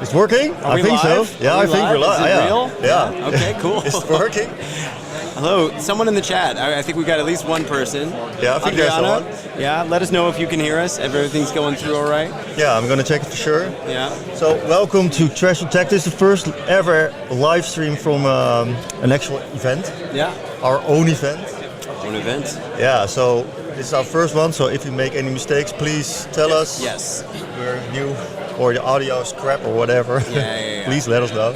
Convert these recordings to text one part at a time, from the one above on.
It's working? Are we think live? so. Yeah, Are I we think live? we're live. Is it real? Yeah. Okay, cool. It's working. Hello, someone in the chat. I think we got at least one person. Yeah, I think there's Adriana? someone. Yeah, let us know if you can hear us, if everything's going through all right. Yeah, I'm gonna check it for sure. Yeah. So, welcome to Trash Attack. This is the first ever live stream from an actual event. Yeah. Our own event. Own event. Yeah, so this is our first one, so if you make any mistakes, please tell us. Yes. We're new, or the audio is crap or whatever. Yeah. Please let us know.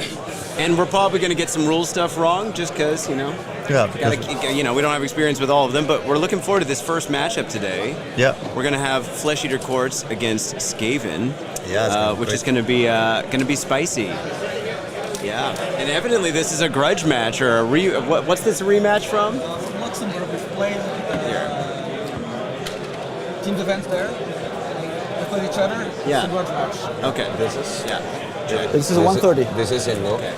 And we're probably going to get some rule stuff wrong, just because, Yeah. we don't have experience with all of them, but we're looking forward to this first matchup today. Yeah. We're going to have Flesh Eater Courts against Skaven, which is going to be spicy. Yeah, and evidently this is a grudge match or what's this a rematch from? Luxembourg, we've played teams events there. We played each other. Yeah. It's a grudge match. Okay. This is This is 130. This is in Okay.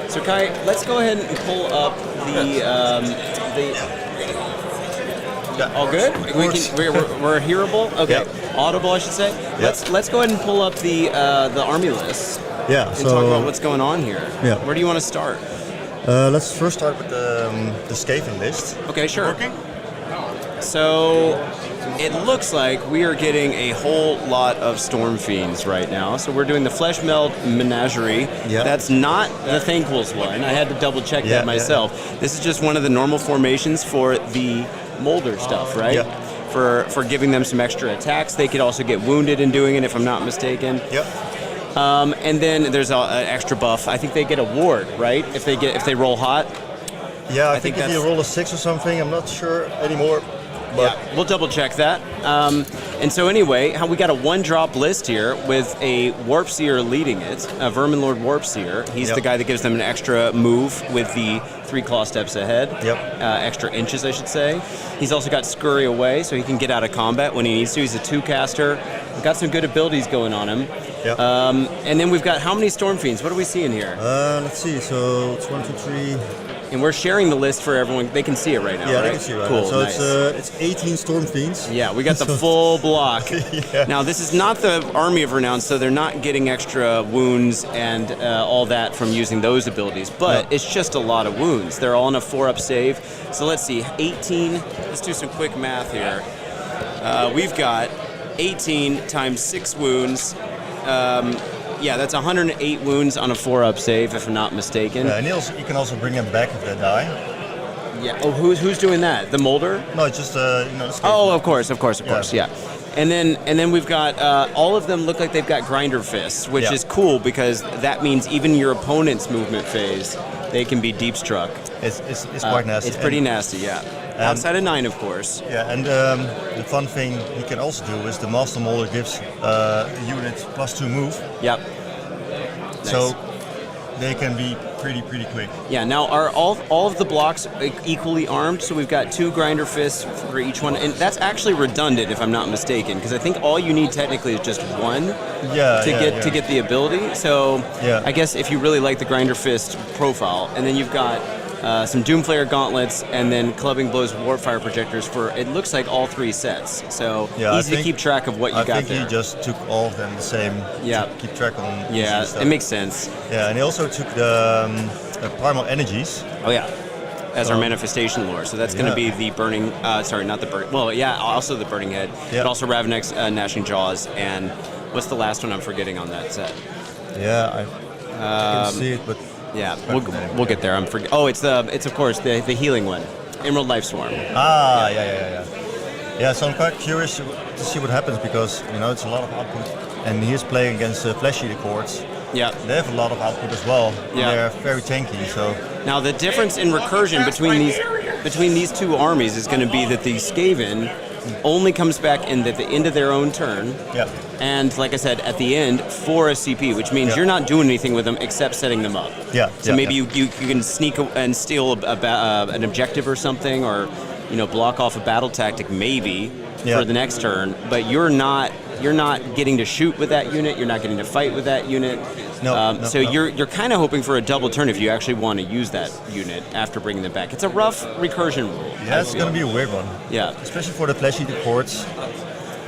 So Kai, let's go ahead and pull up the. All good? We're hearable. Okay. Yeah. Audible, I should say. Yeah. Let's go ahead and pull up the army list. Yeah. And talk about what's going on here. Yeah. Where do you want to start? Let's first start with the Skaven list. Okay, sure. So it looks like we are getting a whole lot of Stormfiends right now. So we're doing the Fleshmeld Menagerie. Yeah. That's not the Thanquils one. I had to double check that myself. This is just one of the normal formations for the Moulder stuff, right? Yeah. For giving them some extra attacks. They could also get wounded in doing it, if I'm not mistaken. Yep. And then there's an extra buff. I think they get a ward, right? If they roll hot. Yeah, I think think if you that's- roll a 6 or something, I'm not sure anymore. But Yeah, we'll double check that. And so anyway, we got a one-drop list here with a Warpseer leading it, a Verminlord Warpseer. He's Yep. the guy that gives them an extra move with the 3 claw steps ahead. Yep. Extra inches, I should say. He's also got Scurry Away, so he can get out of combat when he needs to. He's a 2-caster. We've got some good abilities going on him. Yep. And then we've got how many Stormfiends? What are we seeing here? let's see. So it's 1, 2, 3. And we're sharing the list for everyone. They can see it right now, Yeah, right? they can see right Cool, now. So nice. it's 18 Stormfiends. Yeah, we got the full block. Yeah. Now, this is not the Army of Renown, so they're not getting extra wounds and all that from using those abilities, but No. it's just a lot of wounds. They're all in a 4-up save. So let's see, 18. Let's do some quick math here. We've got 18 times 6 wounds. Yeah, that's 108 wounds on a 4-up save, if I'm not mistaken. Yeah, and you can also bring them back if they die. Yeah. Oh, who's doing that? The Moulder? No, it's just the Skaven. Oh, of course, yeah. And then we've got all of them look like they've got Grinderfists, which Yeah. is cool because that means even your opponent's movement phase, they can be deep struck. It's quite nasty. It's pretty nasty, yeah. Outside of 9, of course. Yeah, and the fun thing you can also do is the Master Moulder gives a unit +2 move, Yep. so they can be pretty quick. Yeah. Now are all of the blocks equally armed? So we've got 2 Grinderfists for each one, and that's actually redundant, if I'm not mistaken, because I think all you need technically is just one. Yeah, to get the ability. So Yeah. I guess if you really like the Grinderfist profile, and then you've got some Doomflayer Gauntlets, and then Clubbing Blows Warpfire Projectors for it looks like all 3 sets. So Yeah, easy to keep track of what you got there. I think he just took all of them the same. Yeah. To keep track on. Yeah, stuff. it makes sense. Yeah, and he also took the Primal Energies. Oh yeah. As our manifestation lore, so that's going to be the burning. Sorry, not the burn. Well, yeah, also the burning head, Yeah. but also Ravenek's gnashing jaws, and what's the last one I'm forgetting on that set? Yeah, I can see it, but Yeah, we'll get there. It's of course the healing one, Emerald Life Swarm. yeah. Yeah, so I'm quite curious to see what happens because it's a lot of output, and he's playing against Flesh Eater Courts. Yeah. They have a lot of output as well. Yeah. They're very tanky, so Now the difference in recursion between these 2 armies is going to be that the Skaven only comes back in at the end of their own turn. yeah. And like I said, at the end for a CP, which means Yeah. you're not doing anything with them except setting them up. Yeah, So yeah, maybe yeah. you can sneak and steal an objective or something, or block off a battle tactic maybe Yeah. for the next turn. But you're not getting to shoot with that unit. You're not getting to fight with that unit. No, So you're kind of hoping for a double turn if you actually want to use that unit after bringing them back. It's a rough recursion rule. Yeah, it's going to be a weird one. Yeah. Especially for the Flesh Eater Courts.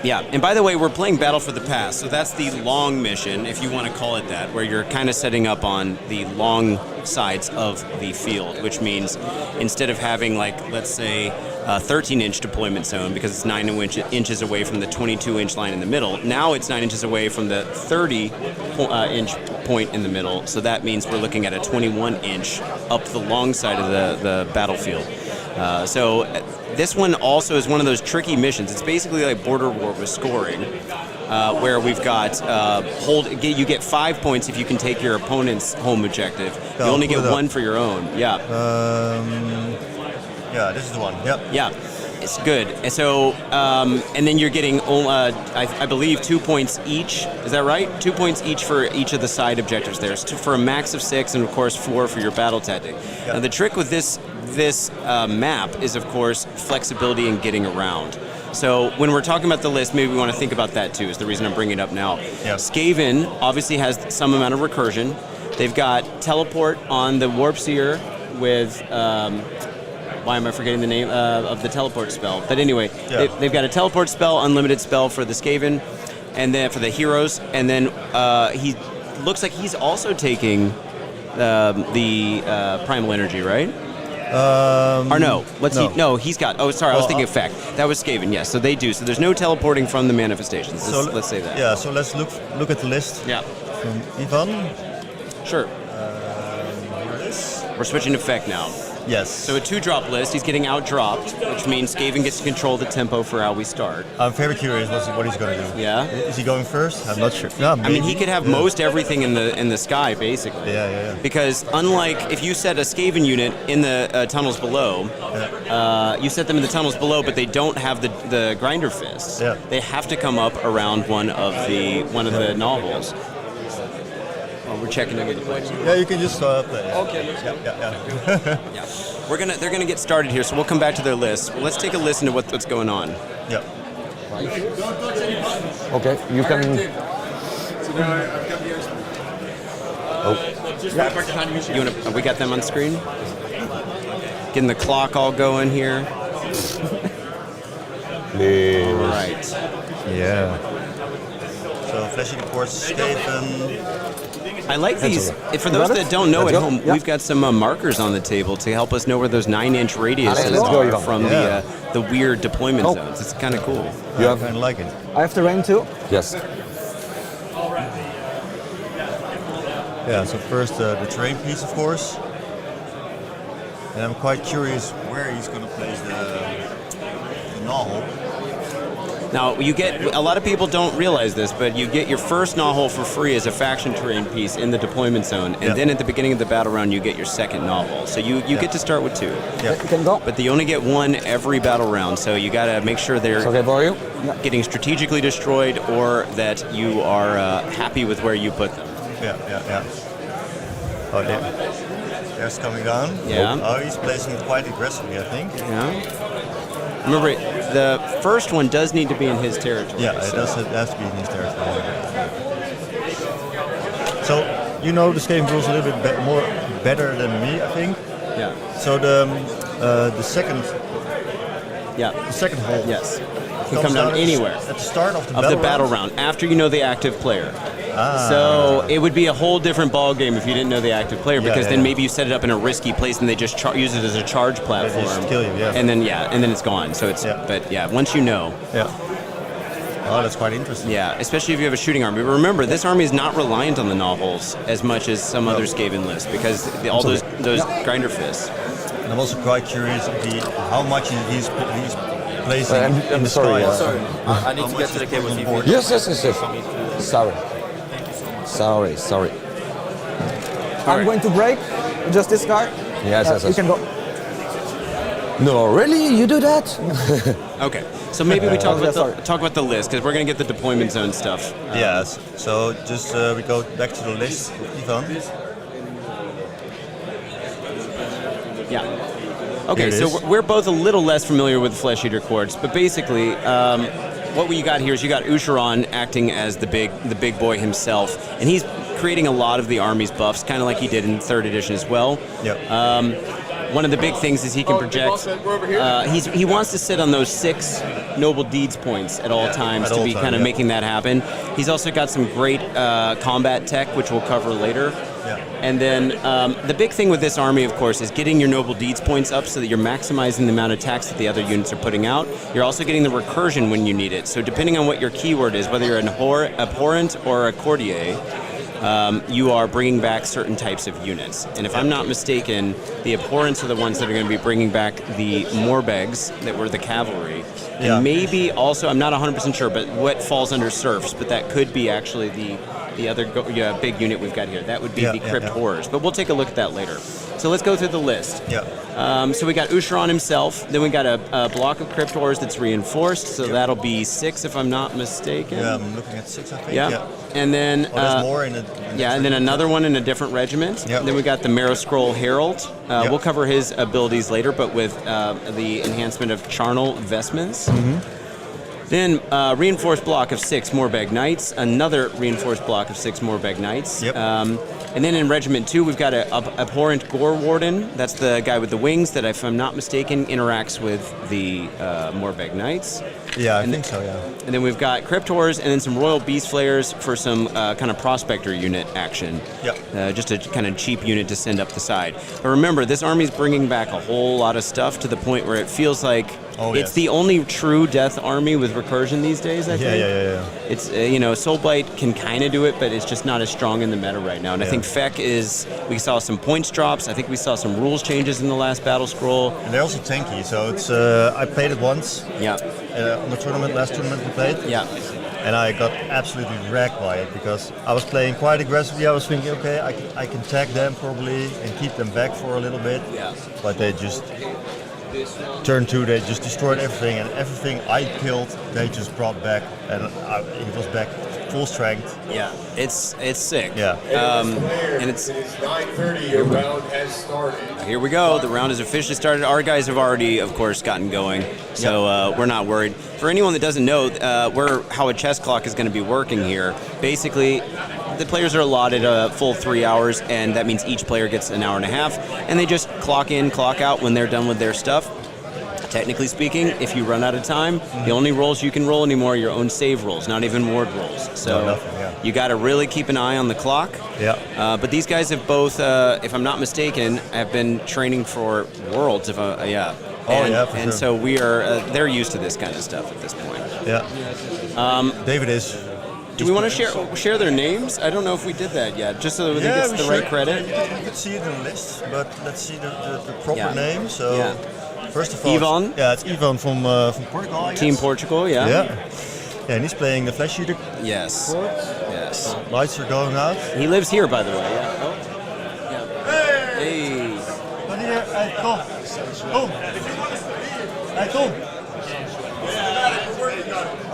Yeah, and by the way, we're playing Battle for the Past, so that's the long mission, if you want to call it that, where you're kind of setting up on the long sides of the field, which means instead of having, like, let's say, a 13-inch deployment zone, because it's 9 inches away from the 22-inch line in the middle, now it's 9 inches away from the 30-inch point in the middle, so that means we're looking at a 21-inch up the long side of the battlefield. So this one also is one of those tricky missions. It's basically like Border War with scoring, where we've got you get 5 points if you can take your opponent's home objective. You only get 1 for your own. Yeah. Yeah, this is the one. Yep. Yeah. It's good. And so, and then you're getting, I believe, 2 points each. Is that right? 2 points each for each of the side objectives there. So for a max of 6, and of course 4 for your battle tactic. Yep. Now the trick with this map is, of course, flexibility in getting around. So when we're talking about the list, maybe we want to think about that too, is the reason I'm bringing it up now. Yep. Skaven obviously has some amount of recursion. They've got teleport on the Warpseer with, why am I forgetting the name of the teleport spell? But anyway, they've got a teleport spell, unlimited spell for the Skaven, and then for the heroes, and then he looks like he's also taking the Primal Energy, right? Or no, no, he's got. Oh, sorry, I was thinking effect. That was Skaven. Yes, so they do. So there's no teleporting from the manifestations. Let's say that. Yeah. So let's look at the list. Yeah. From Ivan. Sure. Here it is. We're switching effect now. Yes. So a 2-drop list. He's getting out-dropped, which means Skaven gets to control the tempo for how we start. I'm very curious what he's going to do. Yeah. Is he going first? I'm not sure. Yeah, I mean, he could have most everything in the sky, basically. Yeah. Because unlike if you set a Skaven unit in the tunnels below, you set them in the tunnels below, but they don't have the Grinderfists. Yeah. They have to come up around one of the Gnawholes. Oh, we're checking into the place. Yeah, you can just play. Okay. Yeah. Yeah. They're gonna get started here, so we'll come back to their list. Let's take a listen to what's going on. Yeah. Okay, you can. We got them on screen. Getting the clock all going here. All right. Yeah. So flashing reports, Skaven. I like these. For those that don't know at home, Yeah. we've got some markers on the table to help us know where those 9-inch radiuses are from the weird deployment zones. It's kind of cool. You have kind of like it. I have the rain too. Yes. Yeah. So first the terrain piece, of course. And I'm quite curious where he's going to place the Gnawhole. Now, a lot of people don't realize this, but you get your first Gnawhole for free as a faction terrain piece in the deployment zone, and then at the beginning of the battle round, you get your second Gnawhole. So you get to start with 2. Yeah. You can go. But you only get 1 every battle round, so you got to make sure they're Okay for you? getting strategically destroyed or that you are happy with where you put them. Yeah. Oh, there's coming down. Yeah. Oh, he's placing it quite aggressively, I think. Yeah. Remember, the first one does need to be in his territory. Yeah, it has to be in his territory. So, you know the Skaven rules a little bit better than me, I think. Yeah. So the second hole. Yes. Can come down anywhere. At the start of the battle round, after you know the active player. So it would be a whole different ball game if you didn't know the active player, because then maybe you set it up in a risky place and they just use it as a charge platform. They just kill you, And then it's gone. So it's but once you know. Yeah. Oh, that's quite interesting. Yeah, especially if you have a shooting army. But remember, this army is not reliant on the Gnawholes as much as some other Skaven lists, because all those Grinderfists. And I'm also quite curious how much he's placing in the sorry, sky. Sorry, I need to get to the cable TV. Yes. Sorry. I'm going to break. Just this guy. Yes. You can go. No, really? You do that? Okay, so maybe we talk about the list, because we're going to get the deployment zone stuff. Yes. So just we go back to the list, Ivan. Yeah. Okay, so we're both a little less familiar with Flesh Eater Courts, but basically, what you got here is you got Ushoran acting as the big boy himself, and he's creating a lot of the army's buffs, kind of like he did in 3rd edition as well. Yep. one of the big things is he can project. He wants to sit on those 6 noble deeds points at all times at to all be time, kind of yeah. making that happen. He's also got some great combat tech, which we'll cover later. Yeah. And then the big thing with this army, of course, is getting your noble deeds points up so that you're maximizing the amount of attacks that the other units are putting out. You're also getting the recursion when you need it. So depending on what your keyword is, whether you're an abhorrent or a courtier, you are bringing back certain types of units. And if I'm not mistaken, the abhorrents are the ones that are going to be bringing back the Morbegs that were the cavalry. And Yeah. maybe also, I'm not 100% sure, but what falls under serfs, but that could be actually the other big unit we've got here. That would be the Crypt Horrors. But we'll take a look at that later. So let's go through the list. Yeah. So we got Ushoran himself. Then we got a block of Crypt Horrors that's reinforced. So that'll be 6 if I'm not mistaken. Yeah, I'm looking at 6, I think. Yeah. And then there's more in it. and then another one in a different regiment. Yep. Then we got the Marrow Scroll Herald. Yep. We'll cover his abilities later, but with the enhancement of Charnel Vestments. Then reinforced block of 6 Morbeg Knights, another reinforced block of 6 Morbeg Knights. Yep. And then in Regiment 2, we've got an Abhorrent Gore Warden. That's the guy with the wings that, if I'm not mistaken, interacts with the Morbeg Knights. Yeah, I think so, yeah. And then we've got Crypt Horrors and then some Royal Beast Flayers for some kind of Prospector unit action. Yep. Just a kind of cheap unit to send up the side. But remember, this army's bringing back a whole lot of stuff to the point where it feels like it's the only true death army with recursion these days, I think. Yeah. It's, Soulblight can kind of do it, but it's just not as strong in the meta right now. And I think Feck we saw some points drops. I think we saw some rules changes in the last battle scroll. And they're also tanky, so it's I played it once. Yeah. On the last tournament we played. Yeah. And I got absolutely wrecked by it because I was playing quite aggressively. I was thinking, okay, I can tag them probably and keep them back for a little bit. Yeah. But they just turn 2, they just destroyed everything, and everything I killed, they just brought back, and it was back full strength. Yeah, it's sick. Yeah. And it's 9:30. Your round has started. Here we go. The round has officially started. Our guys have already, of course, gotten going, so we're not worried. For anyone that doesn't know, how a chess clock is going to be working here. Basically, the players are allotted a full 3 hours, and that means each player gets an hour and a half, and they just clock in, clock out when they're done with their stuff. Technically speaking, if you run out of time, the only rolls you can roll anymore are your own save rolls, not even ward rolls. So you got to really keep an eye on the clock. Yeah. But these guys have both, if I'm not mistaken, have been training for Worlds. For sure. So we are. They're used to this kind of stuff at this point. Yeah. David is. Do we want to share their names? I don't know if we did that yet, just so that it gets the right credit. You can see it in the list, but let's see the proper name. So. Yeah. First of all, Ivan. It's Ivan from Portugal, I guess. Team Portugal, yeah. Yeah, and he's playing the Flesh Eater. Yes. Yes. Lights are going out. He lives here, by the way. Yeah. Oh. Yeah. Hey. Hey, Tom. Tom. Hey, Tom.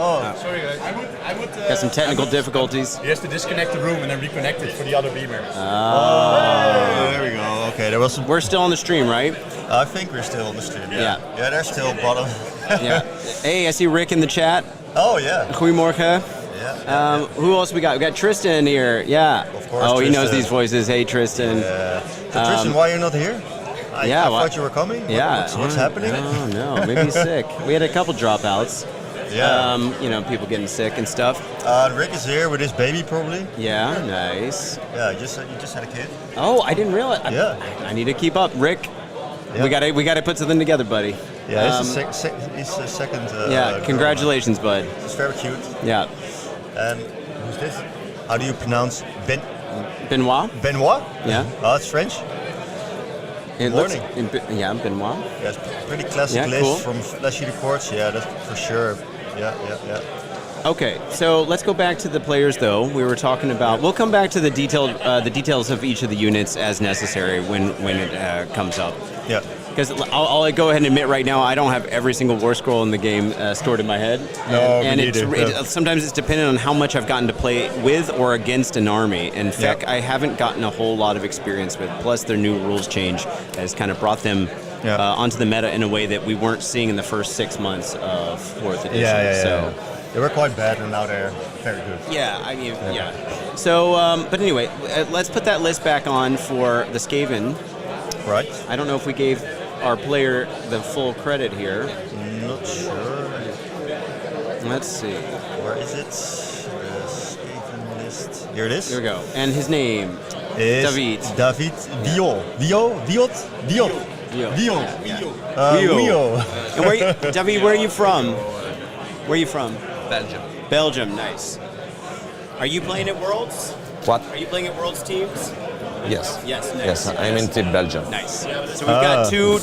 Oh, sorry guys. I would got some technical difficulties. He has to disconnect the room and then reconnect it for the other beamer. There we go. Okay, there was some. We're still on the stream, right? I think we're still on the stream. Yeah. Yeah, they're still bottom. Yeah. Hey, I see Rick in the chat. Oh yeah. Goedemorgen. Yeah. Who else we got? We got Tristan here. Yeah. Of course. Oh, he knows Tristan. these voices. Hey, Tristan. Yeah. So Tristan, why you're not here? I thought you were coming. Yeah. What's happening? Oh no, maybe he's sick. We had a couple dropouts. Yeah. People getting sick and stuff. Rick is here with his baby, probably. Yeah, nice. Yeah, you just had a kid. Oh, I didn't realize. Yeah. I need to keep up, Rick. Yeah. We gotta put something together, buddy. Yeah, he's the second. Congratulations, bud. It's very cute. Yeah. And who's this? How do you pronounce Benoit? Benoit? Yeah. Oh, it's French. Morning. Benoit. Yeah, it's pretty classic list from Flesh Eater Courts. Yeah, that's for sure. Yeah. Okay, so let's go back to the players, though. We were talking about. We'll come back to the details of each of the units as necessary when it comes up. Yeah. Because I'll go ahead and admit right now, I don't have every single war scroll in the game stored in my head. No, and me neither. sometimes it's dependent on how much I've gotten to play with or against an army. In fact, I haven't gotten a whole lot of experience with. Plus, their new rules change has kind of brought them onto the meta in a way that we weren't seeing in the first 6 months of 4th edition. Yeah. They were quite bad, and now they're very good. Yeah, I mean, So, but anyway, let's put that list back on for the Skaven. Right. I don't know if we gave our player the full credit here. Not sure. Let's see. Where is it? The Skaven list. Here it is. Here we go. And his name Is David. David Diot. Diot. Dio. Rio. And David, where are you from? Where are you from? Belgium. Belgium. Nice. Are you playing at Worlds? What? Are you playing at Worlds teams? Yes. Yes. Nice. Yes, I'm in Team Belgium. Nice. So we've got two.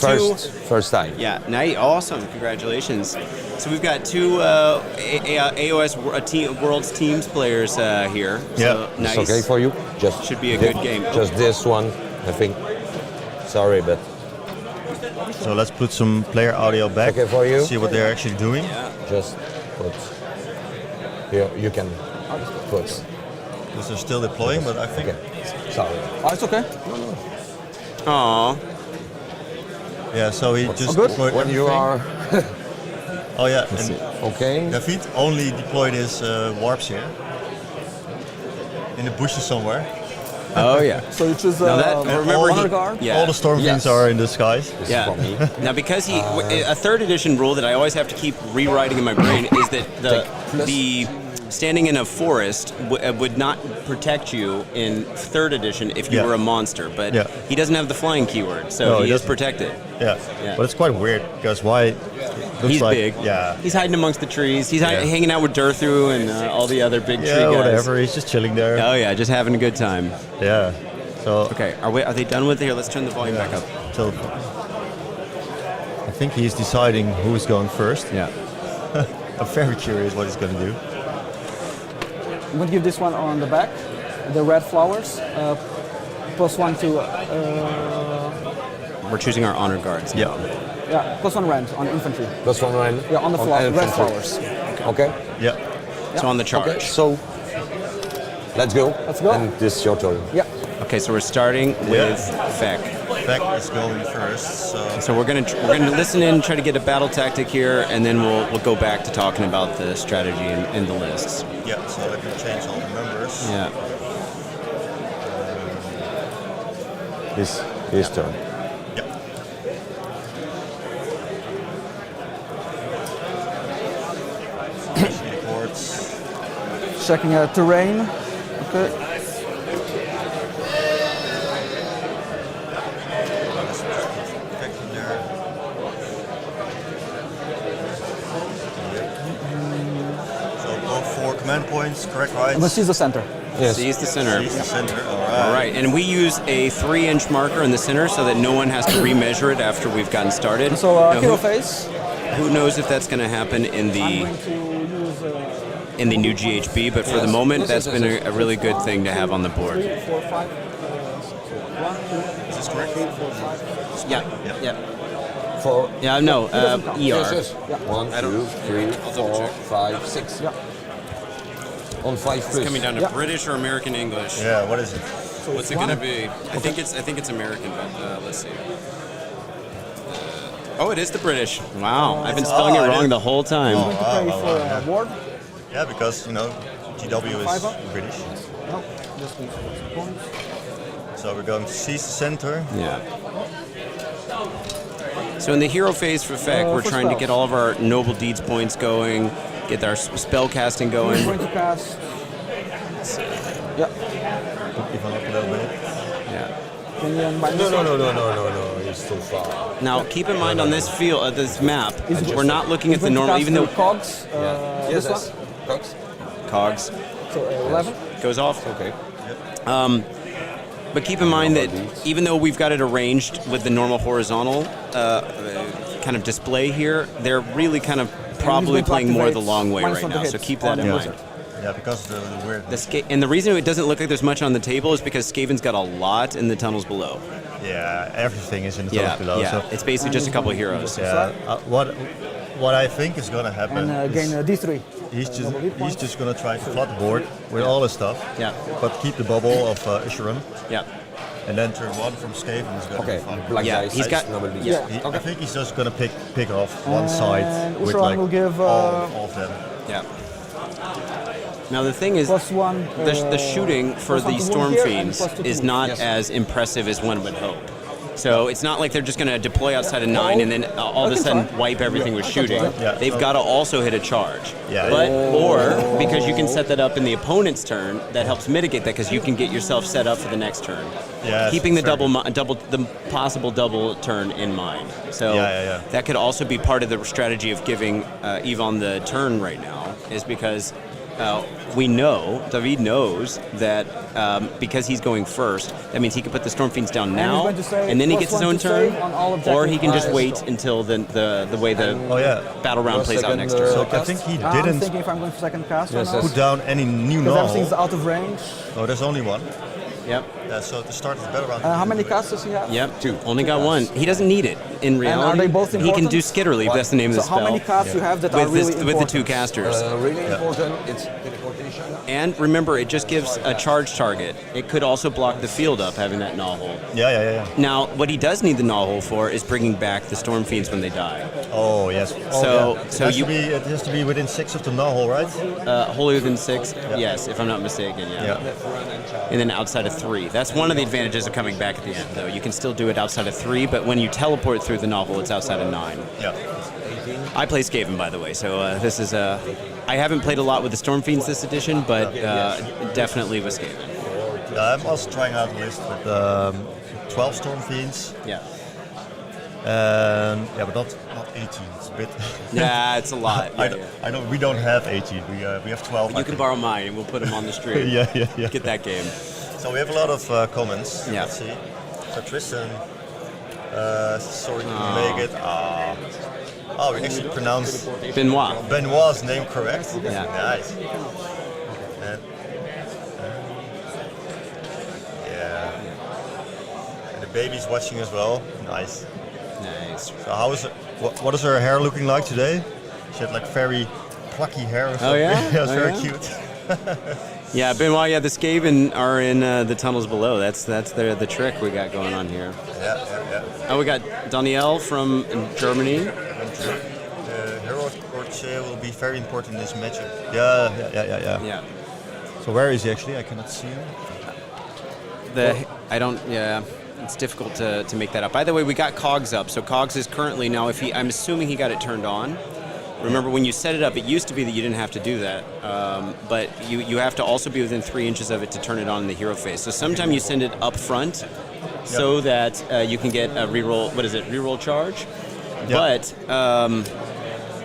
First time. Yeah, nice, awesome, congratulations. So we've got two AOS Worlds Teams players here. So Yeah. nice. It's okay for you? Just Should be a good game. Just this one, I think. Sorry, but So let's put some player audio back. Okay for you? See what they're actually doing. just put here. You can put. Because they're still deploying, but I think. Okay. Sorry. Oh, it's okay. Aw, Yeah. So he just good? deployed When you everything. are Oh yeah. And okay. David only deployed his Warpseer in the bushes somewhere. oh yeah. So you choose Now that- remember honor he- guard. Yeah. All the Stormfiends Yes. are in the skies. This Yeah. is for me. Now, because a third edition rule that I always have to keep rewriting in my brain is that the standing in a forest would not protect you in third edition if you Yeah. were a monster. But Yeah. he doesn't have the flying keyword, so No, he he is doesn't. protected. Yeah. Yeah. But it's quite weird because why? Looks He's like, big. Yeah. He's hiding amongst the trees. He's Yeah. hanging out with Durthru and all the other big tree Yeah, guys. whatever. He's just chilling there. Oh yeah, just having a good time. Yeah. So. Okay, are they done with it? Here, let's turn the volume back up. So I think he's deciding who's going first. Yeah. I'm very curious what he's going to do. I'm gonna give this one on the back, the red flowers. +1 to We're choosing our honor guards. Yeah. +1 rend on infantry. That's one line. Yeah, on the red infantry. flowers. Okay. Yeah. So on the charge. Okay. So let's go. Let's go. And this is your turn. Yeah. Okay, so we're starting with Feck. Beck is going first. So we're gonna listen in, try to get a battle tactic here, and then we'll go back to talking about the strategy in the lists. Yeah. So I can change all the numbers. Yeah. His turn. Yeah. Reports. Checking terrain. Okay. Beck in there. So both 4 command points, correct, right? I'm gonna seize the center. Yes. Seize the center. Seize the center. All All right. right, and we use a 3-inch marker in the center so that no one has to remeasure it after we've gotten started. So Now, hero phase. who knows if that's going to happen in I'm the going to use in the new GHB, but for the moment, that's been a really good thing to have on the board. 3, 4, 5. 1, 2. Is this correct? 3, 4, 5. Yeah, yeah. For Yeah, no, ER. Yes. 1, 2, 3, double 4, check. 5, 6. Yeah. On 5 It's plus. coming down to Yeah. British or American English. Yeah. What is it? What's it gonna be? I think it's American, but let's see. Oh, it is the British. Wow, I've been spelling it it wrong is. the whole time. I'm going to pay for ward. Yeah, because GW is 5 up. British. No, just need points. So we're going to seize the center. Yeah. So in the hero phase for Feck, we're for trying to spells. get all of our noble deeds points going, get our spell casting I'm going. going to cast. Yeah. Even up a little bit. Yeah. Can you unbind this? No. It's too far. Now keep in mind on this field, this map, Is it we're not looking at the going to normal, cast even though cogs. Yes, This yes. one. Cox? cogs So 11. goes off. Okay. But keep in mind that even though we've got it arranged with the normal horizontal kind of display here, they're really kind of probably going to playing more the activate long way minus right one to now. So hit keep that on in the mind. wizard. Yeah, because the weird. And the reason it doesn't look like there's much on the table is because Skaven's got a lot in the tunnels below. Yeah, everything is in the Yeah, tunnels below. yeah. So It's basically just a couple of heroes. yeah, what I think is gonna happen And is gain D3. he's just gonna try to flood the board with all his stuff. Yeah. But keep the bubble of Ushoran, Yeah. and then turn 1 from Skaven is gonna Okay. be fun. Black Yeah, dice. he's got- Nobody. Yeah. I think he's just gonna pick off one side And with Ushoran like will give, all of them. Yeah. Now the thing is, +1. the shooting for +1 the to wound here and Stormfiends +2 to is wound. not Yes. as impressive as one would hope. So it's not like they're just going to deploy outside of 9 and then all of a sudden wipe everything with shooting. Yeah. They've got to also hit a charge. Yeah. Or because you can set that up in the opponent's turn, that helps mitigate that because you can get yourself set up for the next turn. Yeah, Keeping the fair. the possible double turn in mind. So that could also be part of the strategy of giving Yvonne the turn right now, is because we know, David knows that because he's going first, that means he can put the Stormfiends down now, and then he gets his own turn, or he can just wait until the way the battle round plays out next turn. So I think he I'm didn't thinking if I'm going for second cast Yes, or yes. not. put down any new Because everything's Gnawhole. out of range. Oh, there's only one. Yep. Yeah, so to start the battle round. How many casts does he have? Yep. Only got one. He doesn't need it. In reality, are they both he can important? do Skitterleaf. That's the name of So the spell. how many casts you have that are really with the important? two casters. Really important, it's teleportation. And remember, it just gives a charge target. It could also block the field up, having that Gnawhole. Yeah. Now, what he does need the Gnawhole for is bringing back the Stormfiends when they die. Oh, yes. So It has to be within 6 of the Gnawhole, right? holier than 6, yes, if I'm not mistaken, yeah. And then outside of 3. That's one of the advantages of coming back at the end, though. You can still do it outside of 3, but when you teleport through the Gnawhole, it's outside of 9. Yeah. I play Skaven, by the way, so this is I haven't played a lot with the Stormfiends this edition, but definitely with Skaven. I'm also trying out a list with 12 Stormfiends. Yeah. But not 18. It's a bit. Yeah, it's a lot. I don't. We don't have 18. We have 12. You can borrow mine, and we'll put them on the stream. Yeah. Get that game. So we have a lot of comments. Yeah. Let's see. So Tristan, sorry to make it. We actually pronounced Benoit. Benoit's name correct. Yeah. Nice. And, and the baby's watching as well. Nice. Nice. So how is it? What is her hair looking like today? She had like very plucky hair. Or something. Oh yeah? Yeah, it was very yeah? cute. Yeah, Benoit, the Skaven are in the tunnels below. That's the trick we got going on here. Yeah. Oh, we got Danielle from Germany. Hero Warpseer will be very important in this matchup. Yeah. Yeah. So where is he actually? I cannot see him. It's difficult to make that up. By the way, we got Cogs up. So Cogs is currently now, I'm assuming he got it turned on. Remember, when you set it up, it used to be that you didn't have to do that, but you have to also be within 3 inches of it to turn it on in the hero phase. So sometimes you send it up front so that you can get a reroll. What is it? Reroll charge. Yep. But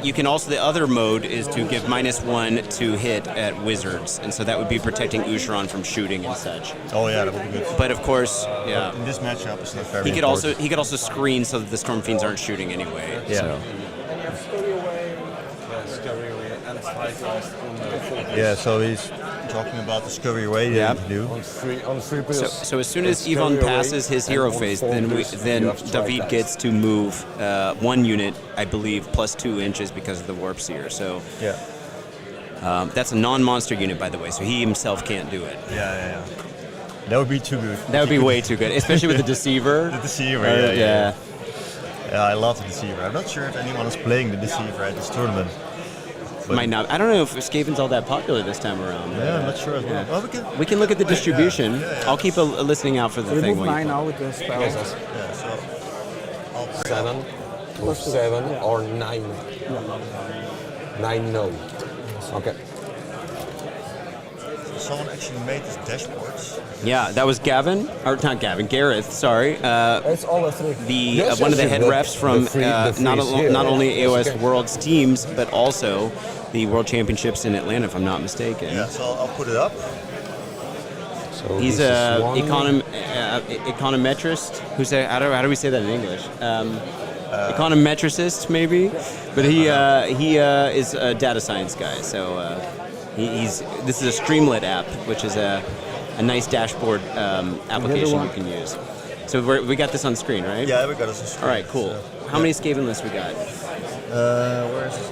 you can also, the other mode is to give -1 to hit at wizards, and so that would be protecting Ushoran from shooting and such. Oh yeah, that would be good. But of course, yeah. In this matchup, it's not very. He could also screen so that the Stormfiends aren't shooting anyway. Yeah. So. Yeah, so he's talking about the Scurry Away that he can do. So as soon as Yvonne passes his hero phase, then David gets to move 1 unit, I believe, +2 inches because of the Warpseer. So that's a non-monster unit, by the way, so he himself can't do it. Yeah. That would be too good. That would be way too good, especially with the Deceiver. The Deceiver, yeah. Yeah, I love the Deceiver. I'm not sure if anyone is playing the Deceiver at this tournament. Might not. I don't know if Skaven's all that popular this time around. Yeah, I'm not sure as well. Well, we can look at the distribution. I'll keep a listening out for the thing. Remove 9 now with the spell. Yeah, so I'll 7 or 7 or 9. 9 no. Okay. Someone actually made this dashboards. Yeah, that was Gavin, or not Gavin, Gareth. Sorry. It's all a 3. One of the head refs from not only AOS Okay. Worlds teams, but also the World Championships in Atlanta, if I'm not mistaken. Yeah, so I'll put it up. So He's this a is one. econometrist. How do we say that in English? Econometricist, maybe. But he is a data science guy. So this is a Streamlit app, which is a nice dashboard application you can use. So we got this on screen, right? Yeah, we got this on screen. All right, cool. How many Skaven lists we got? Where is this?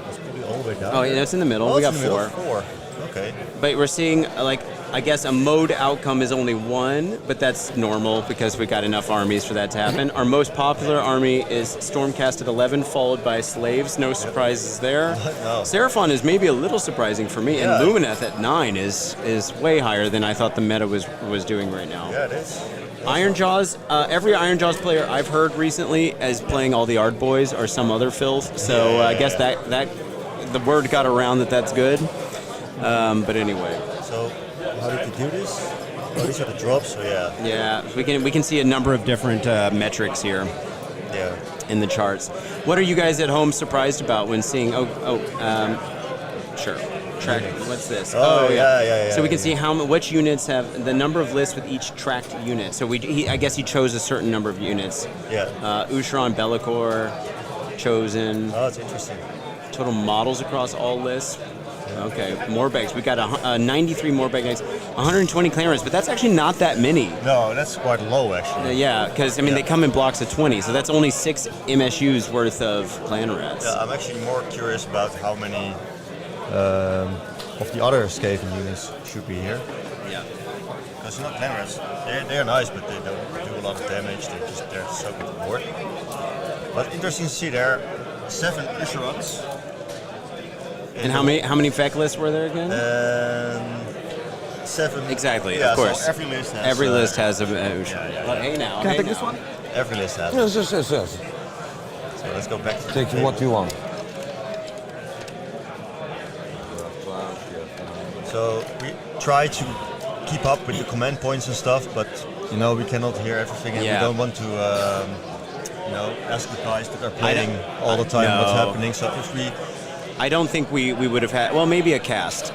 It's probably all the way down. Oh, yeah, it's in the middle. We got it's in the 4. middle, 4. Okay. But we're seeing, like, I guess a mode outcome is only one, but that's normal because we got enough armies for that to happen. Our most popular army is Stormcast at 11, followed by Slaves. No surprises there. No. Seraphon is maybe a little surprising for me, Yeah. and Lumineth at 9 is way higher than I thought the meta was doing right now. Yeah, it is. Ironjaws, every Ironjaws player I've heard recently is playing all the Ard Boys or some other filth, so I guess that the word got around that that's good. But anyway. So, how did you do this? Oh, these are the drops, so yeah. Yeah, we can see a number of different metrics here Yeah. in the charts. What are you guys at home surprised about when seeing? Sure. Track. What's this? Oh, yeah. So we can see which units have the number of lists with each tracked unit. So I guess he chose a certain number of units. Yeah. Ushoran, Bellicor, chosen. Oh, it's interesting. Total models across all lists. Okay, Morbags. We got 93 Morbag eggs, 120 Clamorous, but that's actually not that many. No, that's quite low, actually. Yeah, because they come in blocks of 20, so that's only 6 MSUs worth of clan rats. Yeah, I'm actually more curious about how many of the other Skaven units should be here. Yeah. Because clan rats, they're nice, but they don't do a lot of damage. They're so good to board. But interesting to see there, 7 Ushorans. And how many Feckless were there again? 7. Exactly, Yeah, of course. So every list has. Every list has a Ushoran. But hey now. Can I take this one? Every list has. Yes. So let's go back to the Take table. what you want. So we try to keep up with the command points and stuff, but we cannot hear everything, and we don't want to ask the guys that are playing all the time what's happening. So if we I don't think we would have had, well, maybe a cast.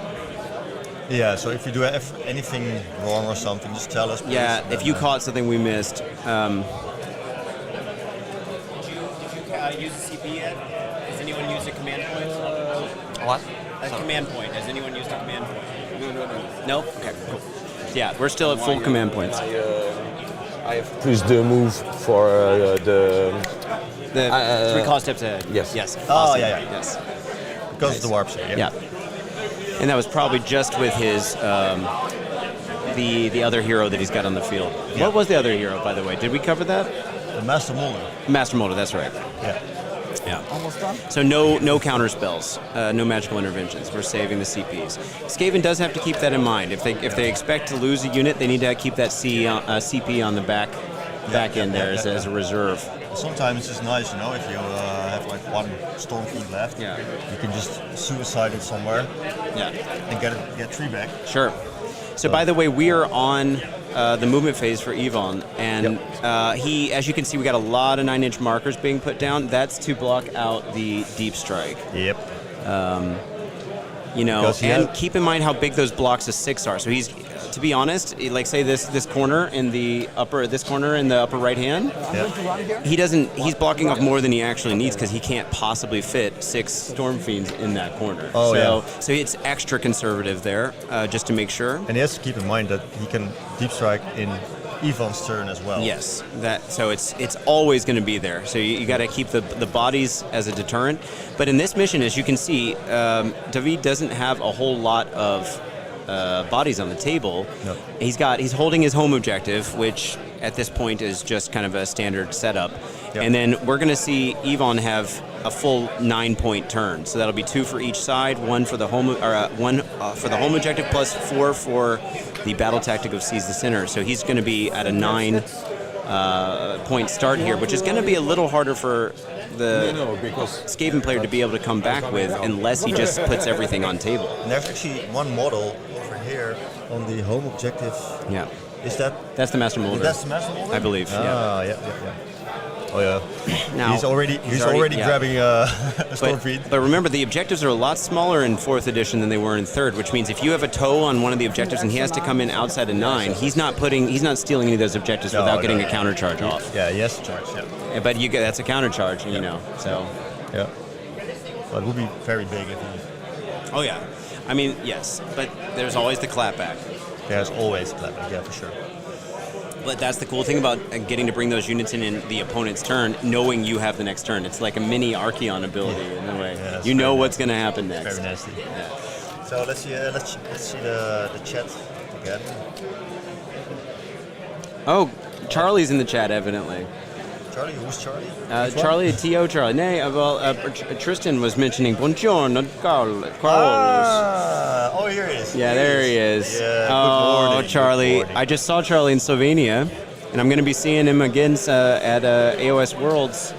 Yeah, so if you do anything wrong or something, just tell us, please. Yeah, if you caught something we missed. Did you use a CP yet? Has anyone used a command point? What? A command point. Has anyone used a command point? No? Okay, cool. Yeah, we're still at full command points. I have pushed the move for the... The 3 cost steps ahead. Yes. Yes. Oh, Awesome. yeah. Yes. Because of the Warpseer, Yeah. And that was probably just with his the other hero that he's got on the field. Yeah. What was the other hero, by the way? Did we cover that? The Master Moulder. Master Moulder, that's right. Yeah. Yeah. Almost done. So no counter spells, no magical interventions. We're saving the CPs. Skaven does have to keep that in mind. If they expect to lose a unit, they need to keep that CP on the back end there as a reserve. Sometimes it's nice, if you have like 1 Stormfiend left, Yeah. you can just suicide it somewhere Yeah. and get 3 back. Sure. So by the way, we are on the movement phase for Yvonne, and he, as you can see, we got a lot of 9-inch markers being put down. That's to block out the deep strike. Yep. Keep in mind how big those blocks of 6 are. So he's, to be honest, like say this corner in the upper right hand. I'm going to run here. He's blocking off more than he actually needs because he can't possibly fit 6 Stormfiends in that corner. So it's extra conservative there, just to make sure. And he has to keep in mind that he can deep strike in Yvonne's turn as well. Yes, so it's always going to be there. So you got to keep the bodies as a deterrent. But in this mission, as you can see, David doesn't have a whole lot of bodies on the table. No. He's holding his home objective, which at this point is just kind of a standard setup. Yep. And then we're going to see Yvonne have a full 9-point turn. So that'll be 2 for each side, 1 for the home, or 1 for the home objective, plus 4 for the battle tactic of Seize the Center. So he's going to be at a 9-point start here, which is going to be a little harder for the Skaven player to be able to come back with unless he just puts everything on table. And there's actually one model over here on the home objective. Yeah. That's the Master Moulder. That's the Master Moulder? I believe. Yeah. Oh yeah. Now, he's already grabbing a Stormfiend. But remember, the objectives are a lot smaller in 4th edition than they were in 3rd, which means if you have a toe on one of the objectives and he has to come in outside of 9, he's not stealing any of those objectives without getting a counter charge off. Yeah, he has to charge. Yeah. But that's a counter charge, So. Yeah. But it would be very big if he. Oh yeah. I mean, yes, but there's always the clapback. There's always clapback. Yeah, for sure. But that's the cool thing about getting to bring those units in the opponent's turn, knowing you have the next turn. It's like a mini Archeon ability in a way. Yeah, you know what's going to happen next. Very nasty. Yeah. So let's see the chat again. Oh, Charlie's in the chat, evidently. Charlie, who's Charlie? Charlie, T.O. Charlie. Nay, Tristan was mentioning Buongiorno, Carlos. Oh, here he is. Yeah, there he is. Yeah, oh, good morning, Charlie. good morning. I just saw Charlie in Slovenia, and I'm going to be seeing him again at AOS Worlds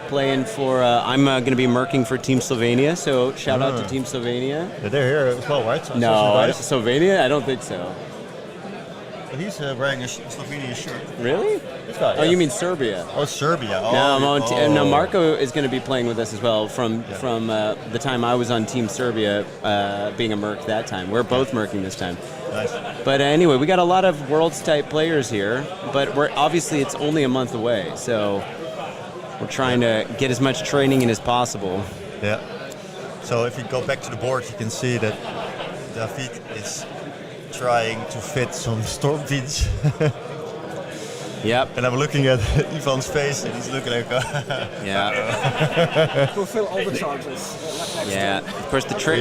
playing for... I'm going to be merking for Team Slovenia, so shout out to Team Slovenia. Yeah, they're here as well, right? So No, Slovenia? I don't think so. But he's wearing a Slovenia shirt. Really? This guy, Oh, you mean Serbia? Oh, Serbia. Oh, No, I'm on no, oh. Marco is going to be playing with us as well from the time I was on Team Serbia, being a merc that time. We're both merking this time. Nice. But anyway, we got a lot of Worlds-type players here, but obviously it's only a month away, so we're trying to get as much training in as possible. Yeah. So if you go back to the board, you can see that David is trying to fit some Stormfiends. Yep. And I'm looking at Ivan's face, and he's looking like, Yeah. Fulfill all the charges. Yeah. Of course, the trick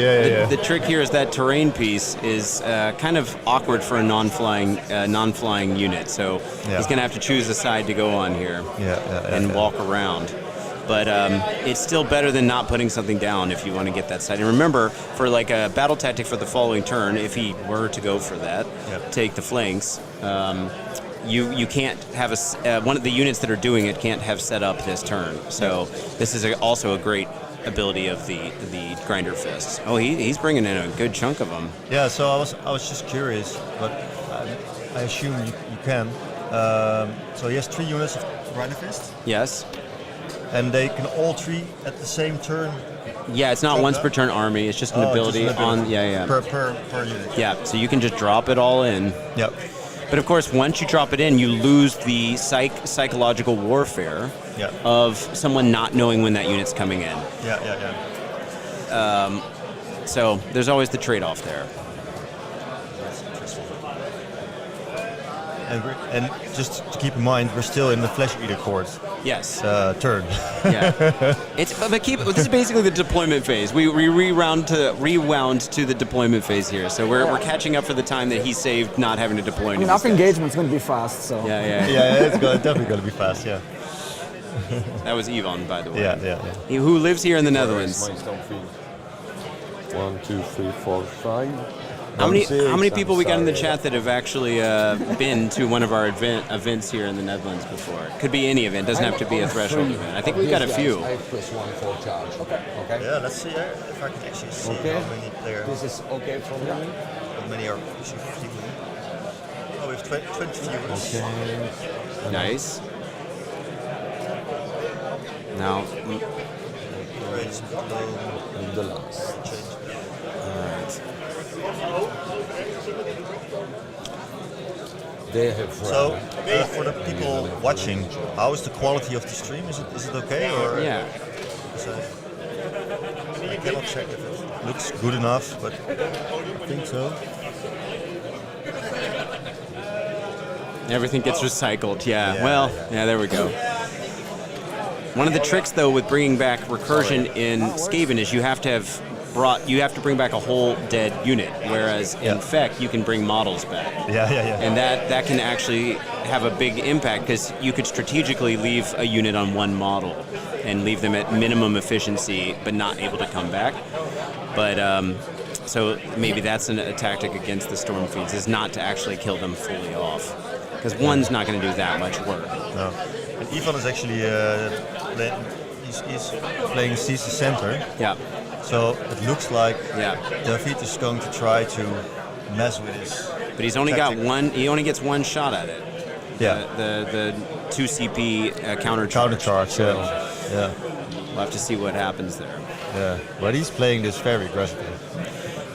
the trick here is that terrain piece is kind of awkward for a non-flying unit. So he's going to have to choose a side to go on here and walk around. But it's still better than not putting something down if you want to get that side. And remember, for like a battle tactic for the following turn, if he were to go for that, take the flanks. You can't have one of the units that are doing it can't have set up this turn. So this is also a great ability of the Grinderfists. Oh, he's bringing in a good chunk of them. Yeah. So I was just curious, but I assume you can. So he has 3 units of Grinderfists. Yes. And they can all 3 at the same turn. Yeah, it's not once per turn army. It's just an ability on. Yeah. Per unit. Yeah. So you can just drop it all in. Yep. But of course, once you drop it in, you lose the psychological warfare of someone not knowing when that unit's coming in. So there's always the trade-off there. And just to keep in mind, we're still in the Flesh Eater court. Yes. Turn. Yeah. This is basically the deployment phase. We rewound to the deployment phase here. So we're catching up for the time that he saved not having to deploy. I mean, our engagement's going to be fast, so. Yeah, it's definitely going to be fast, yeah. That was Ivan, by the way. Yeah. Who lives here in the Netherlands. 1, 2, 3, 4, 5. How many people we got in the chat that have actually been to one of our events here in the Netherlands before? Could be any event. Doesn't have to be a threshold event. I think we've got a few. I have +1 for charge. Okay. Yeah, let's see if I can actually see how many players. This is okay for me. How many are pushing 50? Oh, we have 20 viewers. Okay. Nice. Now. The last. Alright. They have so, for the people watching, how is the quality of the stream? Is it okay? Or Yeah. I cannot check if it looks good enough, but I think so. Everything gets recycled. Yeah. There we go. One of the tricks, though, with bringing back recursion in Skaven is you have to bring back a whole dead unit, whereas in Feck you can bring models back. Yeah. And that can actually have a big impact because you could strategically leave a unit on one model and leave them at minimum efficiency, but not able to come back. But so maybe that's a tactic against the Stormfiends, is not to actually kill them fully off, because one's not going to do that much work. No. And Ivan is actually he's playing Caesar Center. Yeah. So it looks like David is going to try to mess with his. But he's only got one. He only gets one shot at it. Yeah. The 2 CP counter charge. Yeah. We'll have to see what happens there. Yeah. But he's playing this very aggressively.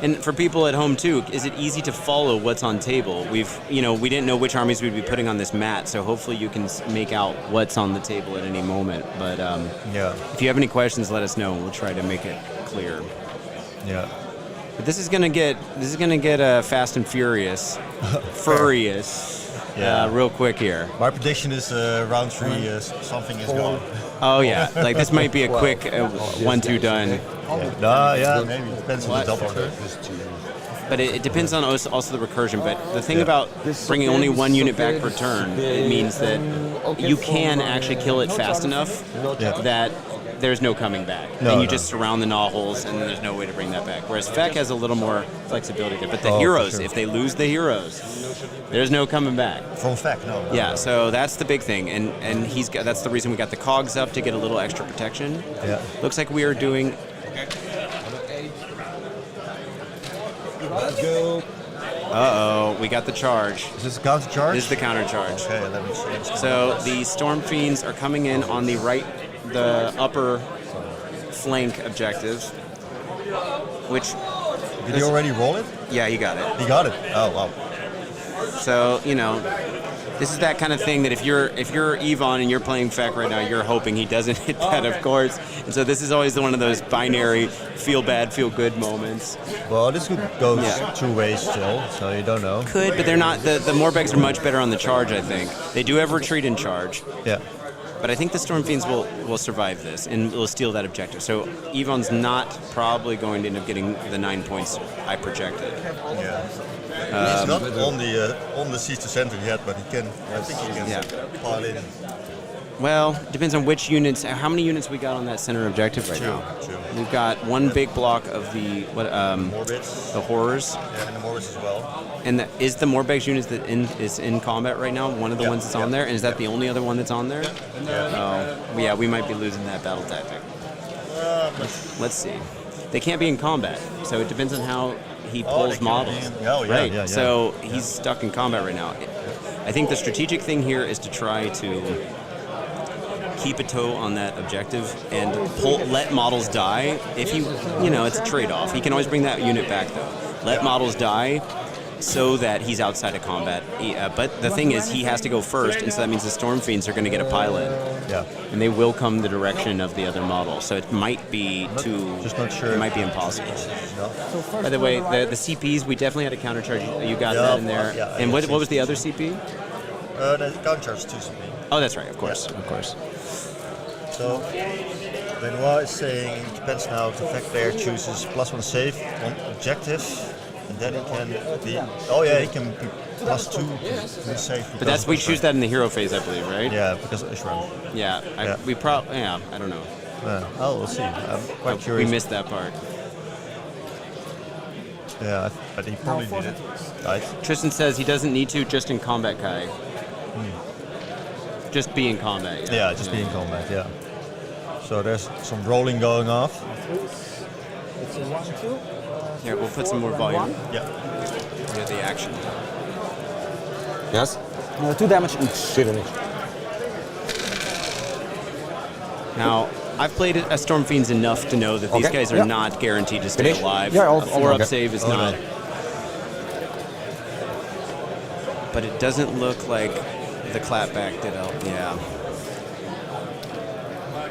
And for people at home too, is it easy to follow what's on table? We didn't know which armies we'd be putting on this mat, so hopefully you can make out what's on the table at any moment. But if you have any questions, let us know, and we'll try to make it clear. Yeah. But this is gonna get fast and furious, real quick here. My prediction is round 3, something is gone. Oh yeah, like this might be a quick 1-2 done. Maybe depends on the double turn. But it depends on also the recursion. But the thing about bringing only one unit back per turn, it means that you can actually kill it fast enough that there's no coming back. And you just surround the Gnawholes, and there's no way to bring that back. Whereas Feck has a little more flexibility there. But the heroes, if they lose the heroes, there's no coming back. From Feck, no. Yeah, so that's the big thing. And that's the reason we got the cogs up, to get a little extra protection. Yeah. Looks like we are doing... Let's go. Uh-oh, we got the charge. Is this a counter charge? This is the counter charge. Okay, let me change. So the Stormfiends are coming in on the the upper flank objective, which... Did you already roll it? Yeah, you got it. You got it? Oh, wow. So, this is that kind of thing that if you're Yvonne and you're playing Feck right now, you're hoping he doesn't hit that, of course. And so this is always one of those binary feel bad, feel good moments. Well, this could go 2 ways still, so you don't know. Could, but they're not. The Morbegs are much better on the charge, I think. They do have retreat in charge. Yeah. But I think the Stormfiends will survive this and will steal that objective. So Yvonne's not probably going to end up getting the 9 points I projected. Yeah. He's not on the siege to center yet, but he can. I think he can pile in. Well, depends on which units. How many units we got on that center objective right now? Two. We've got one big block of the Morbids. the horrors. Yeah, and the Morbids as well. And is the Morbegs unit that is in combat right now one of the ones that's on there? And is that the only other one that's on there? Oh, we might be losing that battle tactic. Let's see. They can't be in combat, so it depends on how he pulls models. Right. Yeah. So he's stuck in combat right now. I think the strategic thing here is to try to keep a toe on that objective and let models die. If it's a trade-off. He can always bring that unit back though. Let models die so that he's outside of combat. But the thing is, he has to go first, and so that means the Stormfiends are going to get a pile-in. Yeah. And they will come the direction of the other model. So it might be Just not sure. It might be impossible. No. By the way, the CPs, we definitely had a countercharge. You got that in there. Yeah, and what was the other CP? The countercharge 2 CP. Oh, that's right. Of course. So Benoit is saying it depends now if the Feck player chooses +1 save on objective, and then he can be. Oh yeah, he can be +2 to save. But that's we choose that in the hero phase, I believe, right? Yeah, because of Ushoran. Yeah. We probably. Yeah. I don't know. We'll see. I'm quite curious. We missed that part. Yeah, but he probably did it. Right. Tristan says he doesn't need to, just in combat, Kai. Just be in combat. Yeah, just be in combat. Yeah. So there's some rolling going off. It's a 1-2. Here, we'll put some more volume. Yeah. Get the action. Yes? 2 damage each. Shit. Now, I've played a Stormfiends enough to know that these guys are not guaranteed to stay alive. Yeah, a 4-up save is not. But it doesn't look like the clapback did help. Yeah.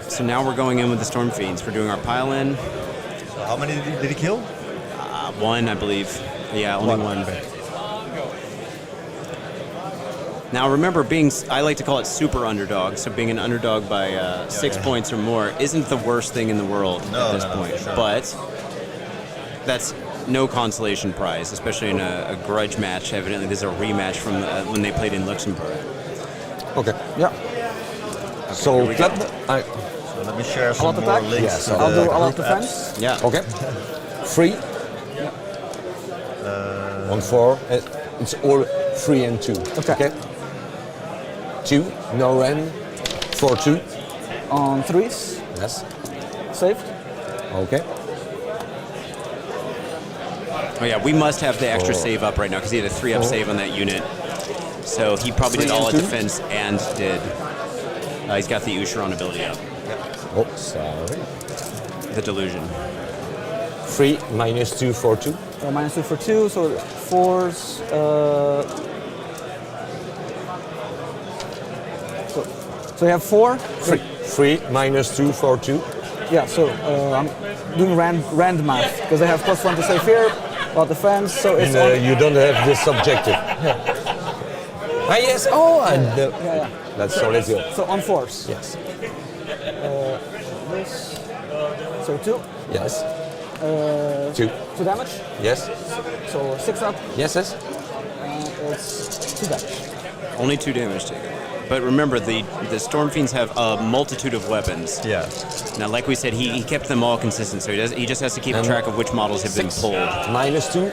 So now we're going in with the Stormfiends. We're doing our pile-in. So how many did he kill? 1, I believe. Yeah, only one. Now remember, I like to call it super underdog, so being an underdog by 6 points or more isn't the worst thing in the world at this point. For sure. But that's no consolation prize, especially in a grudge match. Evidently, this is a rematch from when they played in Luxembourg. Okay. Yeah. So clap. So let me share some more attack? links. Yes, to I'll the do all of group defense. apps. Yeah. Okay. 3. 1, 4. It's all 3 and 2. Okay. 2. No ren. 4, 2. On 3s. Yes. Saved. Okay. Oh yeah, we must have the extra save up right now because he had a 3-up save on that unit. So he probably did all at defense and did. He's got the Ushoran ability up. Oh, sorry. The Delusion. 3 -2 for 2. -2 for 2, so 4s. So you have 4? 3 -2 for 2. Yeah, so I'm doing rand math because they have +1 to save here, about defense, so it's And you don't have this objective. Yes. Oh, yeah. That's so. Let's go. So on 4s. Yes. This. So 2. Yes. 2. 2 damage. Yes. So 6 up, Yes, yes. and it's 2 damage. Only 2 damage taken. But remember, the Stormfiends have a multitude of weapons. Yeah. Now, like we said, he kept them all consistent, so he just has to keep track of which models have been pulled. -2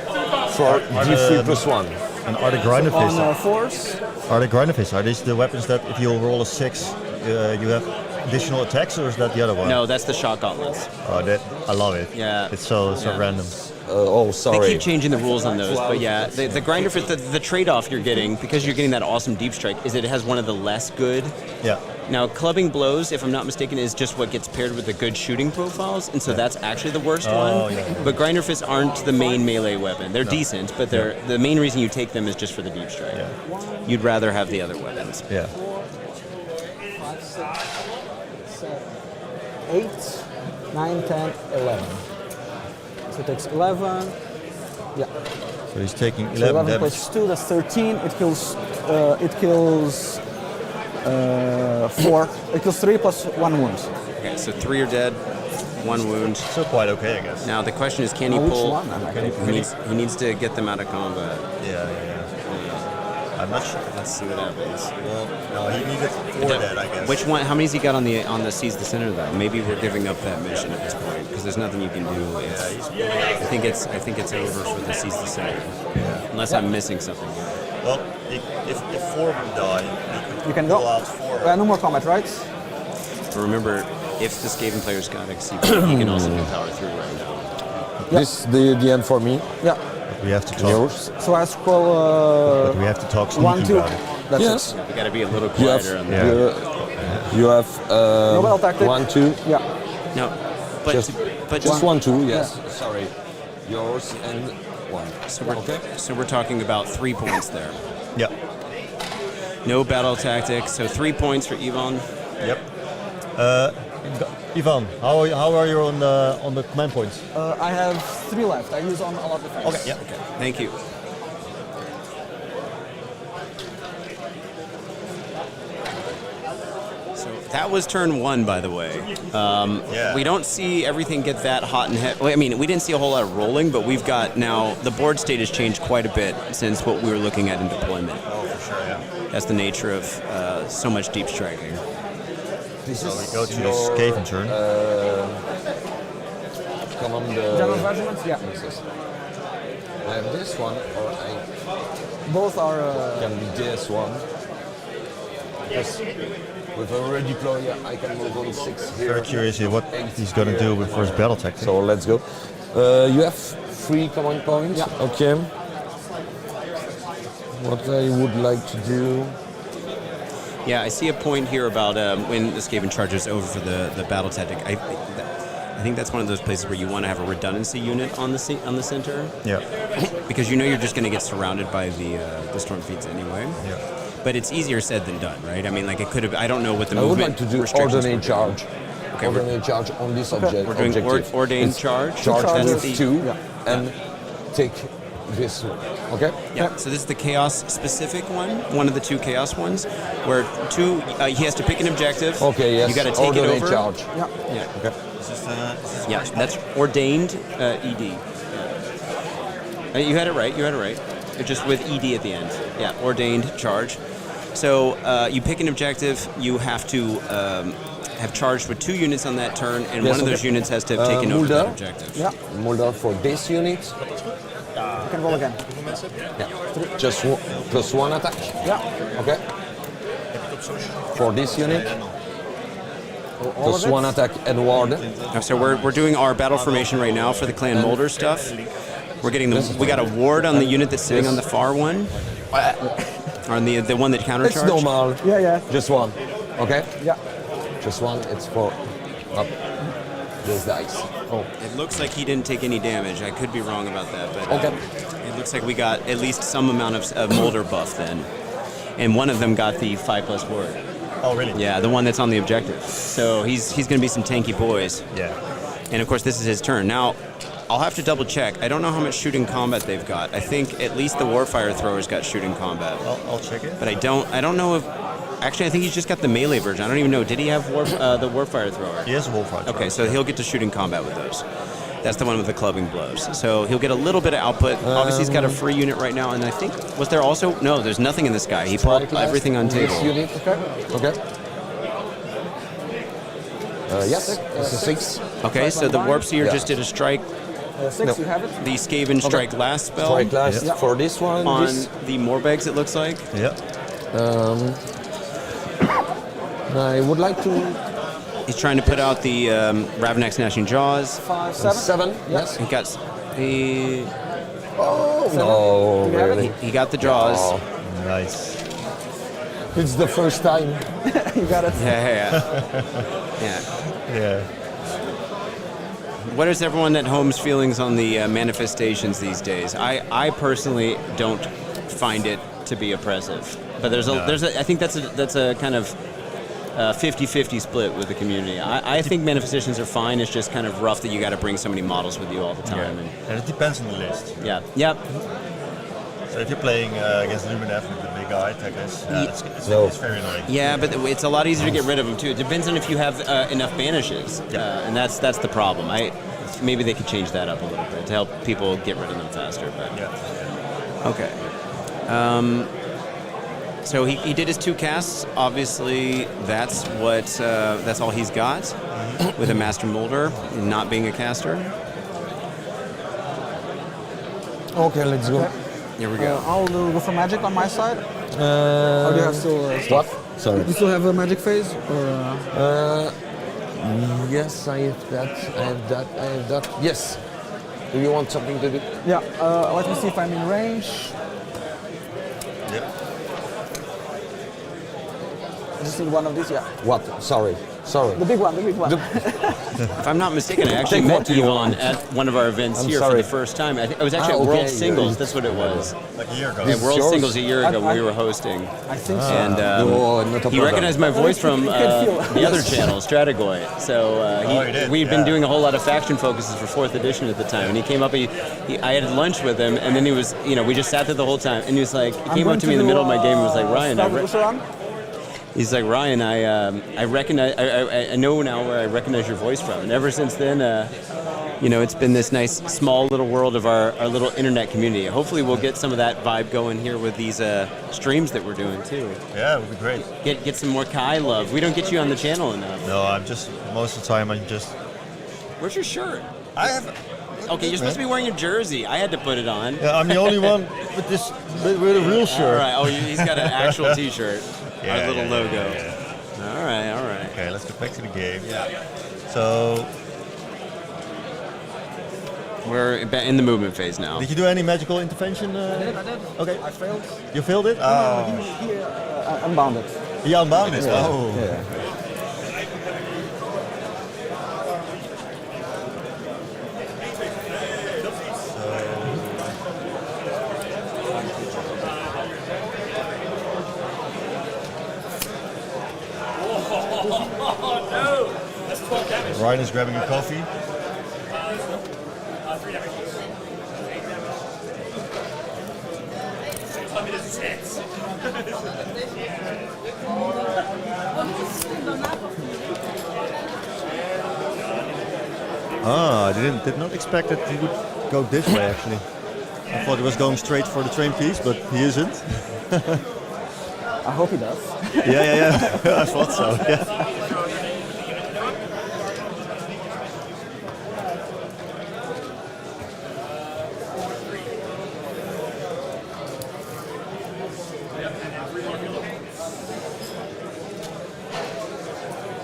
for D3 +1. And are the Grinderfists? On 4s, Are the Grinderfists? Are these the weapons that if you roll a 6, you have additional attacks, or is that the other one? No, that's the Shock Gauntlets. Oh, that I love it. Yeah. It's so Yeah. random. Oh, They sorry. keep changing the rules on those, but yeah, the Grinderfist, the trade-off you're getting, because you're getting that awesome deep strike, is it has one of the less good. Yeah. Now, clubbing blows, if I'm not mistaken, is just what gets paired with the good shooting profiles, and so that's actually the worst one. Yeah. But Grinderfists aren't the main melee weapon. They're decent, but the main reason you take them is just for the deep strike. Yeah. You'd rather have the other weapons. Yeah. 5, 6, 7, 8, 9, 10, 11. So it takes 11. Yeah. So he's taking So 11 11 damage. plus 2, that's 13. It kills 4. It kills 3 plus 1 wound. Okay, so 3 are dead, 1 wound. So quite okay, I guess. Now the question is, can he Which pull? one? He needs to get them out of combat. Yeah. I'm not sure. Let's see what happens. Well, no, he needed 4 dead, I guess. Which one? How many's he got on the Seize the Center though? Maybe we're giving up that mission at this point because there's nothing you can do. I think it's over for the Seize the Center, unless I'm missing something. Well, if 4 would die, You can pull go. out 4. No more combat, right? But remember, if the Skaven player's got XCP, he can also do power through right now. This the end for me. Yeah. We have to talk. Yours. So I scroll But we have to talk 1, sneaky 2. about it. That's Yes. We got to be a little You have, quieter on that. you have No battle tactic. 1, 2. it. Yeah. No, but Just- but Just 1, 2. Yes. Sorry. Yours and 1. So we're talking about 3 points there. Yeah. No battle tactic, so 3 points for Yvonne. Yep. Ivan, how are you on the command points? I have 3 left. I use on a lot of defense. Okay. Yeah. Okay, thank you. So that was turn 1, by the way. Yeah. We don't see everything get that hot and heavy. I mean, we didn't see a whole lot of rolling, but we've got now the board state has changed quite a bit since what we were looking at in deployment. Oh, for sure. Yeah. That's the nature of so much deep striking. So we go to the Skaven turn. General Regiment? Yeah. I have this one, or I Both are. can be this one. Yes. With a ready deployer, I can move on 6 here. Very curious what he's gonna do with first battle tactic. So let's go. You have 3 command points. Yeah. Okay. What I would like to do. Yeah, I see a point here about when the Skaven charges over for the battle tactic. I think that's one of those places where you want to have a redundancy unit on the center, Yeah. because you know you're just going to get surrounded by the Stormfiends anyway. Yeah. But it's easier said than done, right? I mean, like it could have. I don't know what the I would movement like to do restrictions ordinary were. charge. Okay, Ordinary charge on this object. We're doing objective. ordained It's charge. Charge charges. with That's 2 Yeah. and take this one. Okay? Yeah. So this is the chaos specific one of the 2 chaos ones, where he has to pick an objective. Okay, yes. You got to take it ordinary over. charge. Yeah. Yeah. Okay. Yeah, that's ordained ED. You had it right. It's just with ED at the end. Yeah, ordained charge. So you pick an objective. You have to have charged with 2 units on that turn, and Yes, one of those okay. units has to have taken over Moulder? that objective. Yeah. Moulder for this unit. You can roll again. Yeah. Just plus 1 attack. Yeah. Okay. For this unit. All Plus of it. 1 attack and ward. So we're doing our battle formation right now for the Clan Moulder stuff. We're getting we got a ward on the unit that's sitting on the far one, on the one that countercharged. It's normal. Yeah. Just 1. Okay? Yeah. Just 1. It's for up this dice. Oh. It looks like he didn't take any damage. I could be wrong about that, but Okay. it looks like we got at least some amount of Moulder buff then, and one of them got the 5+ ward. Oh, really? Yeah, the one that's on the objective. So he's going to be some tanky boys. Yeah. And of course, this is his turn. Now, I'll have to double check. I don't know how much shooting combat they've got. I think at least the Warpfire throwers got shooting combat. I'll check it. But I don't know if. Actually, I think he's just got the melee version. I don't even know. Did he have the Warpfire thrower? He has a Warpfire. Okay, so he'll get to shooting combat with those. That's the one with the clubbing blows. So he'll get a little bit of output. Obviously, he's got a free unit right now, and I think was there also no? There's nothing in this guy. He pulled everything on table. Unit. Okay. Yes, it's a 6. Okay, so the Warpseer just did a strike. 6, you have it? The Skaven strike last spell. Strike last for this one. On the Morbegs, it looks like. Yeah. I would like to. He's trying to put out the Ravenak's Gnashing Jaws. 5, 7. 7. Yes. He got the. Oh no! Really? He got the Jaws. Oh, Nice. it's the first time. You got it. Yeah. Yeah. What is everyone at home's feelings on the manifestations these days? I personally don't find it to be oppressive, but I think that's a kind of 50-50 split with the community. I think manifestations are fine. It's just kind of rough that you got to bring so many models with you all the time. And it depends on the list. Yeah. Yep. So if you're playing against Luminef with the big guy attackers, it's very annoying. Yeah, but it's a lot easier to get rid of them too. It depends on if you have enough banishes, and that's the problem. Maybe they could change that up a little bit to help people get rid of them faster. But okay. So he did his 2 casts. Obviously, that's all he's got with a Master Moulder, not being a caster. Okay, let's go. Here we go. I'll go for magic on my side. Or do you have still What? Sorry. You still have a magic phase? Or, Yes, I have that. Yes. Do you want something to do? Yeah, let me see if I'm in range. Yep. I just need one of these, yeah. What? Sorry. The big one. If I'm not mistaken, I actually met Yvonne at one of our events here for the first time. I was actually at World Singles. That's what it was. Like a year ago. Yeah, World yours? Singles a year ago when we were hosting. I think so. And he recognized my voice from the other channel, Stratagoy. So we'd been doing a whole lot of faction focuses for 4th edition at the time. And he came up, I had lunch with him, and then he was, we just sat there the whole time. And he was like, he came up to me in the middle of my game and was like, Ryan, he's like, Ryan, I recognize, I know now where I recognize your voice from. And ever since then, it's been this nice, small little world of our little internet community. Hopefully we'll get some of that vibe going here with these streams that we're doing too. Yeah, it would be great. Get some more Kai love. We don't get you on the channel enough. No, most of the time Where's your shirt? I have... Okay, you're supposed to be wearing your jersey. I had to put it on. Yeah, I'm the only one with a real shirt. All right, he's got an actual t-shirt. Yeah, our little logo. Yeah. All right. Okay, let's get back to the game. Yeah. So, we're in the movement phase now. did you do any magical intervention? I did. Okay. I failed. You failed it? He unbounded. He unbounded. Yeah. Oh. Yeah. Ryan is grabbing a coffee. I did not expect that he would go this way actually. I thought he was going straight for the train piece, but he isn't. I hope he does. Yeah. I thought so. Yeah.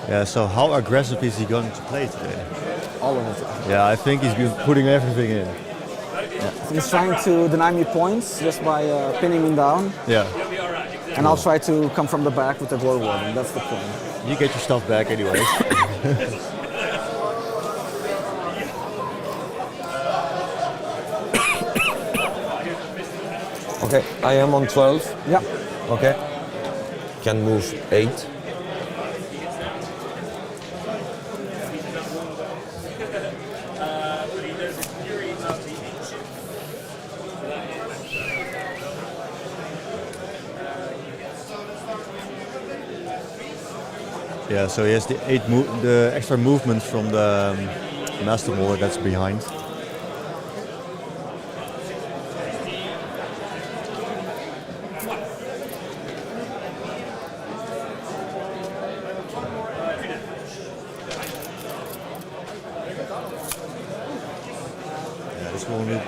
Yeah, so how aggressive is he going to play today? All of it. Yeah, I think he's been putting everything in. He's trying to deny me points just by pinning me down. Yeah. And I'll try to come from the back with the Glory Warden. That's the plan. You get your stuff back anyways. Okay, I am on 12. Yeah. Okay. Can move 8. Yeah, so he has the the extra movement from the Master Moulder that's behind. Yeah, this will need.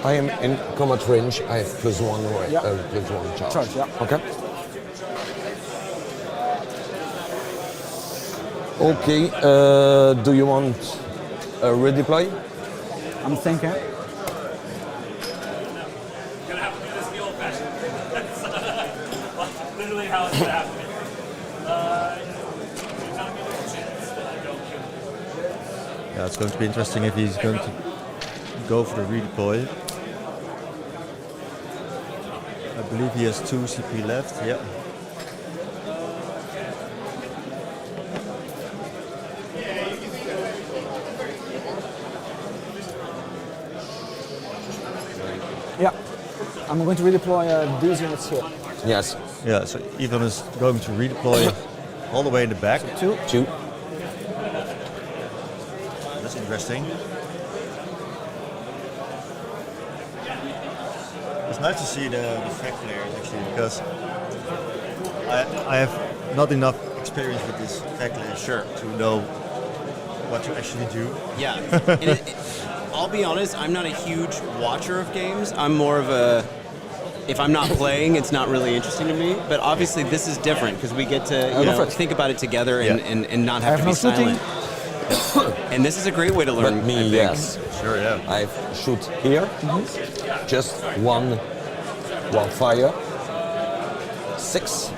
I am in combat range. I have +1 Yeah. +1 charge. Charge, yeah. Okay. Okay. Do you want a redeploy? I'm thinking. Gonna have to do this the old-fashioned. That's literally how it's gonna happen. Yeah, it's going to be interesting if he's going to go for the redeploy. I believe he has 2 CP left. Yeah. Yeah. I'm going to redeploy these units here. Yes. Yeah, so Ivan is going to redeploy all the way in the back. 2. 2. That's interesting. It's nice to see the fact players actually, because I have not enough experience with this fact players to know what to actually do. Yeah. And I'll be honest, I'm not a huge watcher of games. I'm more of a, if I'm not playing, it's not really interesting to me. But obviously this is different because we get to think about it together and not have to be silent. And this is a great way to learn. But me, I think. yes. Sure, yeah. I shoot here. Just one Warpfire. 6.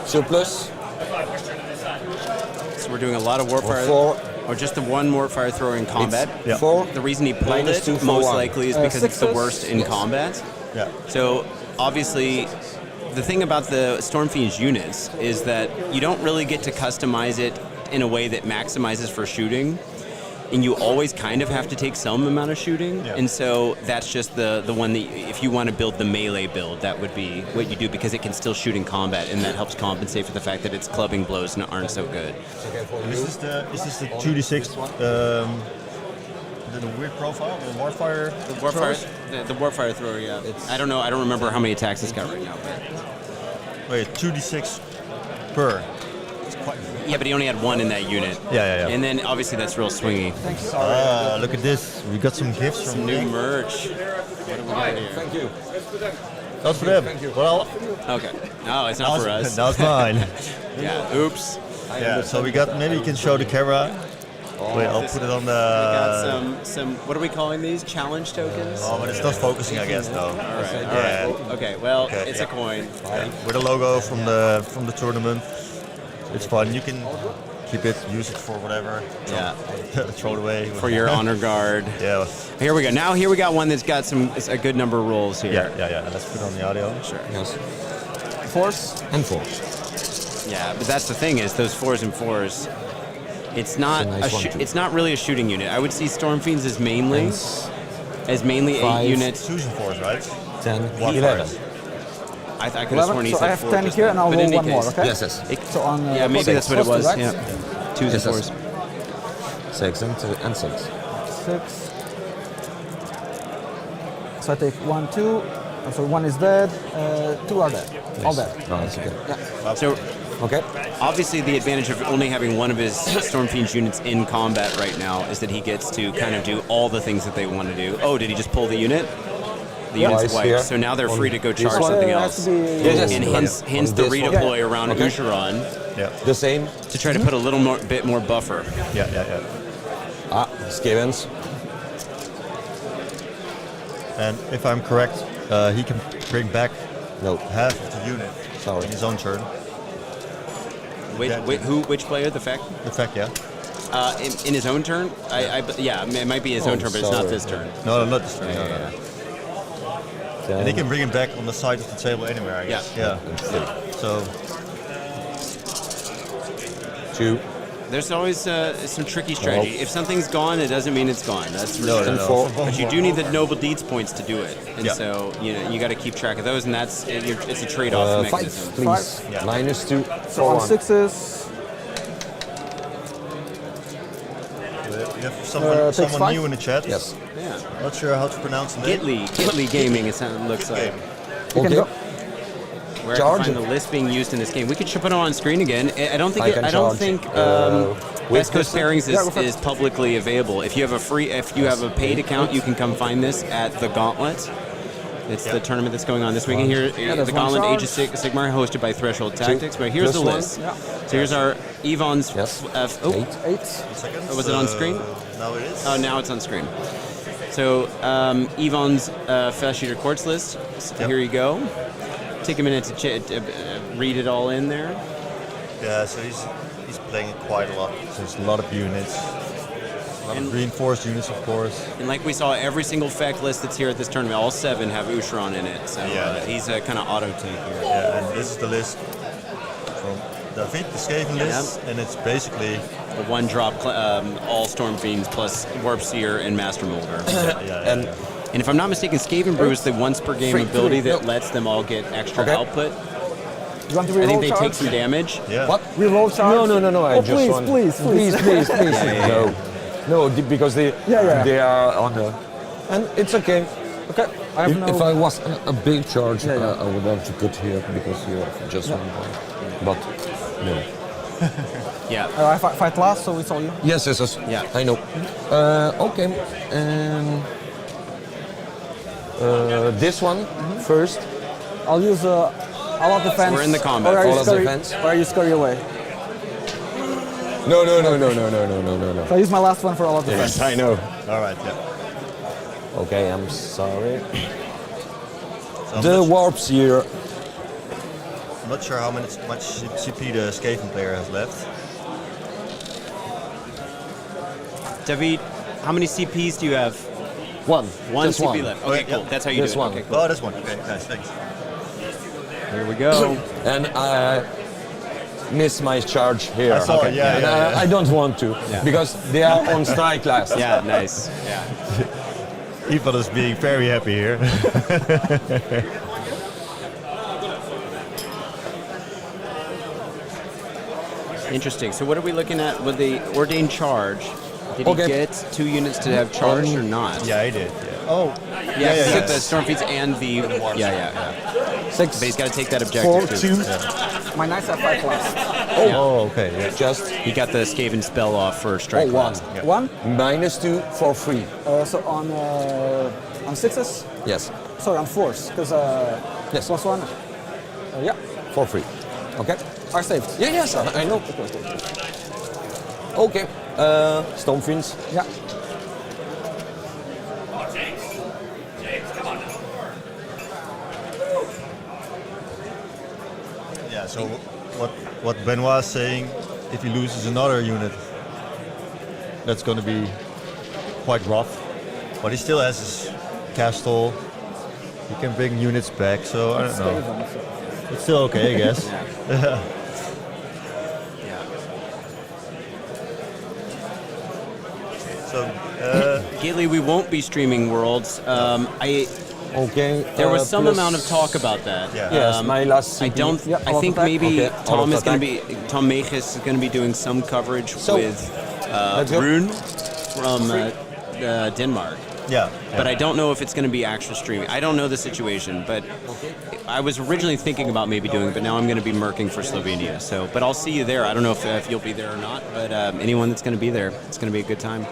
Surplus. So we're doing a lot of Warpfire. 4. Or just the one Warpfire thrower in combat. Yeah. 4. The reason he pulled it -2 for most 1. likely is because it's the worst in Yes. combat. Yeah. So obviously, the thing about the Stormfiends units is that you don't really get to customize it in a way that maximizes for shooting. And you always kind of have to take some amount of shooting. Yeah. And so that's just the one that, if you want to build the melee build, that would be what you do, because it can still shoot in combat, and that helps compensate for the fact that its clubbing blows aren't so good. Is this the 2d6? The weird profile, the Warpfire. The Warpfire thrower, yeah. I don't know. I don't remember how many attacks it's got right now. But. Wait, 2d6 per. It's quite. Yeah, but he only had one in that unit. Yeah. And then obviously that's real swingy. Look at this. We got some gifts from Some new Nick. merch. What do we got here? Thank you. That's for them. Thank you. Well, Okay. No, it's not for us. That was mine. Yeah. Oops. Yeah. So we got. Maybe you can show the camera. Wait, I'll put it on the. We got some. What are we calling these? Challenge tokens. Oh, but it's not focusing, I guess, though. All right. Okay. Well, Okay, it's yeah. a coin. Yeah. With a logo from the tournament. It's fun. You can keep it, use it for whatever. Yeah. Throw it away. For your honor guard. Yeah. Here we go. Now here we got one that's got a good number of rolls here. Yeah. Let's put on the audio. Sure. Yes. 4s. And 4. Yeah, but that's the thing is those 4s and 4s. It's not It's a nice one, too. it's not really a shooting unit. I would see Stormfiends as mainly Five. 8 units. 2s and 4s, right? 10. Warpfire. 11. I could have sworn he So said I have 4 10 just here, now. and I'll But roll in any one more, case- okay? Yes. So on. Yeah, maybe that's what it was. right? Yeah. 2s and Yes, 4s. 6 and 6. 6. So I take 1, 2. So 1 is dead. 2 are dead. All dead. No, that's okay. So Okay. obviously the advantage of only having one of his Stormfiends units in combat right now is that he gets to kind of do all the things that they want to do. Oh, did he just pull the unit? The unit's Twice wiped. here. So now they're free to go This charge one something has else. to be- Yes. And hence On the this one. redeploy around Okay. Ushoran Yeah. The same. to try to put a little bit more buffer. Yeah. Skavens. And if I'm correct, he can bring back half of the unit in his own turn. Which player? The Feck? The Feck, yeah. In his own turn? It might be his own turn, but it's not this turn. No, not this turn. No. And he can bring him back on the side of the table anywhere, I guess. Yeah. So 2. There's always some tricky strategy. If something's gone, it doesn't mean it's gone. That's for sure. No. But you do need the noble deeds points to do it, and so you got to keep track of those, and it's a trade-off mechanism. 5, please. Yeah. -2. So on 6s. we have someone new in the chat. Yes. Yeah. Not sure how to pronounce the name. Gitli Gaming, it looks like. Okay. Where I can find the list being used in this game. We could put it on screen again. I don't think West Coast Pairings is publicly available. If you have a paid account, you can come find this at the Gauntlet. It's the tournament that's going on this weekend here. The Gauntlet Age of Sigmar, hosted by Threshold Tactics. But here's the list. Yeah. So here's our Yvonne's. 8. Was it on screen? Now it is. Oh, now it's on screen. So Yvonne's Flesh Eater Quartz list. So here you go. Take a minute to read it all in there. Yeah, so he's playing it quite a lot. So there's a lot of units. A lot of reinforced units, of course. And like we saw, every single Feck list that's here at this tournament, all 7 have Ushoran in it. So he's a kind of auto take here. Yeah, and this is the list from David, the Skaven list, and it's basically the 1-drop all Stormfiends plus Warpseer and Master Moulder. And if I'm not mistaken, Skavenbrew is the once per game ability that lets them all get extra output. You want to I think they charge? take some damage. Yeah. What? Reroll charge? No. I just want. Please. No, because they are on the. And it's okay. Okay. If I was a big charge, I would have to put here because you have just 1 point. But no. Yeah. I fight last, so it's all you. Yes. Yeah. I know. Okay. This one first. I'll use all of defense. We're in the combat. All of defense. Or are you Scurry Away? No. So I use my last one for all of defense. Yes, I know. all right. Yeah. Okay, I'm sorry. So The Warpseer. I'm not sure how much CP the Skaven player has left. David, how many CPs do you have? 1. One Just CP one. left. Okay, cool. That's how you This do it. one. Okay, cool. Oh, this one. Okay, nice, thanks. Here we go. And I miss my charge here. I saw it, yeah, And yeah. I don't want to because they are on strike last. Yeah, nice. Yeah. Ivan is being very happy here. Interesting. So what are we looking at with the Ordained Charge? Did he get 2 units to have charge or not? Yeah, he did. Yeah. Oh, yeah. The Stormfiends and the Yeah. 6. But he's got to take that 4, objective 2. too. My knights have 5 last. Oh, okay. Yeah. Just He got the Skaven spell off for strike. 1. 1. -2 for free. So on 6s. Yes. Sorry, on 4s, because Yes. +1. Yeah. For free. Okay. Are saved. Yeah, yes, I know. Okay. Stormfiends. Yeah. James, come on now. Yeah. So what Benoit is saying, if he loses another unit, that's going to be quite rough. But he still has his castle. He can bring units back. So I don't know. It's still okay, I guess. So, Gately, we won't be streaming Worlds. Okay. There was some amount of talk about that. Yeah. Yes, my last. I CP. don't. I think maybe Tom is going to be. Tom Meches is going to be doing some coverage with go. Rune from Denmark. yeah. But I don't know if it's going to be actual streaming. I don't know the situation, but I was originally thinking about maybe doing it, but now I'm going to be murking for Slovenia. So, but I'll see you there. I don't know if you'll be there or not, but anyone that's going to be there, it's going to be a good time.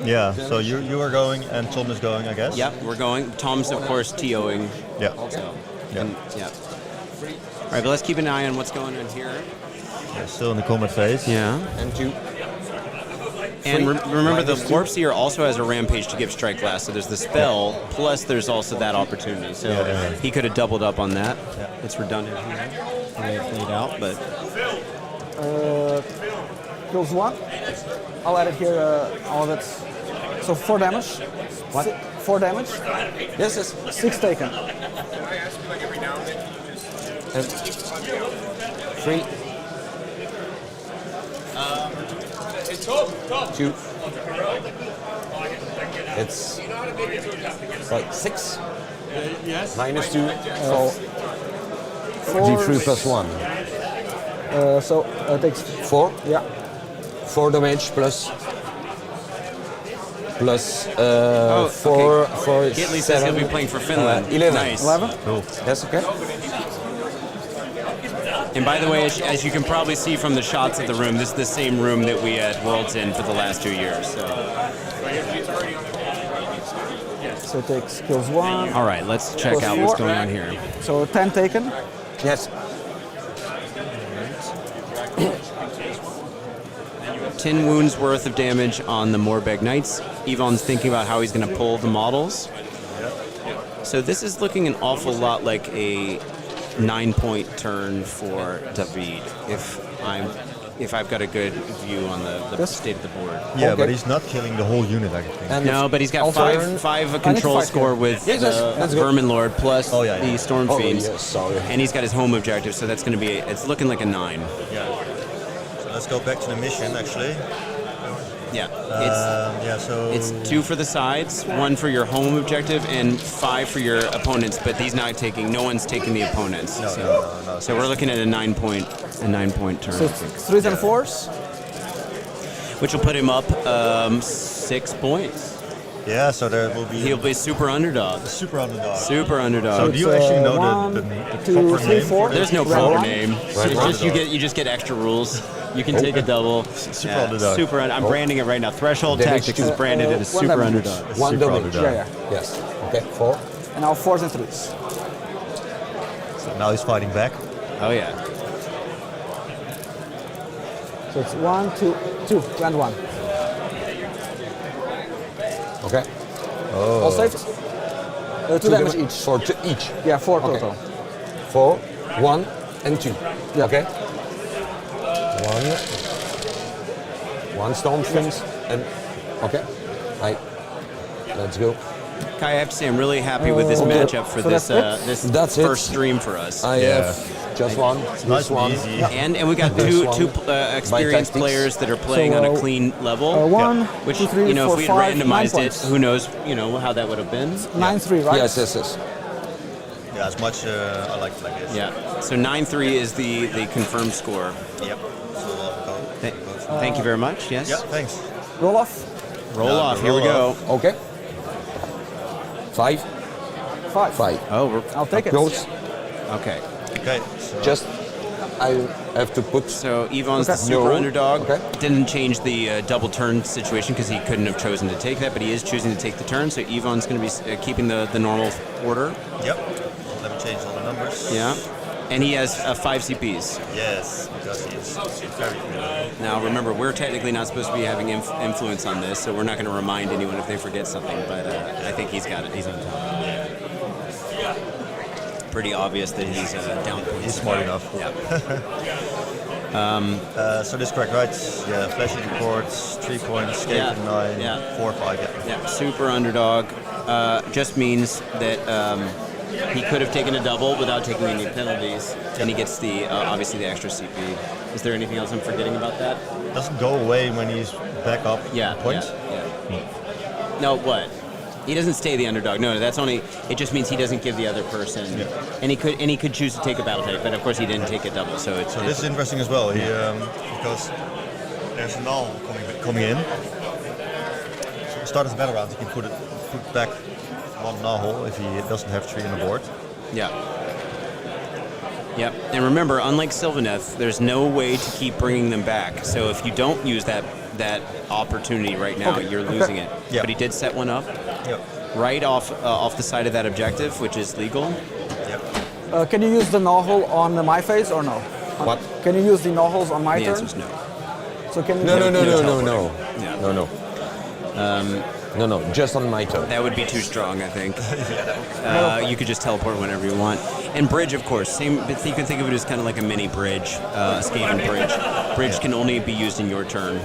Yeah. So you are going and Tom is going, I guess. Yep, we're going. Tom's of course TOing. Yeah. So, Yeah. yeah. All right, but let's keep an eye on what's going on here. Yeah, still in the combat phase. Yeah. And 2. And remember, the Warpseer also has a rampage to give strike last, so there's the spell, plus there's also that opportunity. So he could have doubled up on that. Yeah. It's redundant here, the way it played out, but... Kills 1. I'll add it here, all of it. So 4 damage. What? 4 damage. Yes, yes. 6 taken. And 3. 2. It's like 6. Yes. Minus 2. So 4. D3 plus 1. So it takes 4. yeah. 4 damage plus 4 for Gately says he'll be playing for Finland. 11. Nice. 11. Cool. That's okay. And by the way, as you can probably see from the shots of the room, this is the same room that we had Worlds in for the last 2 years. So it takes kills 1. All right, let's check Plus out what's 4. going on here. So 10 taken. Yes. 10 wounds worth of damage on the Morbeg Knights. Yvonne's thinking about how he's going to pull the models. So this is looking an awful lot like a 9-point turn for David, if I've got a good view on the state of the board. Yeah, but he's not killing the whole unit, I think. And No, but he's got Also- five control score with Yes, yes, that's good. Verminlord plus Oh, yeah, the yeah. Stormfiends. Oh, yes, sorry. And he's got his home objective, so that's going to be, it's looking like a 9. Yeah. So let's go back to the mission, actually. Yeah. So It's 2 for the sides, 1 for your home objective, and 5 for your opponents. But no one's taking the opponents. No, so, no. so we're looking at a 9-point turn, So 3s and 4s. which will put him up 6 points. Yeah, so there will be He'll be super underdog. super underdog. Super underdog. So do you It's, actually know 1, the 2, proper 3, name? 4. There's no Round proper 1. name. Right. It's just you just get extra rules. You can take a double. Super underdog. I'm branding it right now. Threshold Damage Tactics to- is branded as one super damage. underdog. One Super damage. underdog. Yeah. Yes. Okay. 4. And now 4s and 3s. So now he's fighting back. Oh yeah. So it's 1, 2, and 1. Okay. All saved. 2 damage each. For each. Yeah, 4 Okay. total. 4, 1, and 2. Yeah. Okay. 1 Stormfiends and okay. Right. Let's go. Kai, I have to say I'm really happy with this Okay. matchup for So this that's it? That's first it. stream for us. I have just one. Nice This and one. easy. And we got This one. two experienced Tactics. players that are playing So, on a clean level. 1, Which 2, 3, 4, if we had 5, 9 randomized it, points. who knows, how that would have been. 9-3, right? Yes, yes, yes. Yeah, as much I like it like this. Yeah. So 9-3 is the confirmed score. Yep. So Thank you very much. Yes. yeah, thanks. Roll off. Roll Yeah, off. Here we roll go. Okay. 5. 5. 5. Oh, I'll take it. Close. okay. Okay. So Just I have to put. So Yvonne's the Okay. super No. underdog. Okay. Didn't change the double turn situation because he couldn't have chosen to take that, but he is choosing to take the turn. So Yvonne's going to be keeping the normal order. Yep. Let me change all the numbers. Yeah. And he has 5 CPs. Yes, because he's very good. Now remember, we're technically not supposed to be having influence on this, so we're not going to remind anyone if they forget something. But I think he's got it. He's on top. Pretty obvious that he's down points. He's smart enough. Yeah. So this is correct, right? Yeah, flashing reports, 3 points, Skaven 9, Yeah. 4, 5, yeah. Yeah, super underdog just means that he could have taken a double without taking any penalties, and he gets the obviously the extra CP. Is there anything else I'm forgetting about that? Doesn't go away when he's back up points. Yeah. No, what? He doesn't stay the underdog. No, that's only. It just means he doesn't give the other person. Yeah. And he could choose to take a battle type, but of course he didn't take a double. So it's. So this is interesting as well. He because there's a null coming in. So start of the battle round, he can put back 1 Gnawhole if he doesn't have 3 on the board. Yeah. Yep. And remember, unlike Sylvaneth, there's no way to keep bringing them back. So if you don't use that opportunity right now, you're losing it. Yeah. But he did set one up Yep. right off the side of that objective, which is legal. Yep. Can you use the Gnawhole on my phase or no? What? Can you use the Gnawholes on my The turn? answer is no. So can you No, just on my turn. That would be too strong, I think. You could just teleport whenever you want. And bridge, of course. Same. You can think of it as kind of like a mini bridge, Skaven bridge. Bridge can only be used in your turn.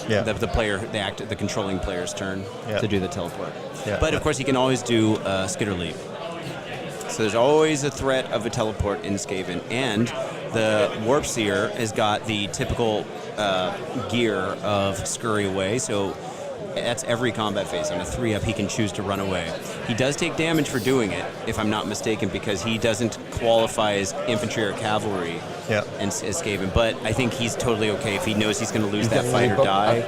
Yeah. The controlling player's turn to do the teleport. Yeah. But of course, he can always do Skitter Leap. So there's always a threat of a teleport in Skaven, and the Warpseer has got the typical gear of Scurry Away. So that's every combat phase. On a 3-up, he can choose to run away. He does take damage for doing it, if I'm not mistaken, because he doesn't qualify as infantry or cavalry as Skaven. But I think he's totally okay. If he knows he's going to lose that fight or die,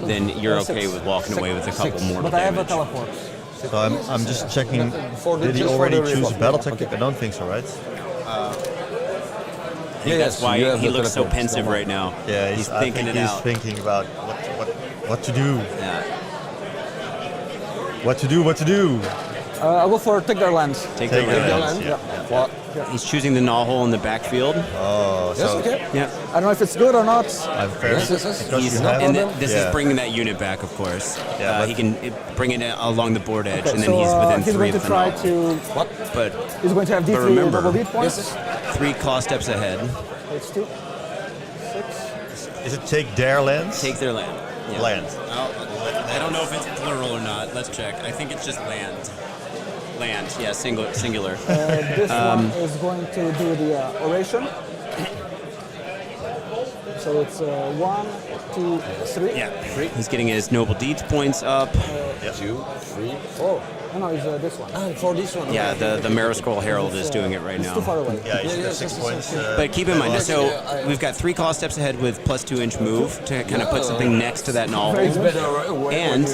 then you're okay with walking away with a couple more damage. But I have a teleport. So I'm just checking. Did he already choose a battle tactic? I don't think so, right? I think that's why he looks so pensive right now. Yeah, he's thinking it out. He's thinking about what to do. Yeah. What to do. I'll go for take their lands. Take their lands. Yeah. He's choosing the Gnawhole in the backfield. Oh, so Yeah. I don't know if it's good or not. I'm fair. This is bringing that unit back, of course. Yeah, he can bring it along the board edge, and then so, he's within he's 3 going of to the try Gnawhole. to. But He's going to have D3 remember, double beat points. 3 claw steps ahead. It's 2. 6. Is it take their lands? Take their land. Yeah. Land. I don't know if it's plural or not. Let's check. I think it's just land. Land, yeah, singular. This one is going to do the oration. So it's 1, 2, 3. Yeah, 3. He's getting his noble deeds points up. 2, 3, 4. No, it's this one. For this one. Yeah, the Marrow Scroll Herald is doing it right It's now. too far away. Yeah, he's got 6 points. But keep in mind, so we've got 3 claw steps ahead with plus 2-inch move to kind of put something next to that Gnawhole. And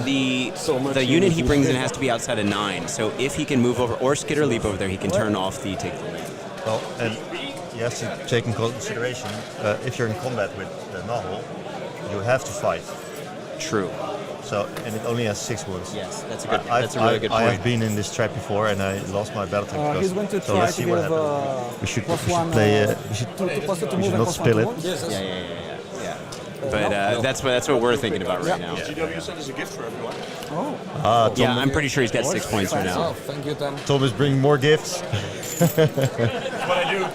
the unit he brings in has to be outside of 9. So if he can move over or Skitter Leap over there, he can turn off the take the lead. Well, and you have to take in consideration if you're in combat with the Gnawhole, you have to fight. True. So, and it only has 6 wounds. Yes, that's a good. That's a really good point. I have been in this trap before, and I lost my battle tank. He's going to so try let's to see what give happens. We should +1, play. We should not spill it. Yeah. But that's what we're thinking about right now. GW sent us a gift for everyone. Oh. Yeah, I'm pretty sure he's got 6 points right now. Oh, thank you, Tom. Tom is bringing more gifts. That's what I do.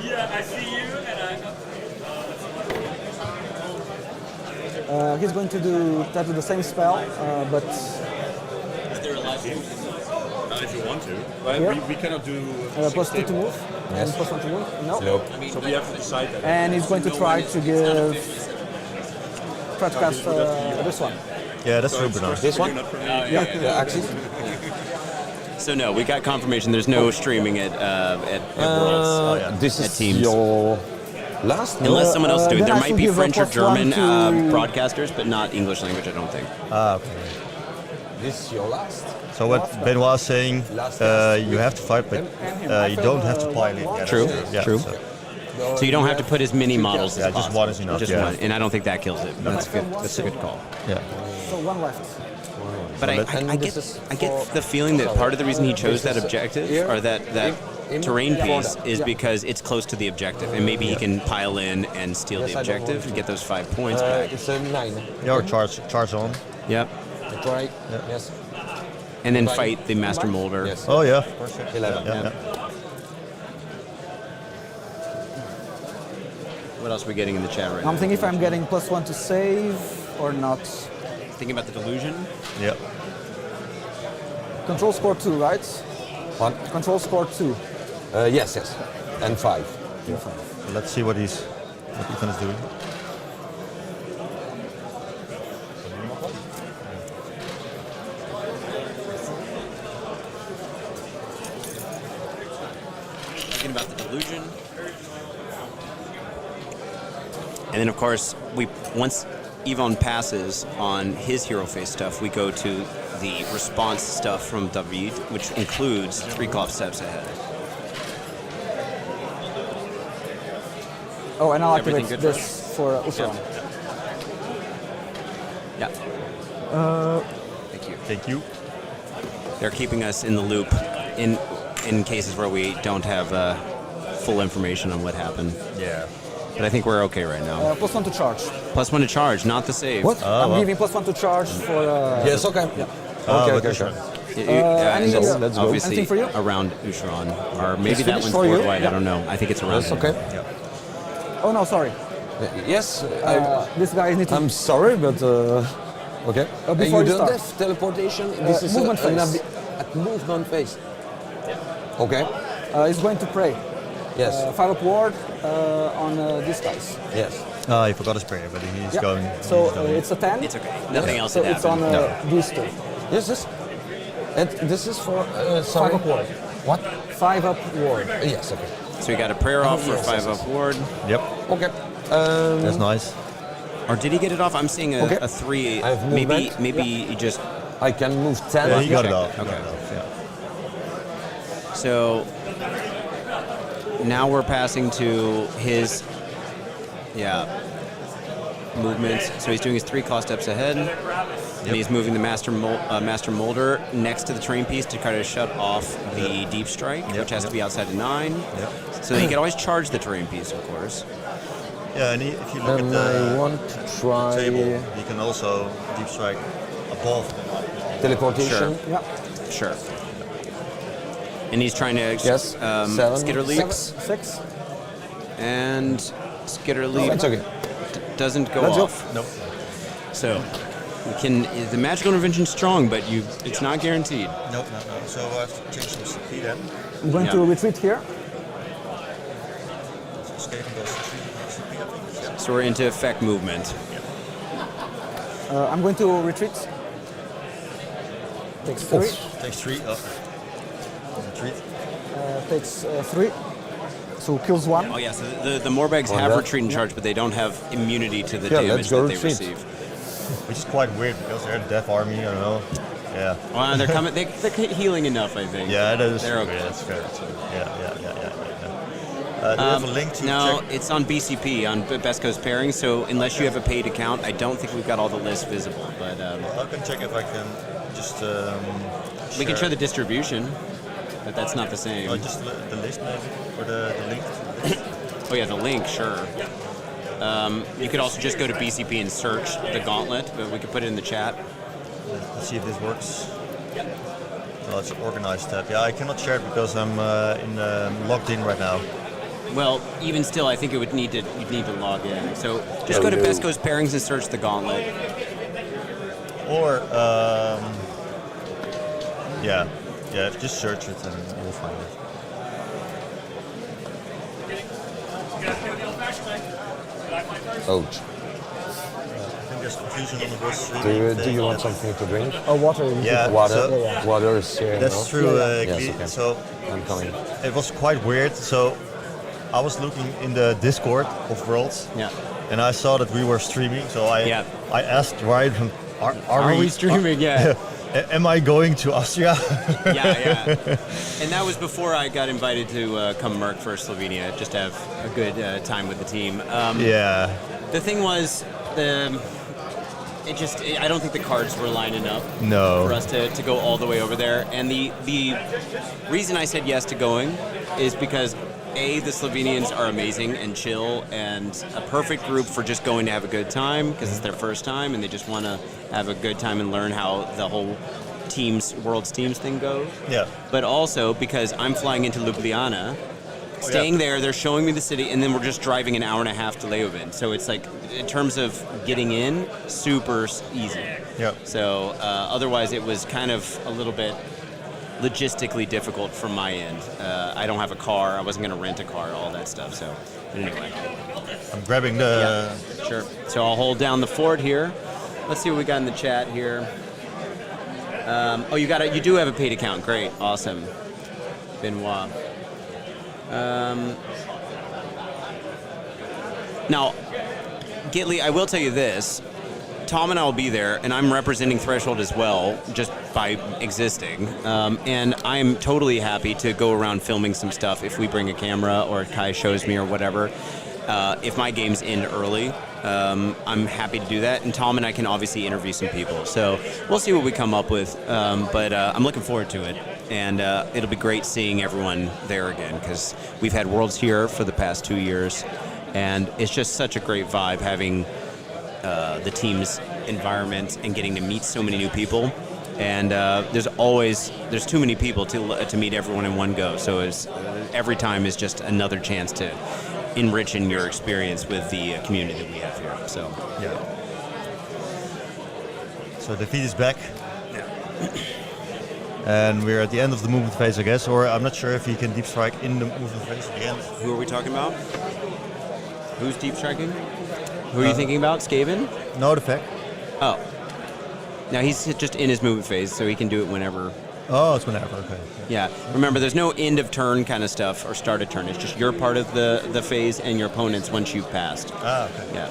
Yeah, I see you, and He's going to do the same spell, but Is there a live game? Not if you want to. But we cannot do. +2 to move and +1 to move. No. So we have to decide that. And he's going to try to give. Try to cast this one. Yeah, that's Ruben. This one? The Axis? So no, we got confirmation. There's no streaming at Worlds. This at is Teams. your last? Unless someone else is doing it. then There I might should be give a French or +1 German to- broadcasters, but not English language, I don't think. Okay. This is your last? So what Benoit is saying, you have to fight, but you don't have to pile it. Yeah, True, that's Yeah, true. So you don't have to put as many models as Yeah, just possible. one is enough, Just yeah. one, and I don't think that kills it. That's good. That's a good call. Yeah. So 1 left. But I get the feeling that part of the reason he chose that objective or that terrain piece is because it's close to the objective, and maybe he can pile in and steal the objective and get those 5 points back. It's a 9. Yeah, or charge on. Yep. Try. Yes. And then fight the Master Moulder. Yes. Oh yeah. 11. Yeah. What else are we getting in the chat right now? I'm thinking if I'm getting +1 to save or not. Thinking about the Delusion. Yeah. Control score 2, right? What? Control score 2. Yes. And 5. Let's see what Ethan is doing. Thinking about the Delusion. And then, of course, once Yvonne passes on his hero face stuff, we go to the response stuff from David, which includes 3 claw steps ahead. Oh, and I'll Everything activate good this for Ushoran. Yeah. Thank you. Thank you. They're keeping us in the loop in cases where we don't have full information on what happened. Yeah. But I think we're okay right now. +1 to charge. +1 to charge, not the save. What? I'm giving +1 to charge for. Yes, okay. Yeah. Okay. Any- That's let's go. obviously Anything for you? around Ushoran. Or maybe It's that finished one's for board you? wide. Yeah. I don't know. I think it's around. That's okay. Oh no, sorry. Yes, This guy needs to. I'm sorry, but okay. And before you you don't start. have teleportation. This is movement phase. At movement phase. Okay. He's going to pray. Yes. 5 up ward on these guys. Yes. He forgot his prayer, but he's Yeah. going. So he's going. it's a 10. It's okay. Nothing else So had it's on happened. these two. Yes. And this is for 5 up ward. What? 5 up ward. Yes. Okay. So we got a prayer off for Yes, 5 yes, up ward. Yep. Okay. That's nice. Or did he get it off? I'm seeing Okay. a 3. I have Maybe movement. he just. I can move 10. Yeah, he got it check. off. He got Okay. it off, yeah. So now we're passing to his movement. So he's doing his 3 claw steps ahead, and he's moving the Master Moulder next to the train piece to kind of shut off the deep strike, which has to be outside of 9. Yep. So he can always charge the terrain piece, of course. Yeah, and if you look And at I the want to try table, you can also deep strike above. teleportation. Yeah. Sure. And he's trying to Yes. 7, skitter leap, 6. and skitter leap That's okay. doesn't go Let's go. off. Nope. So you can the magical intervention's strong, but it's not guaranteed. No. So I have to change some CP then. I'm going Yeah. to retreat here. So Skaven goes to CP, I think. Yeah. So we're into effect movement. I'm going to retreat. Takes 3. Takes 3. Retreat. Takes 3. So kills 1. Oh yeah, so the Morbags have that. retreat and charge, but they don't have immunity to the Yeah, damage let's go that they retreat. receive. Which is quite weird because they're the Death Army, I don't know. Yeah. Well, they're coming. They're healing enough, I think. Yeah, that is They're true. okay. Yeah, that's fair. Yeah. Do you have a link to No, check? it's on BCP, on Best Coast Pairing, so unless you have a paid account, I don't think we've got all the lists visible. But I can check if I can just we can share- show the distribution, but that's not the same. just the list maybe, or the link to the list. Oh yeah, the link, sure. You could also just go to BCP and search the Gauntlet, but we could put it in the chat. Let's see if this works. Oh, it's organized tab. Yeah, I cannot share it because I'm logged in right now. Well, even still, I think you'd need to log in. So just go to Best Coast Pairings and search the Gauntlet. Or just search it and you'll find it. Ouch. I think there's confusion on the bus. Do you want something to drink? Water. Yeah, Water. so- Water is here. That's no? true. Yes, Gle- okay. So I'm coming. it was quite weird. So I was looking in the Discord of Worlds, Yeah. and I saw that we were streaming. So Yeah. I asked Ryan, Are we streaming? Yeah. Am I going to Austria? yeah. And that was before I got invited to come Merc for Slovenia, just to have a good time with the team. Yeah. The thing was, I don't think the cards were lining up No. for us to go all the way over there. And the reason I said yes to going is because the Slovenians are amazing and chill and a perfect group for just going to have a good time because it's their first time and they just want to have a good time and learn how the whole World's Teams thing goes. Yeah. But also because I'm flying into Ljubljana, staying there, they're showing me the city, and then we're just driving an hour and a half to Leoben. So it's like, in terms of getting in, super easy. Yeah. So otherwise it was kind of a little bit logistically difficult from my end. I don't have a car. I wasn't going to rent a car, all that stuff. So, but anyway. I'm grabbing the. Yeah, sure. So I'll hold down the fort here. Let's see what we got in the chat here. You do have a paid account. Great. Awesome. Benoit. Now, Gitli, I will tell you this. Tom and I will be there, and I'm representing Threshold as well, just by existing. And I'm totally happy to go around filming some stuff if we bring a camera or Kai shows me or whatever. If my games end early, I'm happy to do that. And Tom and I can obviously interview some people. So we'll see what we come up with. But I'm looking forward to it. And it'll be great seeing everyone there again, because we've had Worlds here for the past 2 years. And it's just such a great vibe having the team's environment and getting to meet so many new people. And there's too many people to meet everyone in one go. So every time is just another chance to enrich in your experience with the community that we have here. So yeah. So defeat is back. And we're at the end of the movement phase, I guess. Or I'm not sure if he can deep strike in the movement phase at the end. Who are we talking about? Who's deep striking? Who are you thinking about? Skaven? No, the fact. Oh. Now he's just in his movement phase, so he can do it whenever. Oh, it's whenever, okay. Yeah. Remember, there's no end of turn kind of stuff or start of turn. It's just your part of the phase and your opponent's once you've passed. Ah, okay. Yeah.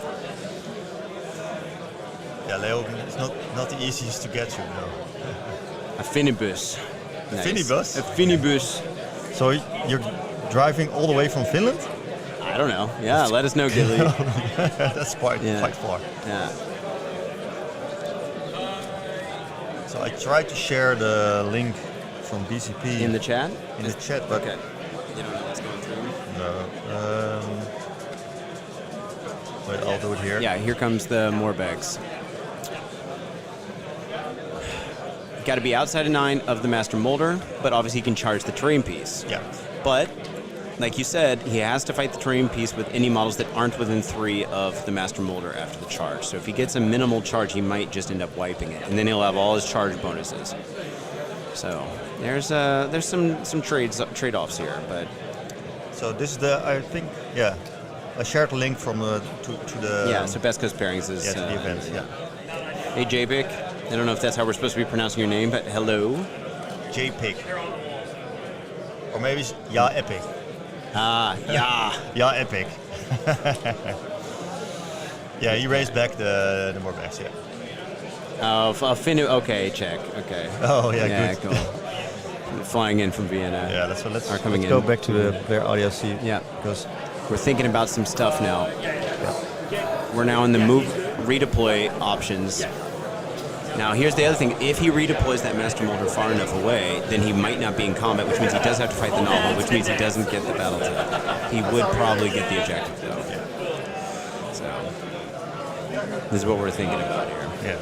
Yeah, Leo, it's not the easiest to get to, no. A Finnibus. A Finnibus? A Finnibus. So you're driving all the way from Finland? I don't know. Yeah, let us know, Gilly. That's quite far. Yeah. So I tried to share the link from BCP in the chat. But okay. You don't know what's going through. No. Wait, I'll do it here. Yeah, here comes the Morbegs. Got to be outside of 9 of the Master Moulder, but obviously he can charge the terrain piece. Yeah. But like you said, he has to fight the terrain piece with any models that aren't within 3 of the Master Moulder after the charge. So if he gets a minimal charge, he might just end up wiping it, and then he'll have all his charge bonuses. So there's some trade-offs here, but. So this is I shared the link from to the. Yeah. So Best Coast Pairings is. Yeah, to the event. Yeah. Hey JPIC, I don't know if that's how we're supposed to be pronouncing your name, but hello. JPIC. Or maybe it's Ja Epic. Ah, yeah. Ja Epic. Yeah, he raised back the Morbegs, yeah. Oh, Finnu. Okay, check. Okay. Oh yeah, good. Cool. Flying in from Vienna. Yeah, let's go back to the player audio see. Yeah, because we're thinking about some stuff now. Yeah. We're now in the move redeploy options. Now, here's the other thing. If he redeploys that Master Moulder far enough away, then he might not be in combat, which means he does have to fight the Gnawhole, which means he doesn't get the battle tip. He would probably get the objective, though. Yeah. So, this is what we're thinking about here. Yeah.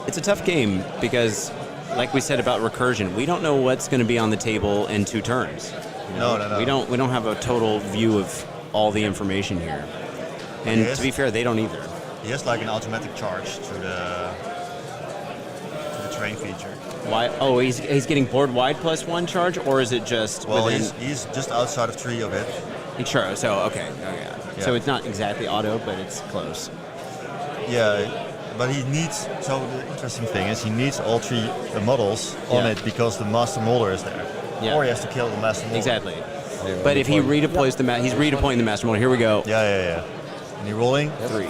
It's a tough game because, like we said about recursion, we don't know what's going to be on the table in 2 turns. You know? No. We don't have a total view of all the information here. And to be fair, they don't either. He has like an automatic charge to the terrain feature. Why? Oh, he's getting board wide +1 charge, or is it just within? He's just outside of 3 of it. Sure. So okay. Oh yeah. So it's not exactly auto, but it's close. Yeah, but he needs. So the interesting thing is he needs all 3 models on it because the Master Moulder is there. Yeah. Or he has to kill the Master Moulder. Exactly. But if he redeploys he's redeploying the Master Moulder. Here we go. Yeah. And he rolling? 3.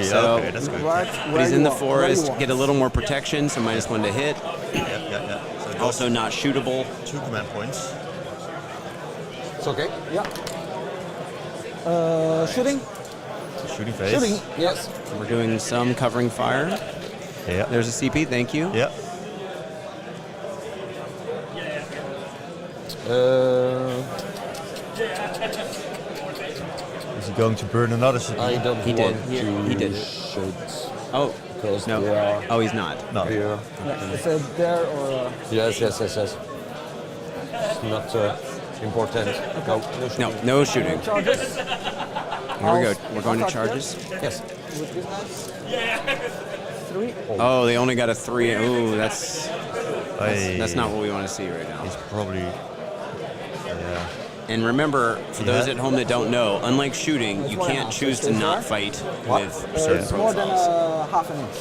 So okay, that's good. But he's in the forest, get a little more protection, so -1 to hit. Yeah. So also not shootable. 2 command points. It's okay. Yeah. Shooting? Shooting phase. Shooting. Yes. We're doing some covering fire. Yeah. There's a CP, thank you. Yeah. Is he going to burn another city? I don't He did. want He did. shoot. Oh, Because no. they are Oh, he's not. No. here. Is it there or? Yes. It's not important. No shooting. Charges? Here we go. We're going to charges. Yes. With these guys? 3? Oh, they only got a 3. Ooh, that's not what we want to see right now. He's probably. Yeah. And remember, for those at home that don't know, unlike shooting, you can't choose to not fight with certain It's more than profiles. half an inch.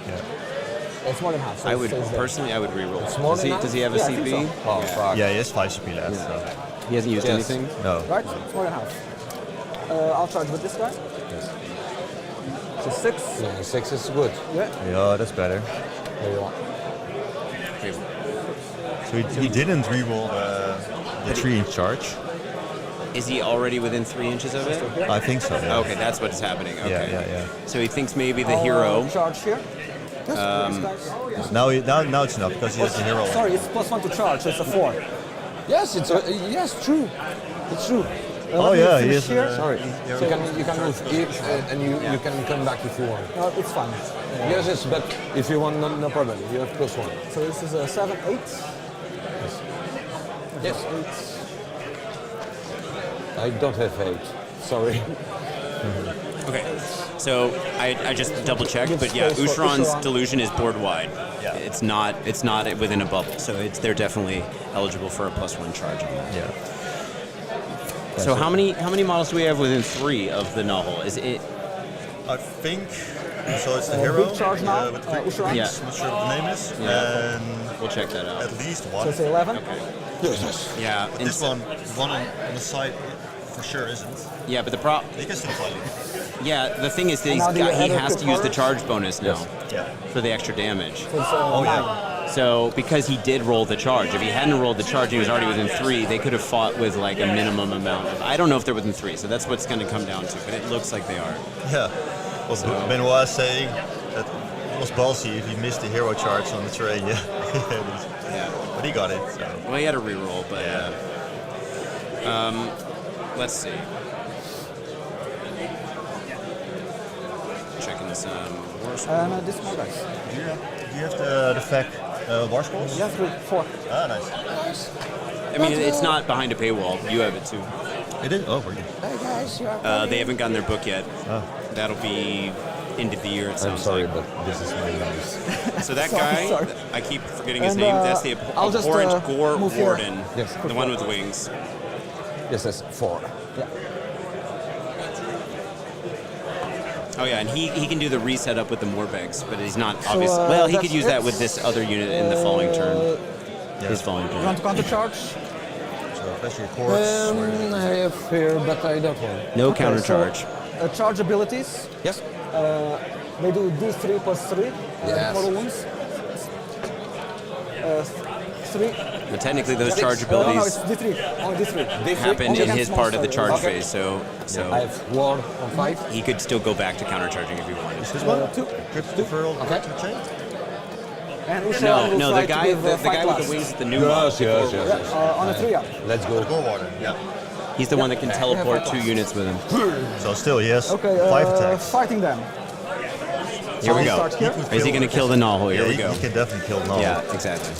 Yeah. It's more than half. So I it would stays there. personally, I would re-roll. more Does than he have a half? Yeah, I CP? think so. Oh, fuck. Yeah, he has 5 CP left. So. He hasn't used anything? No. Right? It's more than half. I'll charge with this guy. Yes. So 6. Yeah, 6 is good. Yeah. Yeah, that's better. There you are. So he didn't re-roll the 3-inch charge. Is he already within 3 inches of it? I think so. Yeah. Okay, that's what's happening. Okay. Yeah. So he thinks maybe the I'll, hero. charge here. These guys. Now it's enough because he has the hero. Sorry, it's +1 to charge, so it's a 4. Yes, it's yes, true. It's true. Oh let me yeah, he finish is. here. Sorry. So you can move it and you can come back if you want. No, it's fine. Yes, yes, but if you want, no problem. You have +1. So this is a 7, 8. Yes. I don't have 8. Sorry. Okay, so I just double checked, but yeah, Ushoran's Delusion is board wide. Yeah. It's not within a bubble, so they're definitely eligible for a +1 charge on that. Yeah. So how many models do we have within 3 of the Gnawhole? Is it? I think so. It's the hero big charge now, with the Ushoran. Yeah. I'm not sure what the name is. Yeah. And We'll check that out. at least So one. it's 11. Yes. Yeah, But this one on the side for sure isn't. Yeah, but the prop. They can still fight. Yeah, the thing is that now the he other has to use the prepared? charge bonus now Yeah. for the extra damage. So it's, Oh 9. yeah. So because he did roll the charge, if he hadn't rolled the charge, he was already within 3. They could have fought with like a minimum amount of. I don't know if they're within 3, so that's what's going to come down to. But it looks like they are. Yeah. Well, Benoit saying that it was ballsy if he missed the hero charge on the terrain. Yeah. Yeah. But he got it. So. Well, he had a reroll, but let's see. Checking this war scroll. This more guys. Do you have the FAQ war scrolls? Yeah, 3, 4. Ah, nice. I mean, it's not behind a paywall. You have it too. It is? Oh, really? They haven't gotten their book yet. Oh. That'll be end of the year, it I'm sounds sorry, like. but this is my nice. So that Sorry, guy, sorry. I keep forgetting his And, name, that's the I'll just, Abhorrent Gore move here. Warden. Yes. The one with the wings. Yes, yes, 4. Yeah. Oh yeah, and he can do the reset up with the Morbegs, but he's not obviously. well, he that's could use that it. with this other unit in the following turn. His following You turn. want to counter charge? So especially reports. I have here, but I don't want. No Okay, counter so, charge. charge abilities. Yes. They do D3 plus 3. Yes. Mortal wounds. 3. But technically, those charge No, abilities it's D3. Only D3. happen Only in against his part of the monsters. charge Okay. phase, so I have 1 on 5. he could still go back to counter charging if he wanted. This one? 2. Crypt deferral Okay. to chain? And Ushoran will No, try the to guy, give, the 5 guy with plus. the wings, the new one. Yes. On a 3 up. Let's go. Gore Warden, yeah. He's the one that can teleport 2 units with him. So still, yes, Okay, 5 attacks. fighting them. Here we I'll go. start here. Is he going to kill the Gnawhole? Here we he, go. he can definitely kill Gnawhole. Yeah, exactly.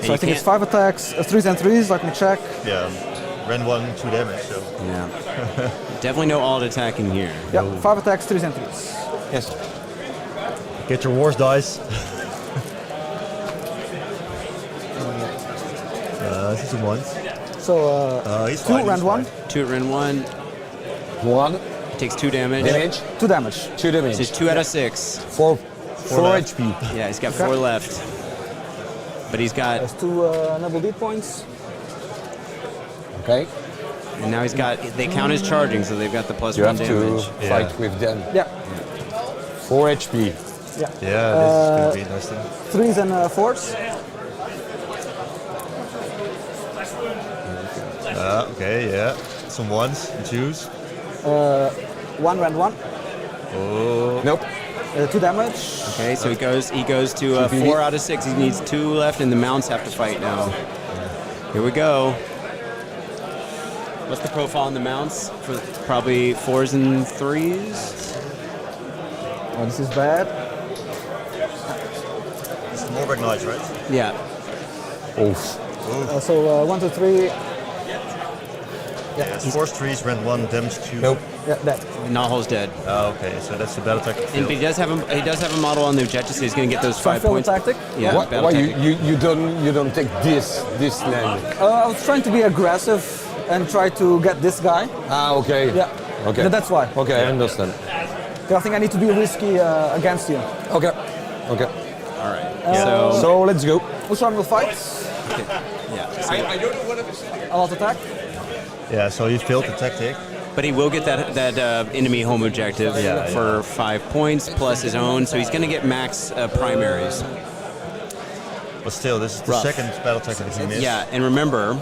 So I think it's 5 attacks, 3s and 3s, let me check. Yeah. Ren 1, 2 damage, so. Yeah. Definitely no alt attacking here. Yeah, 5 attacks, 3s and 3s. Yes. Get your wars dice. This is some ones. So He's 2, fine, round he's 1, fine. 2 at Ren 1, 1 takes 2 damage. damage, 2 damage. 2 damage. This is 2 out of 6. 4 left. HP. Yeah, he's got 4 left. But he's got, There's 2 noble beat points. Okay. and now he's got, they count as charging, so they've got the plus You 1 have damage. to fight with them. Yeah, 4 HP. yeah. Yeah, this is going to be interesting. 3s and 4s. Okay, yeah. Some 1s and 2s. 1 round 1, Nope. 2 damage. Okay, so he goes to 4 out of 6. He needs 2 left, and the mounts have to fight now. Here we go. What's the profile on the mounts? For probably 4s and 3s. Oh, this is bad. It's the Morbeck Knights, right? Yeah. Oof. So 1, 2, 3. Yeah, it's force 3s, Ren 1, damage 2. Nope. Yeah, that. Gnawhole's dead. Oh, okay, so that's the battle tactic. And but he does have a model on the objective, so he's going to get those 5 Field points. tactic. Yeah, Why, battle why tactic. you don't take this land? I was trying to be aggressive and try to get this guy. Ah, okay. Yeah. Okay. That's why. Okay, I understand. 'Cause I think I need to be risky against you. Okay. Okay. All right. So let's go. Ushoran will fight. Yeah. So, A lot attack. Yeah, so he failed the tactic. but he will get that enemy home objective for 5 points plus his own, so he's going to get max primaries. But still, this is the Rough. second battle tactic he missed. Yeah, and remember,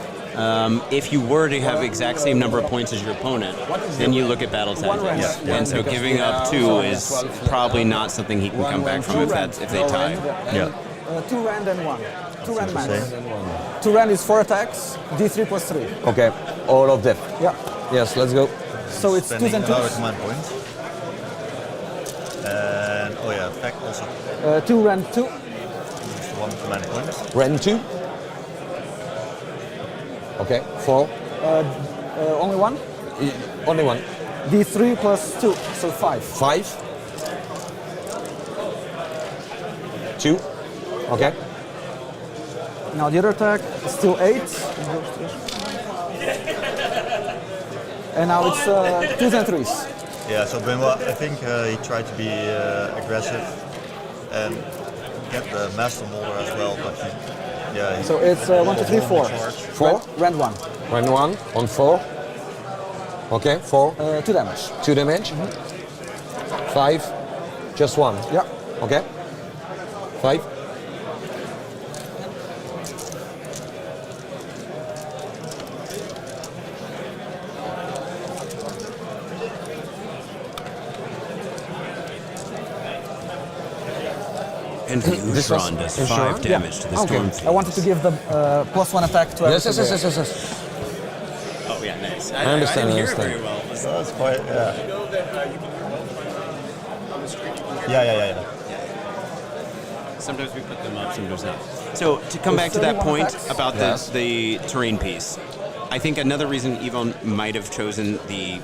if you were to have exact same number of points as your opponent, then you look at battle tactics. Yeah. And so giving up 2 is probably not something he can come back from if they tie. Yeah. 2 rand and 1. 2 rand max. Same. 2 rand is 4 attacks, D3 plus 3. Okay. all of them. Yeah. Yes, let's go. So it's twos Spending and another twos. command point. And oh yeah, back also 2 rand 2. just one command point. Rend 2. Okay, 4. Only one. Only one. D3 plus 2, so 5. 5. 2. Okay. Now the other attack is still 8. And now it's 2s and 3s. Yeah, so Benoit, I think he tried to be aggressive and get the Master Moulder as well, but he So it's 1, 2, 3, 4. 4. Rand 1. Rend 1 on 4. Okay, 4. 2 damage. 2 damage. 5. Just 1. Yeah. Okay. 5. And the This was Ushoran does Ushoran? 5 damage to the Okay. Stormfiends. I wanted to give the +1 attack to Yes, every yes, yes, player. yes, yes. Oh yeah, nice. I understand, I didn't I hear it understand. very well. that's quite yeah. Sometimes we put them up, sometimes not. So to come back to that 31 point attacks? about Yes. the terrain piece, I think another reason Yvonne might have chosen the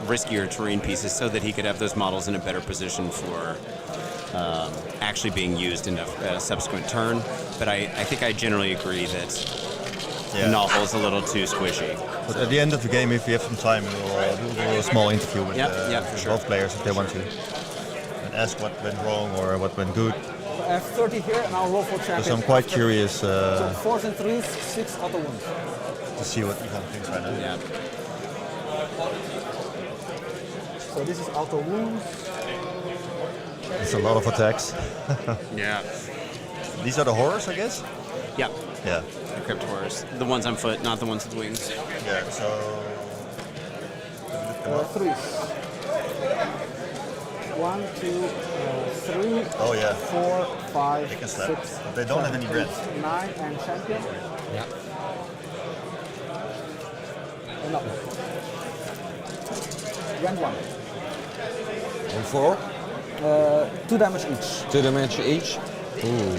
riskier terrain piece is so that he could have those models in a better position for actually being used in a subsequent turn. But I think I generally agree that the Gnawhole is a little too squishy. But at the end of the game, if we have some time, we'll do a small interview with for sure. both players if they want to, and ask what went wrong or what went good. I have 30 here and I'll roll for champion. Because I'm quite after- curious So 4s and 3s, 6 auto wounds. to see what Ivan thinks right now. Yeah. So this is auto wounds. It's a lot of attacks. Yeah. These are the horrors, I guess. Yeah. Yeah. The crypt horrors. The ones on foot, not the ones with wings. Yeah. So 3s. 1, 2, 3, oh yeah. 4, 5, They can slap. 6, But they don't have any red. 9, and champion. Yeah. No. Rand 1. On 4. 2 damage each. 2 damage each. Ooh.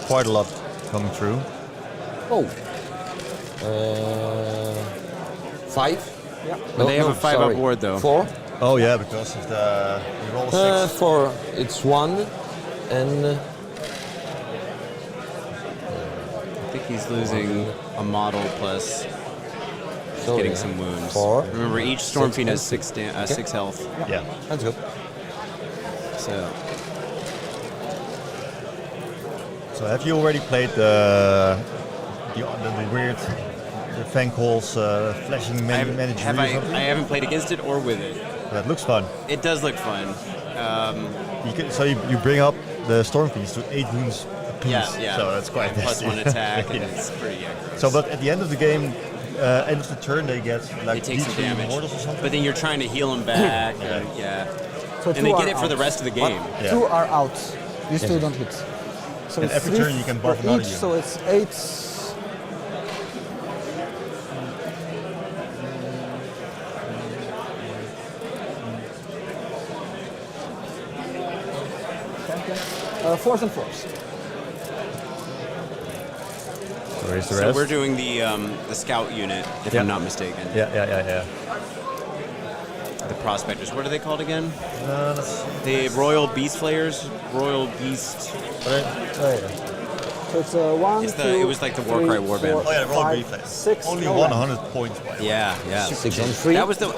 Quite a lot coming through. Oh. 5. Yeah. But they have a 5 sorry. up ward though. 4. Oh yeah, because of the you roll a 6. 4. It's 1. And I think he's losing a model plus so getting yeah. some wounds. 4. Remember, each Stormfiend has Six. 6 health. Yeah. That's good. So So have you already played the weird the Fankholz flashing Menagerie? I haven't played against it or with it. That looks fun. It does look fun. So you bring up the Stormfiends to 8 wounds apiece. Yeah. So that's quite Plus nasty. 1 attack, and Yeah. it's pretty accurate. So, but at the end of the game, end of the turn, they get They like take some D3 damage, mortals or something. but then you're trying to heal them back. Yeah. So And they 2 get are it for the out. rest of the game. Yeah. 2 are out. These 2 don't hit. So And it's every 3 turn you can for buff another each, unit. so it's 8. Champion. 4s and 4s. Where's the So rest? we're doing the scout unit, if Yeah. I'm not mistaken. Yeah. The prospectors. What are they called again? Let's see. The Royal Beast Flayers. Royal Beast. So it's 1, It's the- 2, it was like the Warcry 3, Warband. 4, Oh yeah, roll 5, replay. 6. Only no 100 land. points. By the way. Yeah. 6 on 3. That was the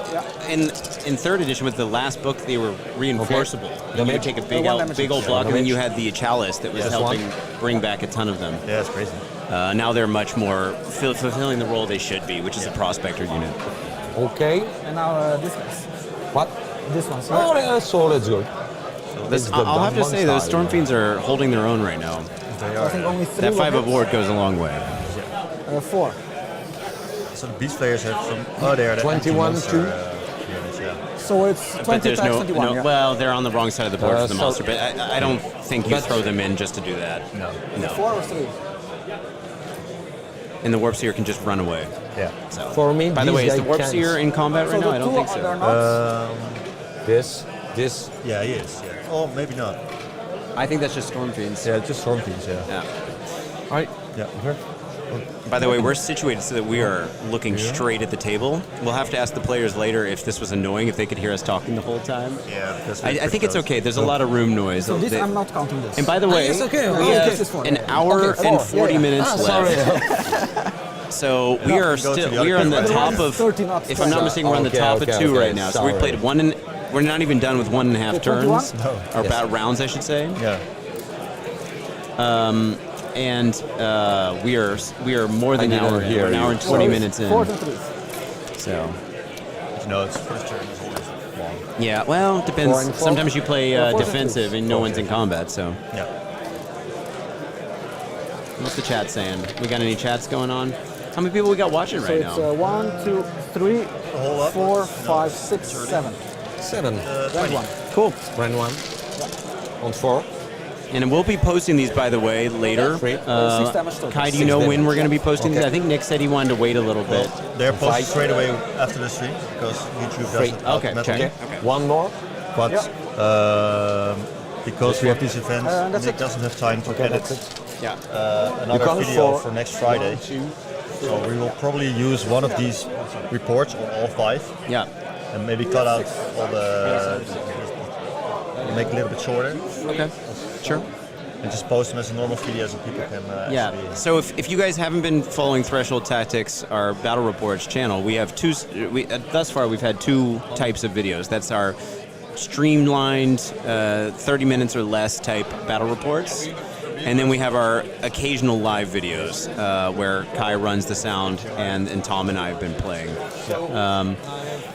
in third edition with the last book. They were reinforceable. You would take a big one damage big old each. block, and then you had the chalice that was Yes. helping bring back a ton of them. Yeah, it's crazy. Now they're much more fulfilling the role they should be, which is a prospector unit. Okay. And now this guys. What? This one. So Oh, yeah, so that's good. It's the I'll have to dumb say, one those style. Stormfiends are holding their own right now. I think only 3 That will 5 hit. up ward goes a long way. 4. So the Beast Players have some. Oh, they are the 21, anti-monster, 2. units, yeah. So it's 20 But there's attacks, no, 21. yeah. well, they're on the wrong side of the board for the so- monster, but I don't think you throw them in just to do that. No. No. 4 or 3? and the Warpseer can just run away. Yeah. So, For me, by the way, is the these guys Warpseer in combat right now? I don't think so. This. Yeah, he is. Yeah. Oh, maybe not. I think that's just Stormfiends. Yeah, just Stormfiends. Yeah. Yeah. All right. Yeah. By the way, we're situated so that we are looking straight at the table. We'll have to ask the players later if this was annoying, if they could hear us talking the whole time. Yeah. I think it's okay. There's a lot of room noise. So this, I'm not counting this. And by the way, it's okay. we have an hour and 40 minutes left. So we are on the top of, if I'm not mistaken, we're on the top of 2 right now. So we've played we're not even done with 1.5 turns, or about rounds, I should say. Yeah. And we are more than an hour in. We're an hour and 20 minutes in. 4 to 3. So. No, it's first turn is always long. Yeah, well, it depends. Sometimes you play defensive and no one's in combat, so. Yeah. What's the chat saying? We got any chats going on? How many people we got watching right now? So it's 1, 2, 3, 4, 5, 6, 7. 7. Round 1. Cool. Round 1. On 4. And we'll be posting these, by the way, later. 6 damage total. Kai, do you know when we're going to be posting these? I think Nick said he wanted to wait a little bit. They're posted straight away after the stream because YouTube doesn't automatically. Okay. One more. But because we have this event, Nick doesn't have time to edit another video for next Friday. So we will probably use one of these reports, or all 5. Yeah. And maybe cut out all the... make it a little bit shorter. Okay. Sure. And just post them as a normal video so people can actually... So if you guys haven't been following Threshold Tactics, our Battle Reports channel, we have thus far we've had 2 types of videos. That's our streamlined 30 minutes or less type battle reports. And then we have our occasional live videos where Kai runs the sound and Tom and I have been playing.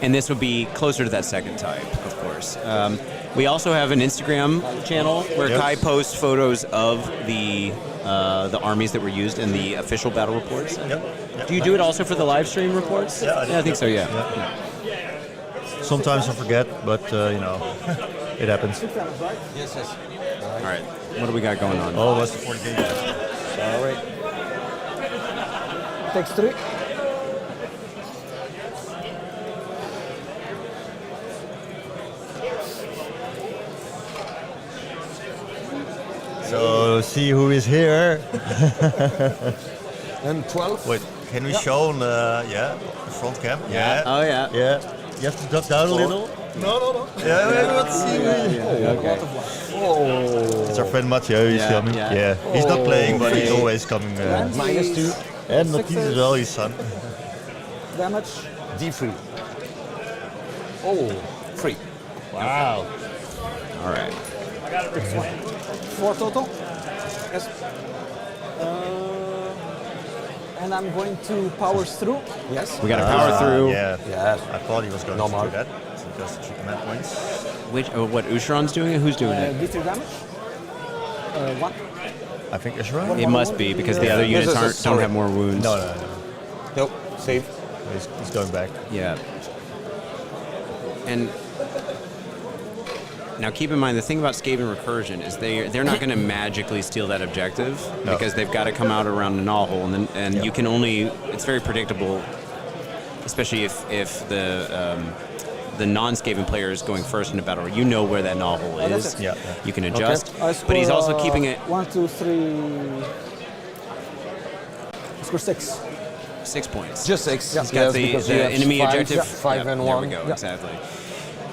And this would be closer to that second type, of course. We also have an Instagram channel where Kai posts photos of the armies that were used in the official battle reports. Yep. Do you do it also for the live stream reports? Yeah, I think so, yeah. Sometimes I forget, but it happens. Yes. All right. What do we got going on? Oh, that's the 40 game. All right. Takes 3. So see who is here. And 12. Wait, can we show the front cam? Yeah. Oh, yeah. Yeah. You have to duck down a little. No. Yeah, let's see. Okay. It's our friend Mathieu. He's coming. Yeah. He's not playing, but he's always coming. -2. And Mathieu as well. His son. Damage. D3. Oh, 3. Wow. All right. 4 total. Yes. And I'm going to power through. Yes. We got to power through. Yeah. Yes. I thought he was going to do that. So just 3 command points. What, Ushoran's doing it? Who's doing it? D3 damage. 1. I think Ushoran. It must be, because the other units don't have more wounds. No. Nope. Save. He's going back. Yeah. And now keep in mind, the thing about Skaven Recursion is they're not going to magically steal that objective, because they've got to come out around the Gnawhole, and you can only, it's very predictable, especially if the non-Skaven player is going first in a battle. You know where that Gnawhole is. Yeah. You can adjust, Okay. but he's also keeping it 1, 2, 3. I score 6. 6 points. Just 6. He's got the enemy objective. 5 and 1. There we go. Exactly.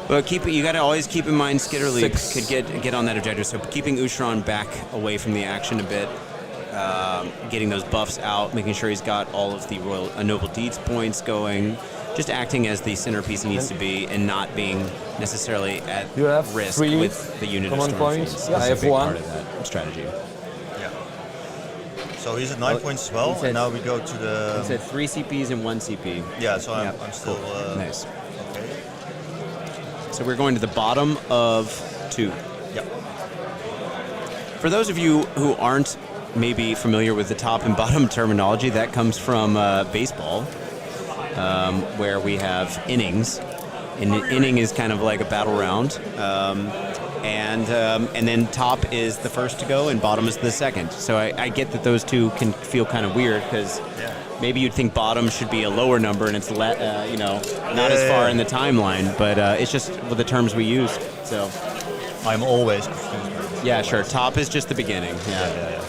But you got to always keep in mind Skitterly could get on that objective. So keeping Ushoran back away from the action a bit, getting those buffs out, making sure he's got all of the Royal Noble Deeds points going, just acting as the centerpiece he needs to be, and not being necessarily at risk with the unit of Stormfiends. I have 1. Part of that strategy. Yeah. So he's at 9 points as well, and now we go to the... He said 3 CPs and 1 CP. Yeah, so I'm still... Nice. Okay. So we're going to the bottom of 2. Yep. For those of you who aren't maybe familiar with the top and bottom terminology, that comes from baseball, where we have innings. inning is kind of like a battle round. And then top is the first to go and bottom is the second. So I get that those two can feel kind of weird because maybe you'd think bottom should be a lower number and it's not as far in the timeline, but it's just with the terms we use. So I'm always confused. Yeah, sure. Top is just the beginning. Yeah.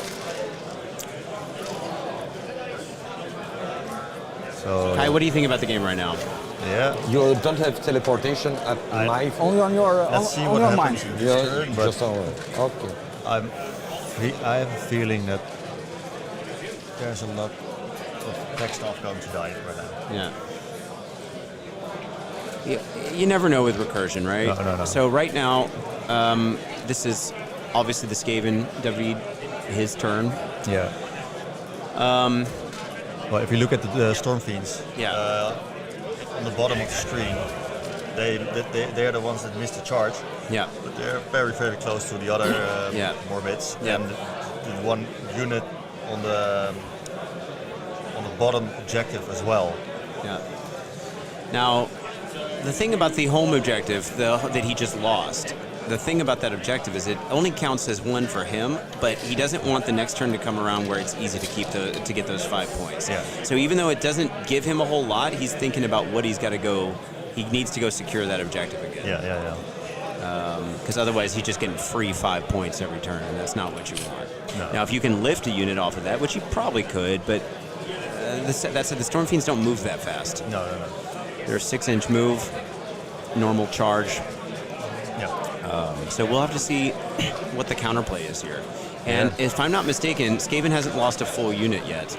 So Kai, what do you think about the game right now? Yeah. You don't have teleportation at my... Only on your Let's see on what your happens mind. in this turn, but just on... Okay. I have a feeling that there's a lot of tech stuff going to die right now. Yeah. You never know with recursion, right? No. So right now, this is obviously the Skaven, David, his turn. Yeah. Well, if you look at the Stormfiends, on the bottom of the screen, they're the ones that missed the charge. Yeah. But they're very, very close to the other Morbids. Yeah. And the one unit on the bottom objective as well. Yeah. Now, the thing about the home objective that he just lost, the thing about that objective is it only counts as one for him, but he doesn't want the next turn to come around where it's easy to get those 5 points. Yeah. So even though it doesn't give him a whole lot, he's thinking about what he's got to go. He needs to go secure that objective again. Yeah. Because otherwise he's just getting free 5 points every turn, and that's not what you want. No. Now, if you can lift a unit off of that, which you probably could, but that said, the Stormfiends don't move that fast. No. They're a 6-inch move, normal charge. Yeah. So we'll have to see what the counterplay is here. And if I'm not mistaken, Skaven hasn't lost a full unit yet.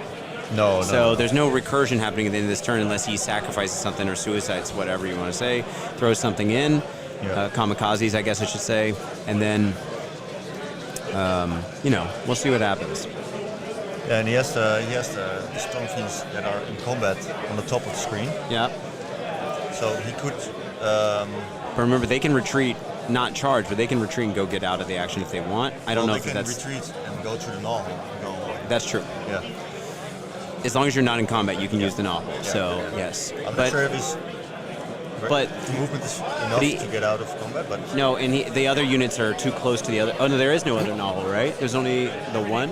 No. So there's no recursion happening at the end of this turn unless he sacrifices something or suicides, whatever you want to say, throws something in, kamikazes, I guess I should say, and then, we'll see what happens. Yeah, and he has the Stormfiends that are in combat on the top of the screen. Yeah. So he could... But remember, they can retreat, not charge, but they can retreat and go get out of the action if they want. I don't know if that's... They can retreat and go through the Gnawhole and go away. That's true. Yeah. As long as you're not in combat, you can use the Gnawhole. So, yes. I'm not sure if his movement is enough to get out of combat, but... No, and the other units are too close to the other... Oh, no, there is no other Gnawhole, right? There's only the one?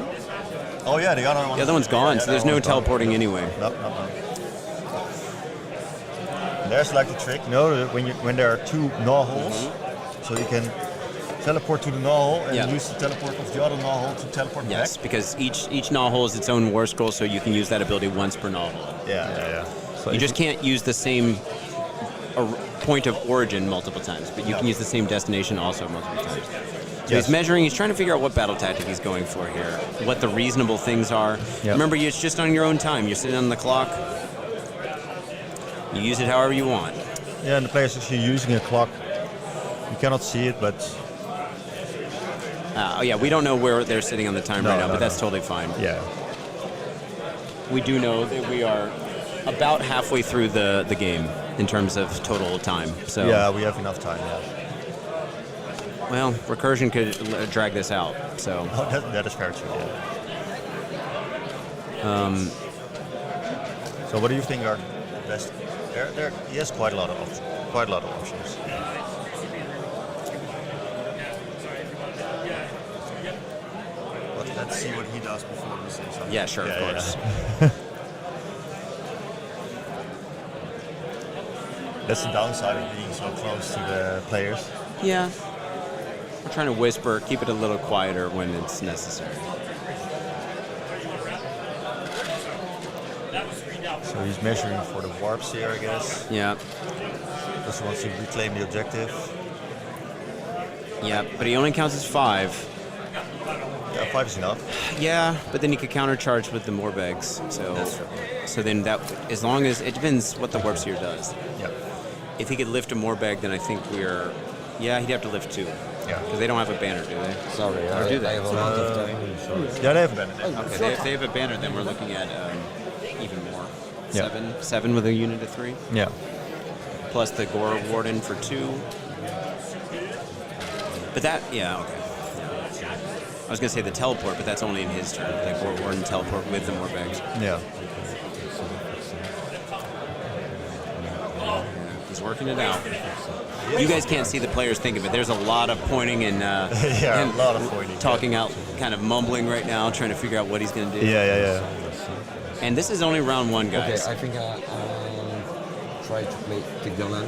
Oh, yeah, the other one. The other one's gone, so there's no teleporting anyway. No. There's like the trick, when there are two Gnawholes, so you can teleport to the Gnawhole and use the teleport of the other Gnawhole to teleport back. Yes, because each Gnawhole is its own war scroll, so you can use that ability once per Gnawhole. Yeah. So you just can't use the same point of origin multiple times, but you can use the same destination also multiple times. So he's measuring, he's trying to figure out what battle tactic he's going for here, what the reasonable things are. Yep. Remember, it's just on your own time. You're sitting on the clock. You use it however you want. Yeah, and the player's actually using a clock. You cannot see it, but... we don't know where they're sitting on the time right now, but that's totally fine. Yeah. We do know that we are about halfway through the game in terms of total time. So yeah, we have enough time, Well, recursion could drag this out, so... Oh, that is fair too, So what do you think are the best... He has quite a lot of options. But let's see what he does before we say something. Yeah, sure, of course. That's the downside of being so close to the players. Yeah. We're trying to whisper, keep it a little quieter when it's necessary. So he's measuring for the Warpseer, I guess. Yeah. Just wants to reclaim the objective. Yeah, but he only counts as 5. Yeah, 5 is enough. Yeah, but then he could countercharge with the Morbegs. So then that, as long as, it depends what the Warpseer does. Yeah. If he could lift a Morbeg, then I think he'd have to lift 2. Yeah. Because they don't have a banner, do they? Sorry, or do they? I have a lot of time. Yeah, they have a banner. Okay, if they have a banner, then we're looking at even more. 7 with a unit of 3. Yeah. Plus the Gore Warden for 2. But that, okay. Yeah. I was going to say the teleport, but that's only in his turn. The Gore Warden teleport with the Morbegs. Yeah. He's working it out. You guys can't see the players think of it. There's a lot of pointing and a lot of pointing. Talking out, kind of mumbling right now, trying to figure out what he's going to do. Yeah. And this is only round 1, guys. Okay, I think I'll try to play take the land.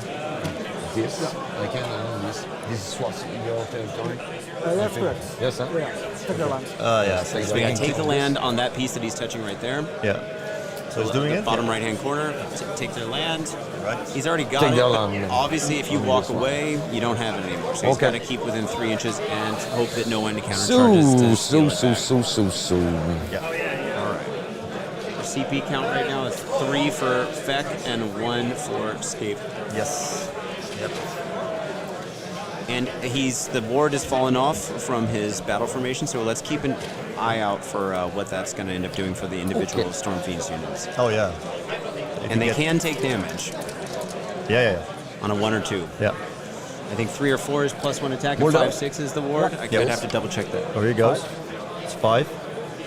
This, I can this. This is what's in your territory. That's correct. Yes, sir. Yeah, take the land. Yeah. So we got to take the land on that piece that he's touching right there. Yeah. So he's doing the it. Bottom right-hand corner. Take their land. Right. He's already got Take it. their But land. obviously, if you walk away, you don't have it anymore. So he's got to keep within 3 inches and hope that no one countercharges to steal it back. So. Yeah. All right. Our CP count right now is 3 for Feck and 1 for Skaven. Yes. Yep. And the ward has fallen off from his battle formation, so let's keep an eye out for what that's going to end up doing for the individual Stormfiends units. Oh yeah. And they can take damage Yeah. on a 1 or 2. Yeah. I think 3 or 4 is +1 attack, and 5/6 is the ward. I could have to double check that. Oh, here he goes. It's 5.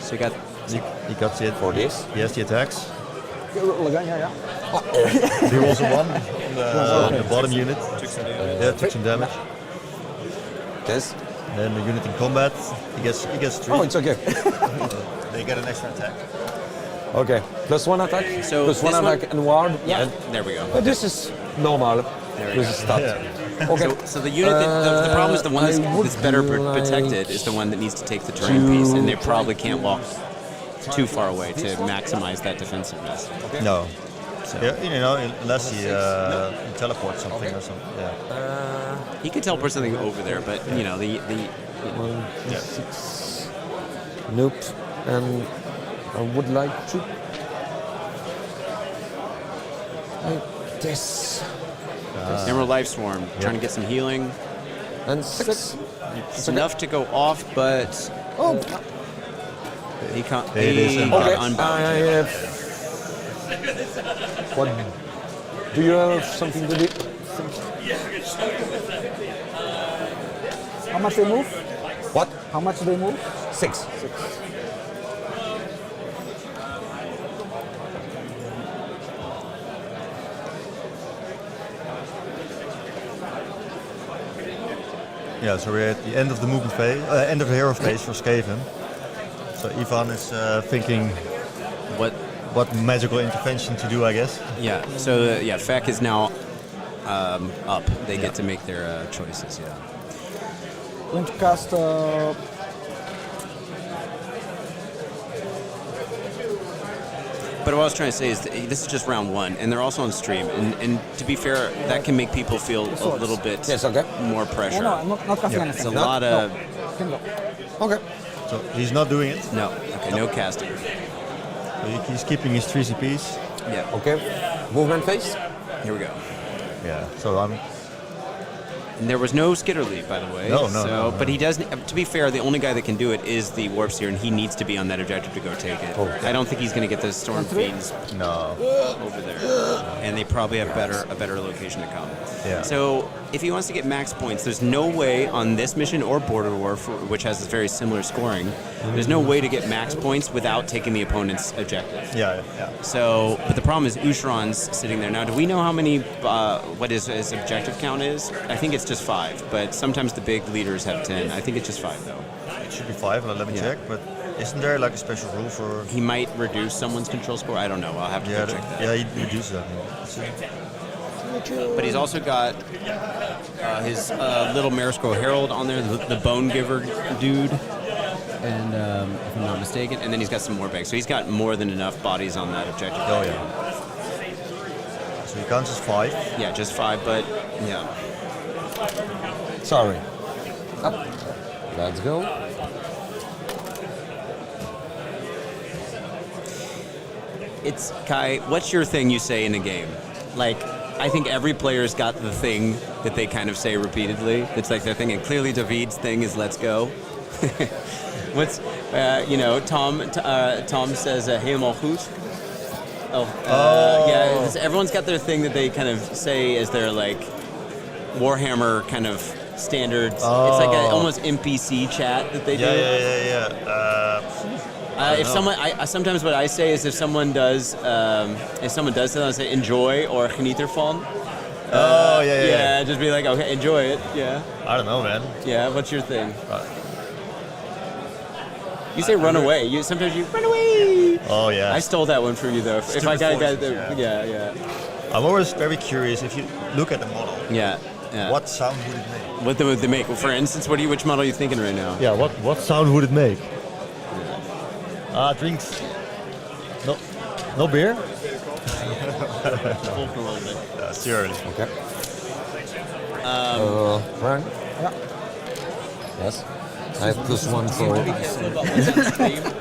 So you got He got it For this? He has the attacks. Yeah. He rolls a 1 on the bottom unit. took some damage. Yeah, took some damage. This? Then the unit in combat, he gets 3. Oh, it's okay. They get an extra attack. Okay. +1 attack. So +1 this one- attack and ward. Yeah, And- there we go. But this is normal. There we This go. is stat. Yeah. Okay. So the unit the problem is the one I would that's better like protected is the one that needs to take the terrain piece, and they probably can't walk too far away to maximize that defensiveness. No. So Yeah, unless he teleports something or something. Yeah. he could teleport something over there, but the 1d6. Nope. And I would like to. Like this. Emerald Life Swarm trying to get some healing. And 6. It's enough to go off, but he can't. It is He unbound. got I unbound. have. What? Do you have something to do? How much they move? What? How much they move? 6. Yeah, so we're at the end of the movement phase, end of the hero phase for Skaven. So Ivan is thinking what magical intervention to do, I guess. Yeah. So Feck is now up. They get to make their choices. Yeah. Going to cast. But what I was trying to say is this is just round 1, and they're also on stream. And to be fair, that can make people feel a little bit Yes, okay. more pressure. No, I'm not casting It's anything. a lot of Can go. Okay. So he's not doing it. no. Okay, no casting. So he's keeping his 3 CPs. Yeah. Okay. Movement phase. Here we go. Yeah. So I'm. And there was no Skitterleaf, by the way. No. But he does. To be fair, the only guy that can do it is the Warpseer, and he needs to be on that objective to go take it. I don't think he's going to get the Stormfiends No. over there, and they probably have a better location to come. Yeah. So if he wants to get max points, there's no way on this mission or Border War, which has very similar scoring. There's no way to get max points without taking the opponent's objective. Yeah. So, but the problem is Ushoran's sitting there now. Do we know how many? What his objective count is? I think it's just 5, but sometimes the big leaders have 10. I think it's just 5 though. It should be 5. Let me check. But isn't there like a special rule for? He might reduce someone's control score. I don't know. I'll have to go check that. Yeah, he reduces that. But he's also got his little Marisco Herald on there, the Bone Giver dude, and if I'm not mistaken, and then he's got some more bags. So he's got more than enough bodies on that objective. Oh yeah. So he counts as 5. Yeah, just 5, but yeah. Sorry. Up. Let's go. It's Kai. What's your thing you say in a game? Like, I think every player's got the thing that they kind of say repeatedly. It's like their thing, and clearly David's thing is "Let's go." What's Tom says "Helemaal goed." Yeah. Everyone's got their thing that they kind of say as their like Warhammer kind of standards. It's like an almost NPC chat that they do. Yeah. If someone, sometimes what I say is if someone does something, I say enjoy or geniet ervan. Oh, yeah. Yeah, just be like, okay, enjoy it. Yeah. I don't know, man. Yeah, what's your thing? You say run away. Sometimes you run away. Oh, yeah. I stole that one from you, though. If I got yeah. I'm always very curious, if you look at the model, Yeah. what sound would it make? What would they make? Well, for instance, which model are you thinking right now? Yeah, what sound would it make? Drinks. No beer? That's too early. Okay. Frank? Yeah. Yes. I have +1 for...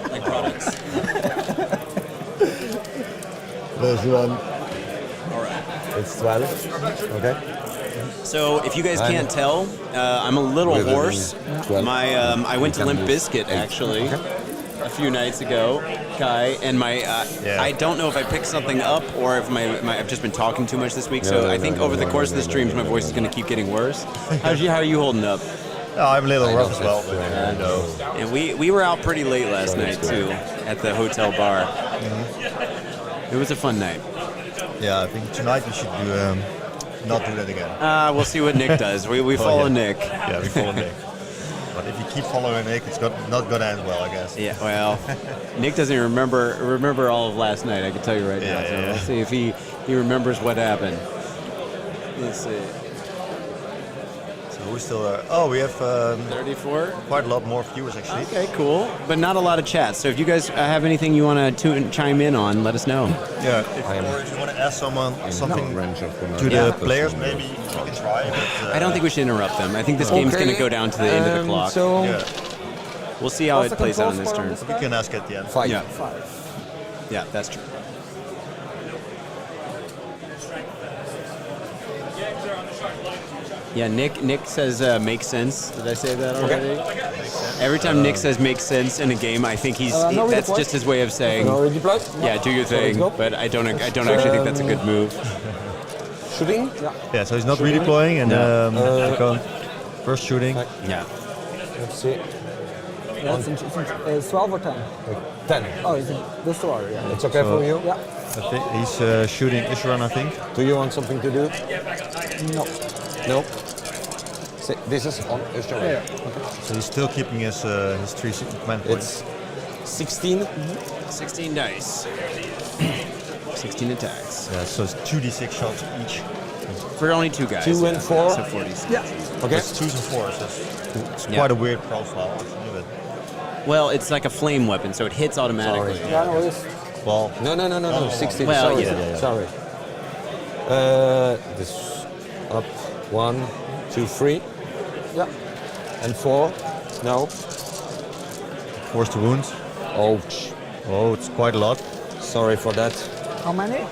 Like products. There's one. All right. It's 12. Okay. So if you guys can't tell, I'm a little hoarse. 12. I went to Limp Bizkit actually a few nights ago, Kai, and I don't know if I picked something up or if I've just been talking too much this week. So I think over the course of the streams, my voice is going to keep getting worse. How are you holding up? I'm a little rough as well, but And we were out pretty late last night too at the hotel bar. Mm-hmm. It was a fun night. Yeah, I think tonight we should not do that again. We'll see what Nick does. We follow Nick. Yeah, we follow Nick. But if you keep following Nick, it's not going to end well, I guess. Yeah, well, Nick doesn't remember all of last night. I can tell you right now. So we'll see if he remembers what happened. Let's see. So who's still there? Oh, we have 34. Quite a lot more viewers actually. Okay, cool. But not a lot of chat. So if you guys have anything you want to chime in on, let us know. Yeah. If you want to ask someone something to the players, maybe you can try. But, I don't think we should interrupt them. I think this game's going to go down to the end of the clock. So we'll see how it plays out in this turn. We can ask at the end. 5. Yeah. Yeah, that's true. Yeah, Nick says makes sense. Did I say that already? Okay. Every time Nick says makes sense in a game, I think that's just his way of saying, yeah, do your thing. But I don't actually think that's a good move. Shooting? Yeah, so he's not redeploying and first shooting. Yeah. Let's see. It's 12 or 10? 10. Oh, it's this one, yeah. It's okay for you? Yeah. I think he's shooting Ushoran, I think. Do you want something to do? No. No? This is on Ushoran. Yeah. Okay. So he's still keeping his 3 command points. It's 16. 16 dice. 16 attacks. Yeah, so it's 2d6 shots each. For only 2 guys. 2 and 4? So 46. Yeah. Okay. It's 2s and 4s. It's quite a weird profile. Actually, well, it's like a flame weapon, so it hits automatically. Sorry. Yeah, no, it's well, No. 16. Well, sorry. yeah. Sorry. This up 1, 2, 3. yeah. And 4. No. force to wound. Ouch. Oh, it's quite a lot. Sorry for that. How many?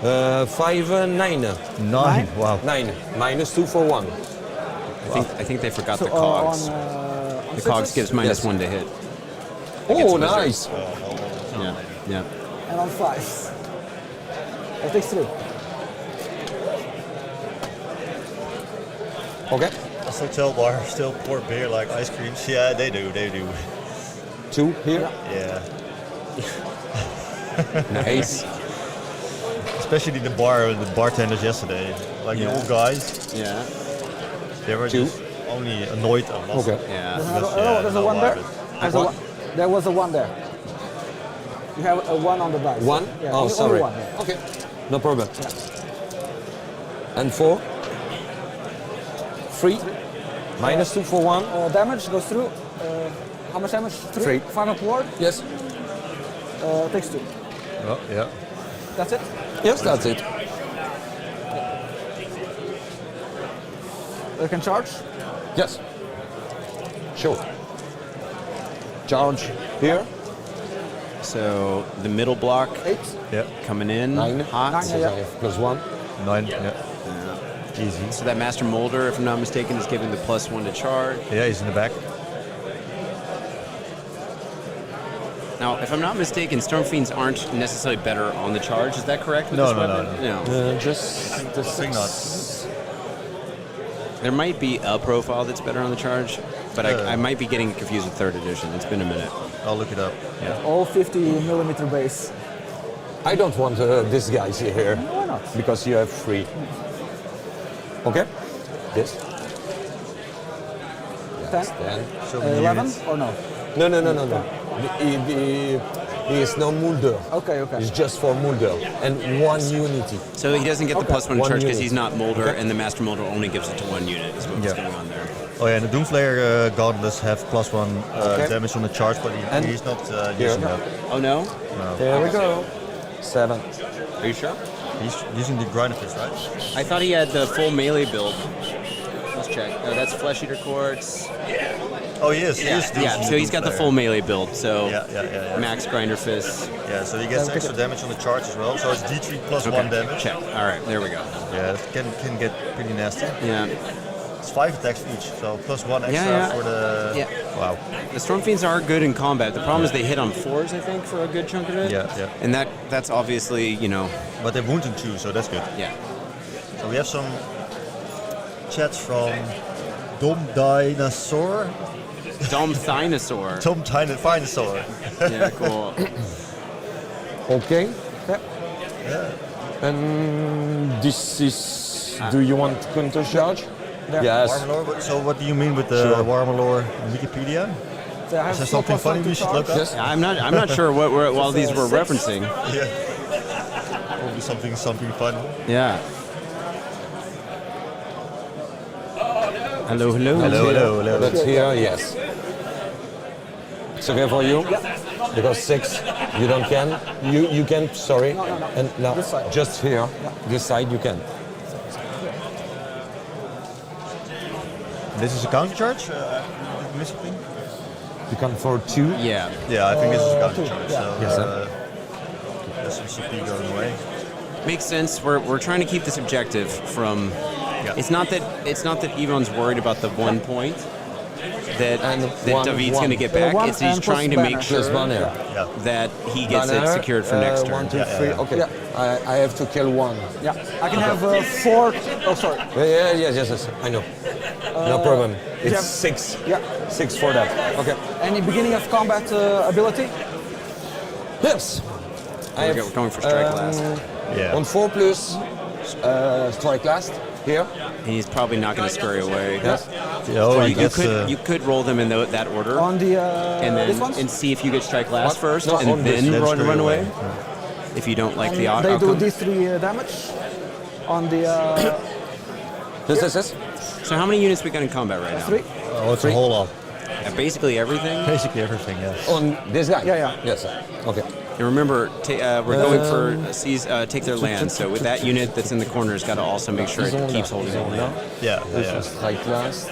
5, 9. 9. Wow. 9. -2 for 1. I think they forgot So, the cogs. on The cogs sixes? gives -1 Yes. to hit. Oh, nice. Yeah. And on 5. That takes 3. Okay. This hotel bar still pour beer like ice creams. Yeah, they do. 2 here. Yeah. Nice. Especially the bartenders yesterday. Like the old guys. Yeah. They were 2. just only annoyed at us. Okay. Yeah. There's a 1 there. There was a 1 there. You have a 1 on the dice. 1? Yeah, Oh, only sorry. 1, yeah. Okay. No problem. And 4? 3? -2 for 1. Damage goes through. How much damage? 3. Final ward Yes. takes 2. Oh, yeah. That's it? Yes, that's it. You can charge? Yes. Sure. Charge here. So the middle block 8. Yeah. coming in 9. hot. 9, So I have +1. 9. Yeah. Easy. So that Master Moulder, if I'm not mistaken, is giving the +1 to charge. Yeah, he's in the back. Now, if I'm not mistaken, Stormfiends aren't necessarily better on the charge. Is that correct? With No, this no, weapon? no. Just the think 6. There might be a profile that's better on the charge, but I might be getting confused with 3rd edition. It's been a minute. I'll look it up. All 50mm base. I don't want this guys here. Why not? Because you have 3. Okay. This. 10? 10. So many 11 units. or no? No. He is no Moulder. Okay. It's just for Moulder and 1 unity. So he doesn't get the +1 One charge because unit. he's not Moulder, Okay. and the Master Moulder only gives it to 1 unit. Is what's Yeah. going on there. Oh yeah, and the Doomflayer Gauntlets have +1 Okay. damage on the charge, but And he's not using that. Oh no? There we go. 7. Are you sure? He's using the Grinderfists, right? I thought he had the full melee build. Let's check. No, that's Flesh Eater Quartz. Oh, he is. He is Yeah, using so he's got the Doomflayer. full melee build. So Yeah. max Grinderfists. Yeah, so he gets extra damage on the charge as well. So it's D3 +1 damage. Check. All right, there we go. Yeah, it can get pretty nasty. Yeah. It's 5 attacks each, so +1 extra Yeah. for the. Yeah. Wow. The Stormfiends are good in combat. The problem is they hit on 4s, I think, for a good chunk of it. Yeah. And that's obviously, you know, But they're wounding too, so that's good. yeah. So we have some chats from Dom Dinosaur. Dom Thinosaur. Tom Dinosaur. Yeah, cool. Okay. Yeah. And this is. Do you want counter charge? Yes. Warmalore. So what do you mean with the Sure. Warmalore Wikipedia? So I have Is there something funny we should look up? Yes. I'm not sure what all these were referencing. Yeah. Probably something fun. Yeah. Hello. Hello. That's here, yes. It's okay for you? Because 6, you don't can. You can, sorry. No. And now, This side. just here, this side you can. This is a counter charge? Missing thing? You can for 2. Yeah. Yeah, I think this is a counter 2, charge. yeah. So Yes, there's some CP going away. Makes sense. We're trying to keep this objective from. Yeah. It's not that Yvonne's worried about the 1 point that one- David's going to get one back. It's he's and trying to plus make banner. sure Plus banner. Yeah. that he gets it Banner, secured for next 1, turn. 2, Yeah, 3. yeah. Okay. Yeah. I have to kill 1. Yeah. I can have 4. Oh, sorry. Yes. I know. No problem. It's have- 6. Yeah. 6 for that. Okay. Any beginning of combat ability? Yes. We're going for strike last. Yeah. On 4 plus strike last here. And he's probably not going to scurry away. Yes. Yeah, oh, he You gets, could roll them in that order, On the and this then ones? and see if you get strike last What? first, No, and on this. then Then run scurry away. away. If you don't like And the they do outcome. D3 damage on the Yes. So how many units we got in combat right now? 3. oh, it's a whole lot. Basically everything. Basically everything, yeah. On this guy. Yeah. Yes. Okay. And remember, we're going for take their land. So with that unit that's in the corner, has got to also make sure it keeps holding the land. Yeah. Strike last.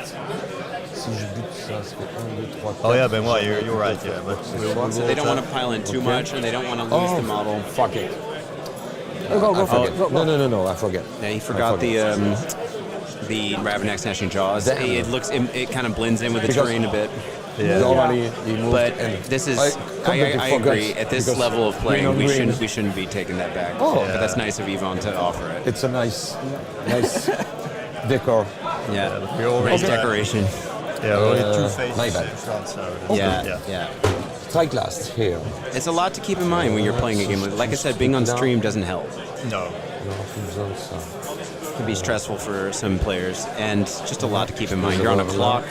Si je bute ça, ça fait 1, 2, 3, 4. Oh yeah, Benoit, you're right, yeah. But So they don't want to pile in too much, and they don't want to lose the model. Fuck it. Go for it. Go. No, I forget. Yeah, he forgot the Ravenax Gnashing Jaws. Damn. It kind of blends in with the Because- terrain a bit. yeah. Normally he moved But and this is, completely I forgot agree. At this because level of playing, green on green. we shouldn't be taking that back. Oh. But that's nice of Yvonne to offer it. It's a nice decor. Yeah, We're already nice decoration. Yeah, we're only 2 phases my bad. in front, so that's Yeah, good, yeah. Strike last here. It's a lot to keep in mind when you're playing a game. Like I said, being on stream doesn't help. No. It can be stressful for some players, and just a lot to keep in mind. You're on a clock.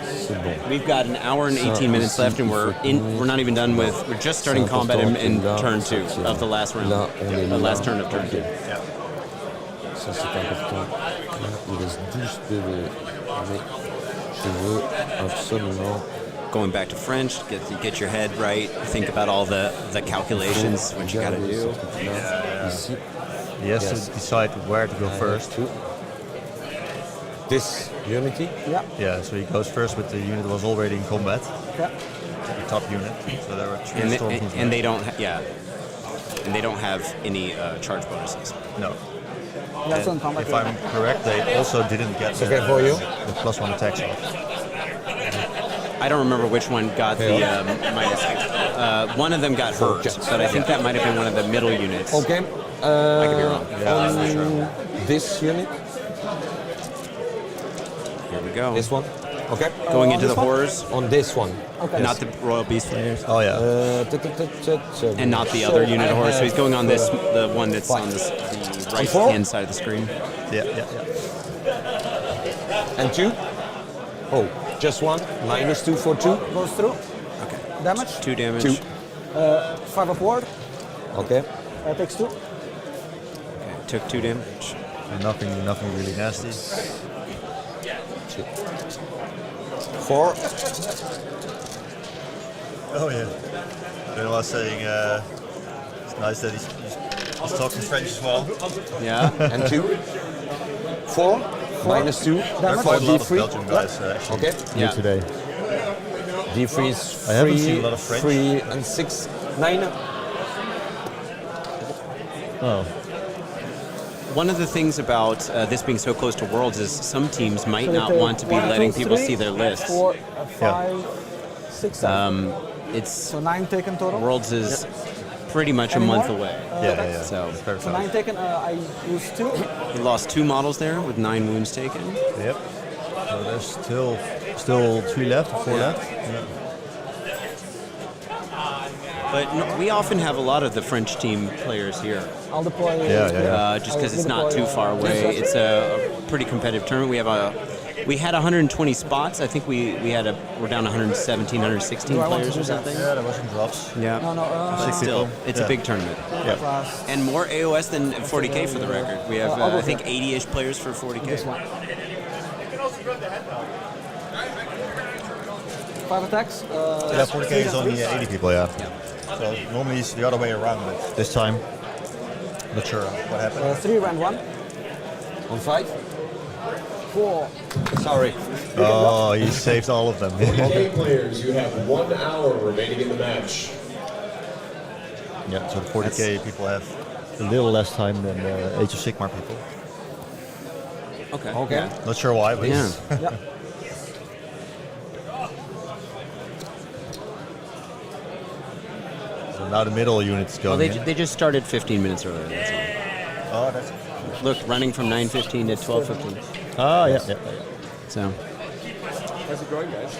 We've got an hour and 18 minutes left, and we're not even done with. We're just starting combat in turn 2 of the last round, the last turn of turn 2. Ça c'est important. Là, il reste 12 PV. Mais je veux absolument. Going back to French, get your head right. Think about all the calculations, what you got to do. Ici. He has to decide where to go first. This unity. Yeah. Yeah, so he goes first with the unit that was already in combat, Yeah. the top unit. So there are 3 And Stormfiends. and they don't and they don't have any charge bonuses. No. Yeah, it's on combat. If I'm correct, they also didn't get the, okay for you? the +1 attacks off. I don't remember which one got the minus. One of them got hurt, but I think that might have been one of the middle units. Okay. I could be wrong. On this unit. Here we go. This one. Okay. Going into this the one? horrors, On this one. Okay. not the Royal Beast Flayers, Oh yeah. and not the other unit of horrors. So he's going on the one that's on the right hand side of the screen. Yeah. And 2. Oh, just 1. -2 for 2. Goes through. Okay. Damage. 2 damage. 2. 5 of ward. Okay. Takes 2. Okay, took 2 damage. Nothing really nasty. 4. Oh yeah. Then I was saying it's nice that he's talking French as well. Yeah. And 2. 4. -2. There are For quite a lot of D3. Belgian guys actually Okay. here Yeah. today. D3 is I haven't seen a lot of French. 3 and 6. 9. Oh. One of the things about this being so close to Worlds is some teams might So they not take want to be 1, letting 2, people 3, see their lists. 4, 5, 6, 7. It's So 9 taken total. Worlds is pretty much Any a month more? away. Yeah. So It's very So fast. 9 taken. I used 2. he lost 2 models there with 9 wounds taken. Yep. So there's still 3 left, 4 left. Yeah. But we often have a lot of the French team players here, I'll deploy. just because it's not too far away. It's a pretty competitive tournament. We had 120 spots. I think we're down 117, 116 Do I want to players do or that? something. Yeah, there was some drops. Yeah. No. But still, it's a Yeah. big tournament. Class. And more AOS than 40k for the record. We have, I'll go I think, here. 80-ish players for 40k. This one. 5 attacks. Yeah, 40k is only 80 people, yeah. So normally it's the other way around, but this time, not sure what happened. 3 round 1. On 5. 4. Sorry. Oh, he saved all of them. Game players, you have 1 hour remaining in the match. Yeah, so the 40k people have a little less time than Age of Sigmar people. Okay. Okay. Not sure why, but Yeah. Yeah. So now the middle unit's Well, going they just started 15 minutes earlier. That's all. Oh, that's... Look, running from 9:15 to 12:15. Oh, yeah. So. How's it going, guys?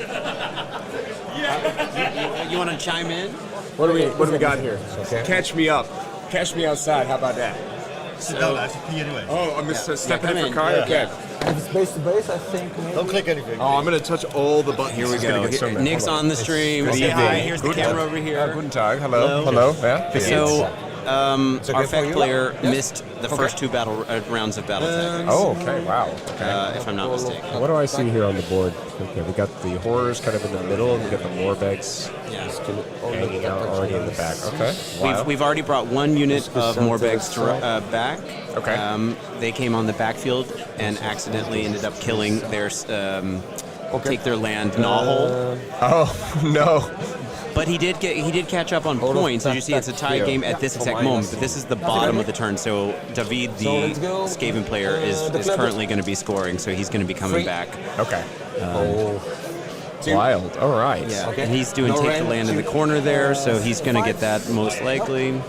You want to chime in? What do we got here? Okay. Catch me up. Catch me outside. How about that? Sit down, I have to pee anyway. Oh, I'm just stepping come in in. for Kai? Yeah. Okay. If it's base to base, I think maybe. Don't click anything. Oh, I'm going to touch all the buttons. Here we It's gonna go. get so mad. Nick's Hold on the stream. Good Say hi. evening. Here's the Good camera evening. over here. Guten Tag. Hello. Yeah. So, okay our for Fect you? player Yes. missed the first 2 rounds of battle tactics, Oh, okay. Wow. Okay. if I'm not mistaken. What do I see here on the board? Okay, we got the horrors kind of in the middle, and we got the Morbegs Yeah. hanging out already in the back. Okay. We've already brought 1 unit of Morbegs to back. Okay. They came on the backfield and accidentally ended up killing their take their land Gnawhole. Oh, no. But he did catch up on points. As you see, it's a tie game at this exact moment. But this is the bottom of the turn. So David, the Skaven player, is currently going to be scoring. So he's going to be coming back. Okay. Wild. All right. Yeah. And he's doing take the land in the corner there. So he's going to get that most likely.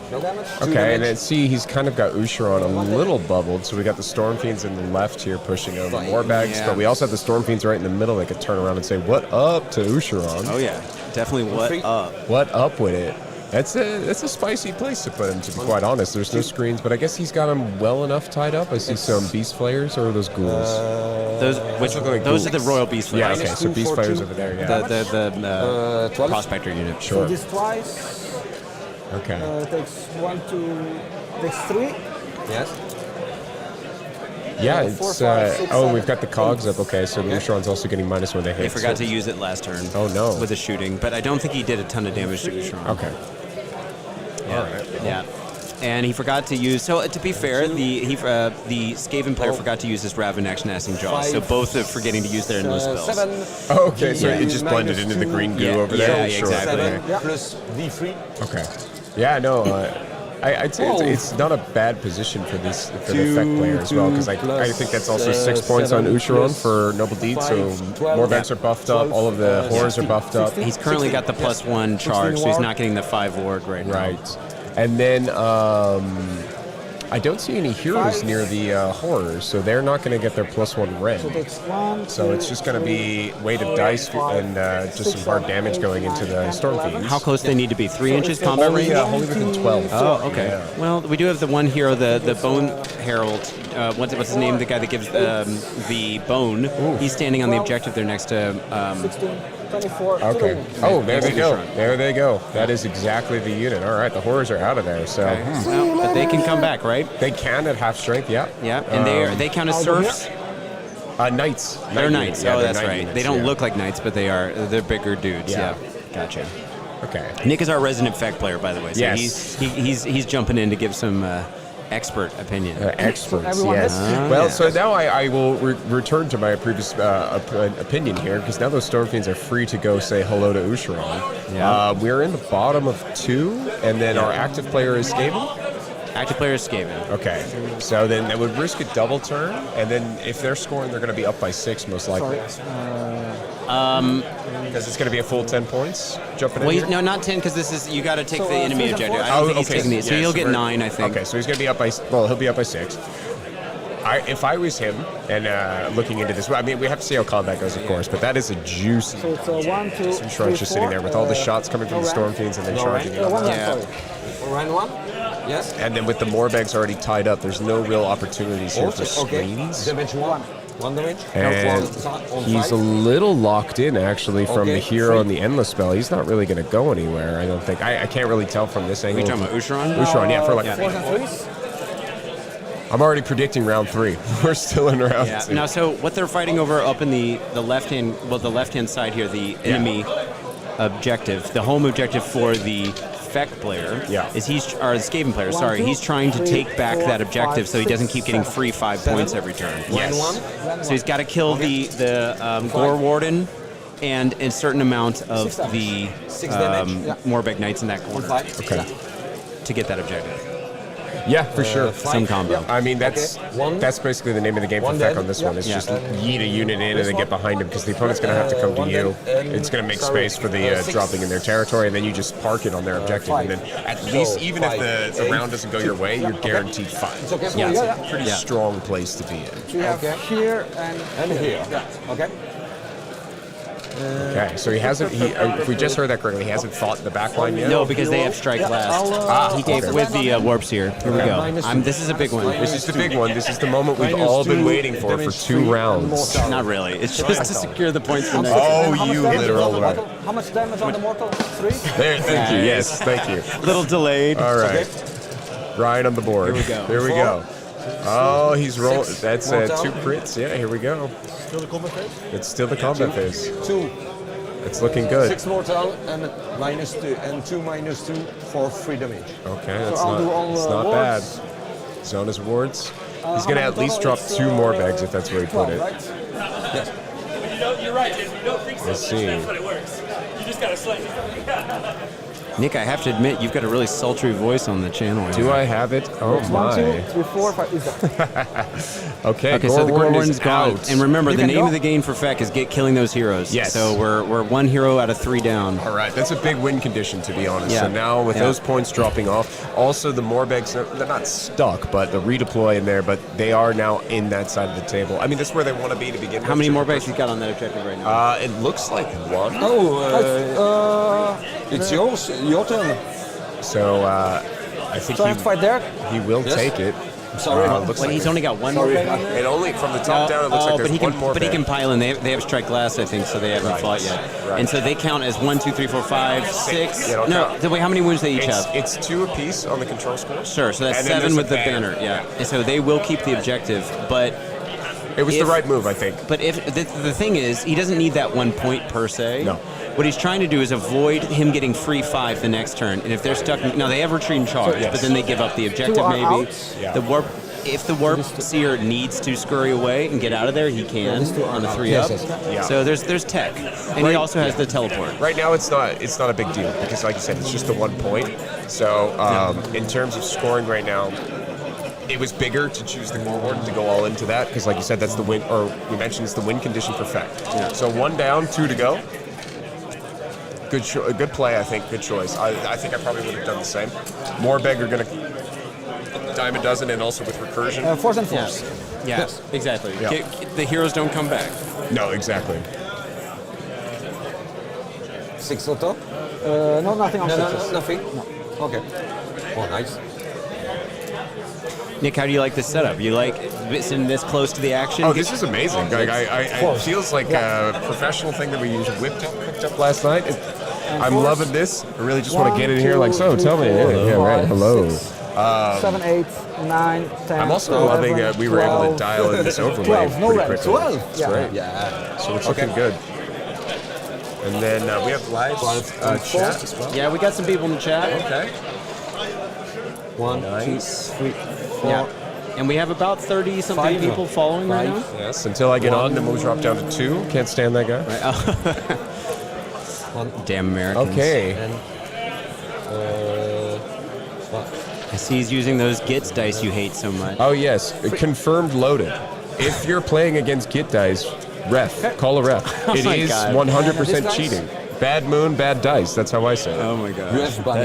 Okay, and then see, he's kind of got Ushoran a little bubbled. So we got the Stormfiends in the left here pushing over Morbegs, Yeah. but we also have the Stormfiends right in the middle. They could turn around and say, "What up to Ushoran? Oh yeah, definitely. What up? What up with it?" That's a spicy place to put him, to be quite honest. There's no screens, but I guess he's got him well enough tied up. I see some Beast Flayers, or are those ghouls? Those are the Royal Beast Yeah, Flayers. okay, so Beast Flayers over there, yeah. The 12? Prospector unit. So Sure. this twice. Okay. Takes 1, 2, takes 3. Yes. Yeah, 4, it's 5, 6, oh, 7, we've got the cogs up. Okay, so Ushoran's also getting -1 to hit. They forgot so- to use it last turn. Oh, no. With the shooting, but I don't think he did a ton of damage to Ushoran. Okay. Yeah. Yeah. And he forgot to use. So to be fair, the Skaven player forgot to use his Raven Action Gnashing Jaws. So both are forgetting to use their endless spells. 7. Oh, okay, so Yeah. it just blended into the green goo Yeah, over there. yeah, Sure. exactly. 7 plus D3. Okay. Yeah, no, I'd say it's not a bad position for the Fect player as well, because I think that's also 6 points on Ushoran for Noble Deed, so Morbegs are buffed up, all of the horrors are buffed up. He's currently got the +1 charge, so he's not getting the 5 ward right now. Right. And then I don't see any heroes near the horrors, so they're not going to get their +1 red. So takes 1. So it's just going to be weighted dice and just some hard damage going into the Stormfiends. How close they need to be? 3 inches combat range? Only within 12. Oh, okay. Yeah. Well, we do have the one hero, the Bone Herald what's his name? The guy that gives the bone. Ooh. He's standing on the objective there next to. 16, 24. Okay. Oh, there they go. There they go. That is exactly the unit. All right, the horrors are out of there. So, well, but they can come back, right? They can at half strength. Yeah. Yeah, and they count as serfs. Knights. They're knights. Yeah, oh, they're that's knight right. units, They don't yeah. look like knights, but they're bigger dudes. Yeah. Gotcha. Okay. Nick is our resident Feck player, by the way. So Yes. he's jumping in to give some expert opinion. Experts, everyone yes. hits? Well, so now I will return to my previous opinion here, because now those Stormfiends are free to go say hello to Ushoran. Yeah. We're in the bottom of 2, and then our active player is Skaven? Active player is Skaven. Okay. So then they would risk a double turn, and then if they're scoring, they're going to be up by 6 most likely. Because it's going to be a full 10 points jumping in here? No, not 10, because this is you got to take So, the enemy 3 and objective. 4? I don't think he's taking these, so Yes, he'll get we're- 9, I think. Okay, so he's going to be up by, he'll be up by 6. If I was him and looking into this, well, I mean, we have to see how combat goes, of course, but that is a juicy. So it's 1, 2, Some 3, shrines just sitting there with all the shots coming from the Stormfiends and then charging it. One Yeah. sorry. Round 1? Yes. And then with the Morbags already tied up, there's no real opportunities here for screens. Damage 1. 1 damage. And on he's a side. little locked in, actually, from Okay, the hero free. on the Endless spell. He's not really going to go anywhere, I don't think. I can't really tell from this Are angle. you talking about Ushoran? Ushoran, yeah, for like... 4s and 3s. I'm already predicting round 3. We're still in round 2. Now, so what they're fighting over up in the left-hand side here, the enemy objective, the home objective for the Feck player, is the Skaven player, sorry, he's trying to take back that objective so he doesn't keep getting free 5 points every turn. Yes. So he's got to kill the Gore Warden and a certain amount of the Morbeg Knights in that corner Okay. to get that objective. Yeah, for sure. Some combo. I mean, that's basically the name of the game for Feck on this one. It's Yeah. just yeet a unit in and then get behind him, because the opponent's going to have to come to you. It's going to make space for the dropping in their territory, and then you just park it on their objective. And then at least, even if the round doesn't go your way, you're guaranteed 5. Yeah. It's a pretty strong place to be in. So you have here and here. Okay. Okay, so he hasn't. If we just heard that correctly, he hasn't fought in the back line yet. No, because they have strike last. He gave with the Warpseer. Here we go. This is a big one. This is the big one. This is the moment we've all been waiting for 2 rounds. Not really. It's just to secure the points for next. Oh, you literal right. How much damage on the mortal? 3? There, thank you. Yes, thank you. Little delayed. All right. Ryan on the board. Here we go. Here we go. Oh, he's rolling. That's 2 crits. Yeah, here we go. Still the combat phase? It's still the combat phase. 2. It's looking good. 6 mortal and -2 and 2 -2 for 3 damage. Okay, that's I'll do all it's the not bad. wards. He's on his wards. He's going to at least drop 2 more bags if that's where he put 12, it. right? Yes. You're right, Jason. You don't think so. Let's see. That's what it works. You just gotta slay. Nick, I have to admit, you've got a really sultry voice on the channel. Do I have it? Oh, 1, 2, my. 3, 4, 5. Is that? Okay, Okay, so the Gore Warden's gone. out. And remember, You the can name go. of the game for Feck is killing those heroes. Yes. So we're 1 hero out of 3 down. All right, that's a big win condition, to be honest. Yeah. So now with Yeah. those points dropping off, also the Morbegs, they're not stuck, but the redeploy in there, but they are now in that side of the table. I mean, that's where they want to be to begin with. How many more bags you got on that objective right now? It looks like 1. Oh, it's yours. Your turn. So I think So I have to fight there? he will Yes. take it. Sorry. Looks Well, like he's only got 1 Sorry. more bag on there? it only from the top down. It looks like but there's he can, one more. But he bag. can pile in. They have strike last, I think, so they haven't fought yet. right. And so they count as 1, 2, 3, 4, 5, 6. Yeah, don't No, count. wait, how many wounds they each have? It's 2 apiece on the control score. Sure, so that's And then 7 there's with a the banner. banner. Yeah. And so they will keep the objective, but It was If- the right move, I think. But if the thing is, he doesn't need that 1 point per se. No. What he's trying to do is avoid him getting free 5 the next turn. And if they're stuck, no, they have retreat and charge, Yes. but then they give up the objective 2 are maybe. out. Yeah. If the Warpseer needs to scurry away and get out of there, he can on a 3-up. Yeah. So there's tech, and he also has the teleport. Right now, it's not a big deal because, like you said, it's just the 1 point. So, in terms of scoring right now, it was bigger to choose the Gore Warden to go all into that because, like you said, that's the win. Or we mentioned it's the win condition for Feck. Yeah. So 1 down, 2 to go. Good play, I think. Good choice. I think I probably would have done the same. Morbeg are going to dime a dozen, and also with recursion. 4s and 4s. Yeah, Yes. exactly. Yeah. The heroes don't come back. No, exactly. 6 on top? No, nothing on No, sixes. nothing? No. Okay. Oh, nice. Nick, how do you like this setup? You like sitting this close to the action? Oh, this is amazing. Like, it feels like a professional thing that we usually picked up last night. I'm loving this. I really just want to get in here like, so tell me. Yeah, right. Hello. 7, 8, 9, 10. I'm also 11, loving that we were able to dial in this overlay 12, no pretty red. quickly. 12. It's great. Yeah. So it's looking good. And then we have live chat as well. Yeah, we got some people in the chat. Okay. 1, 2, 3, 4. Yeah. And we have about 30-something people following right now. Yes, until I get on, then we'll drop down to 2. Can't stand that guy. Damn Americans. Okay. And, I see he's using those Gits dice you hate so much. Oh, yes. Confirmed loaded. If you're playing against Git dice, ref. Call a ref. It my is God. 100% cheating. Bad moon, bad dice. That's how I say it. Oh my god.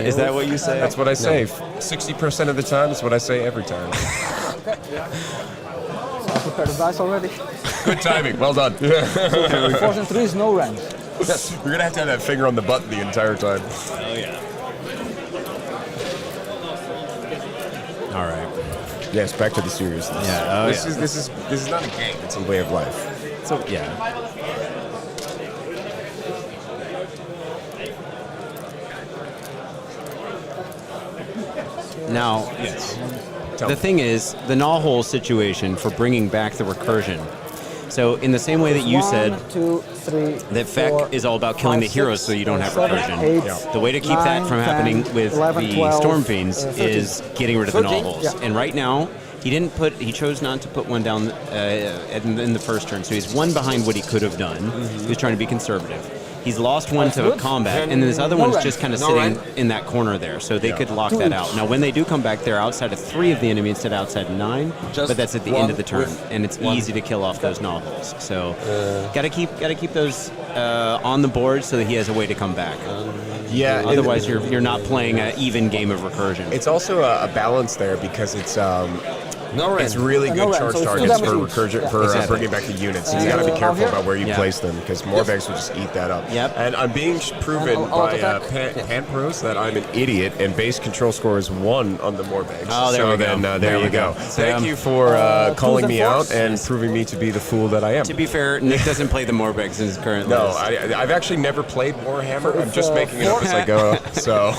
Is that what you say? That's what I say. 60% of the time, that's what I say every time. So I prepared the dice already. Good timing. Well done. 4s and 3s, no range. We're going to have that finger on the button the entire time. Oh yeah. All right. Yes, back to the seriousness. Yeah. Oh, This is not a game. It's a way of life. So yeah. Now, the thing is, the Gnawhole situation for bringing back the recursion. So in the same way that you said 1, 2, 3, that Feck is all about killing the heroes so you don't have recursion. 8, The way to keep that from 9, happening 10, with 11, the 12, Stormfiends 13. is getting rid of the 13, Gnawholes. yeah. And right now, he chose not to put one down in the first turn. So he's one behind what he could have done. He was trying to be conservative. He's lost one to combat, and this other one's just kind of sitting in that corner there, so they could lock that out. Now, when they do come back, they're outside of 3 of the enemy instead of outside of 9, but that's at the end of the turn, and it's easy to kill off those Gnawholes. So, gotta keep those on the board so that he has a way to come back. Yeah. Otherwise, you're not playing an even game of recursion. It's also a balance there because it's really good charge so targets for recursion for bringing back the units. You got to be careful about where you Yeah. place them because Morbags will just eat that up. Yep. And I'm being proven by Pan Pros that I'm an idiot and base control score is 1 on the Morbags. Oh, there so we go. then there you go. Thank you for calling me out and proving me to be the fool that I am. To be fair, Nick doesn't play the Morbegs in his current No, list. I've actually never played Warhammer. I'm just making it up as I go. So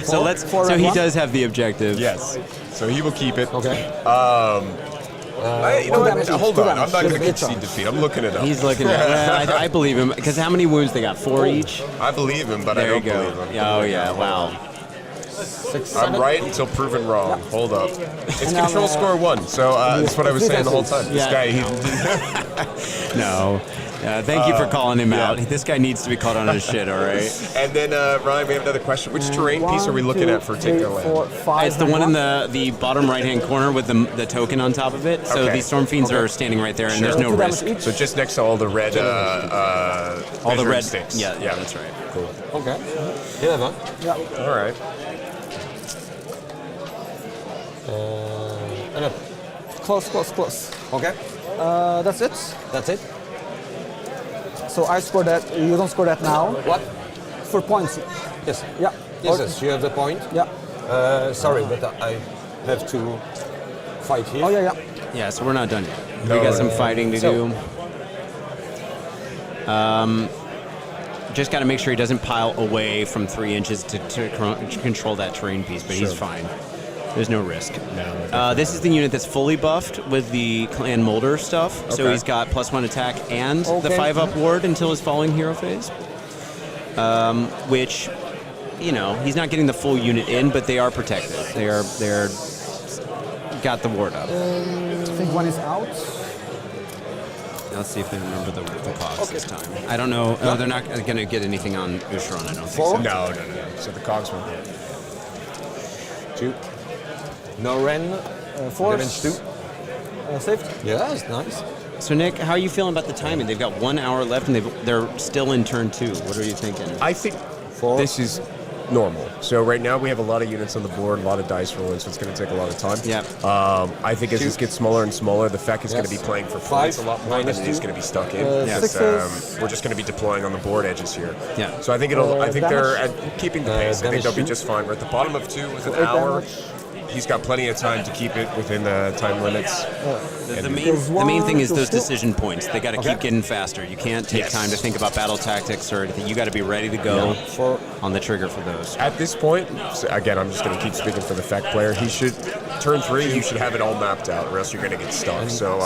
So he does have the objective. yes. So he will keep it. Okay. You know what? Hold on. I'm not going to concede defeat. I'm looking it up. He's looking at I believe him. Because how many wounds they got? 4 each? I believe him, but I There you don't go. believe him. Oh, yeah. Wow. 6, 7. I'm right until proven wrong. Hold up. It's control score 1, so that's what I was saying the whole time. This guy, No. Thank you for calling him out. This guy needs to be caught on his shit, all right? And then, Ryan, we have another question. Which terrain piece are we looking at for Take Their Land? It's the one in the bottom right-hand corner with the token on top of it. So Okay. these Stormfiends are standing right there, and there's no risk. So just next to all the red, All the red sticks. Yeah, that's right. Cool. Okay. 11. All right. And up. Close. Okay. That's it. That's it. So I score that. You don't score that now. What? For points. Yes. Yeah. Yes, you have the point. Yeah. Sorry, but I have to fight here. Oh yeah. Yeah, so we're not done yet. No, We got some fighting to do. Just got to make sure he doesn't pile away from 3 inches to control that terrain piece, but he's fine. There's no risk. This is the unit that's fully buffed with the Clan Moulder stuff. So he's got +1 attack and the 5-up ward until his falling hero phase. Which, he's not getting the full unit in, but they are protected. They're got the ward up. I think one is out. Let's see if they remember the cogs this time. I don't know. Oh, they're not going to get anything on Ushoran, I don't think so. No. So the cogs won't hit. 2. No Ren. 4. Damage 2. Saved. Yes, nice. So, Nick, how are you feeling about the timing? They've got 1 hour left, and they're still in turn 2. What are you thinking? I think this is normal. So right now we have a lot of units on the board, a lot of dice rolling, so it's going to take a lot of time. Yeah. I think as this gets smaller and smaller, the Feck is going to be playing for points a lot more than he's going to be stuck in. Because, we're just going to be deploying on the board edges here. Yeah. So I think they're keeping the pace. I think they'll be just fine. We're at the bottom of 2 with an hour. he's got plenty of time to keep it within the time limits. The main thing is those decision points. They got to keep getting faster. You can't take time to think about battle tactics or anything. You got to be ready to go on the trigger for those. At this point, so again, I'm just going to keep speaking for the Feck player. He should turn 3. You should have it all mapped out, or else you're going to get stuck. So,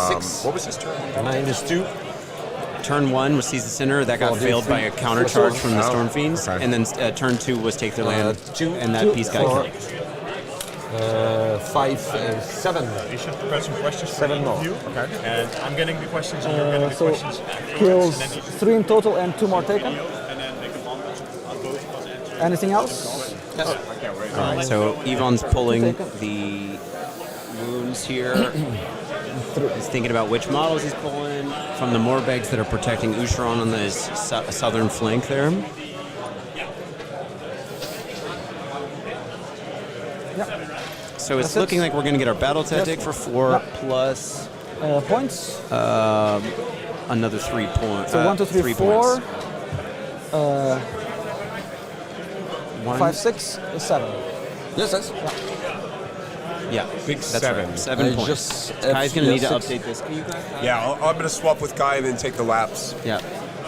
what was his turn? -2. Turn 1 was Seize the Center. That got failed by a counter charge from the Stormfiends. Okay. And then turn 2 was Take Their Land, and that piece got killed. 5, 7. You should prepare some questions for 7 the more. interview. Okay. And I'm getting the questions, and you're getting the So questions afterwards. kills And then 3 in total and 2 more taken. and then they can on both of us answer. Anything else? Yes. All right, so Yvonne's pulling the wounds here. He's thinking about which models he's pulling from the Morbegs that are protecting Ushoran on the southern flank there. So it's looking like we're going to get our battle tactic for 4 plus Points. another 3 points. So 1, 2, 3, 4. 5, 6, 7. Yes. Yeah, Big that's 7. right. 7 I points. just Kai's going to need to 6. update this. Can you guys? Yeah, I'm going to swap with Kai and then take the laps. Yeah.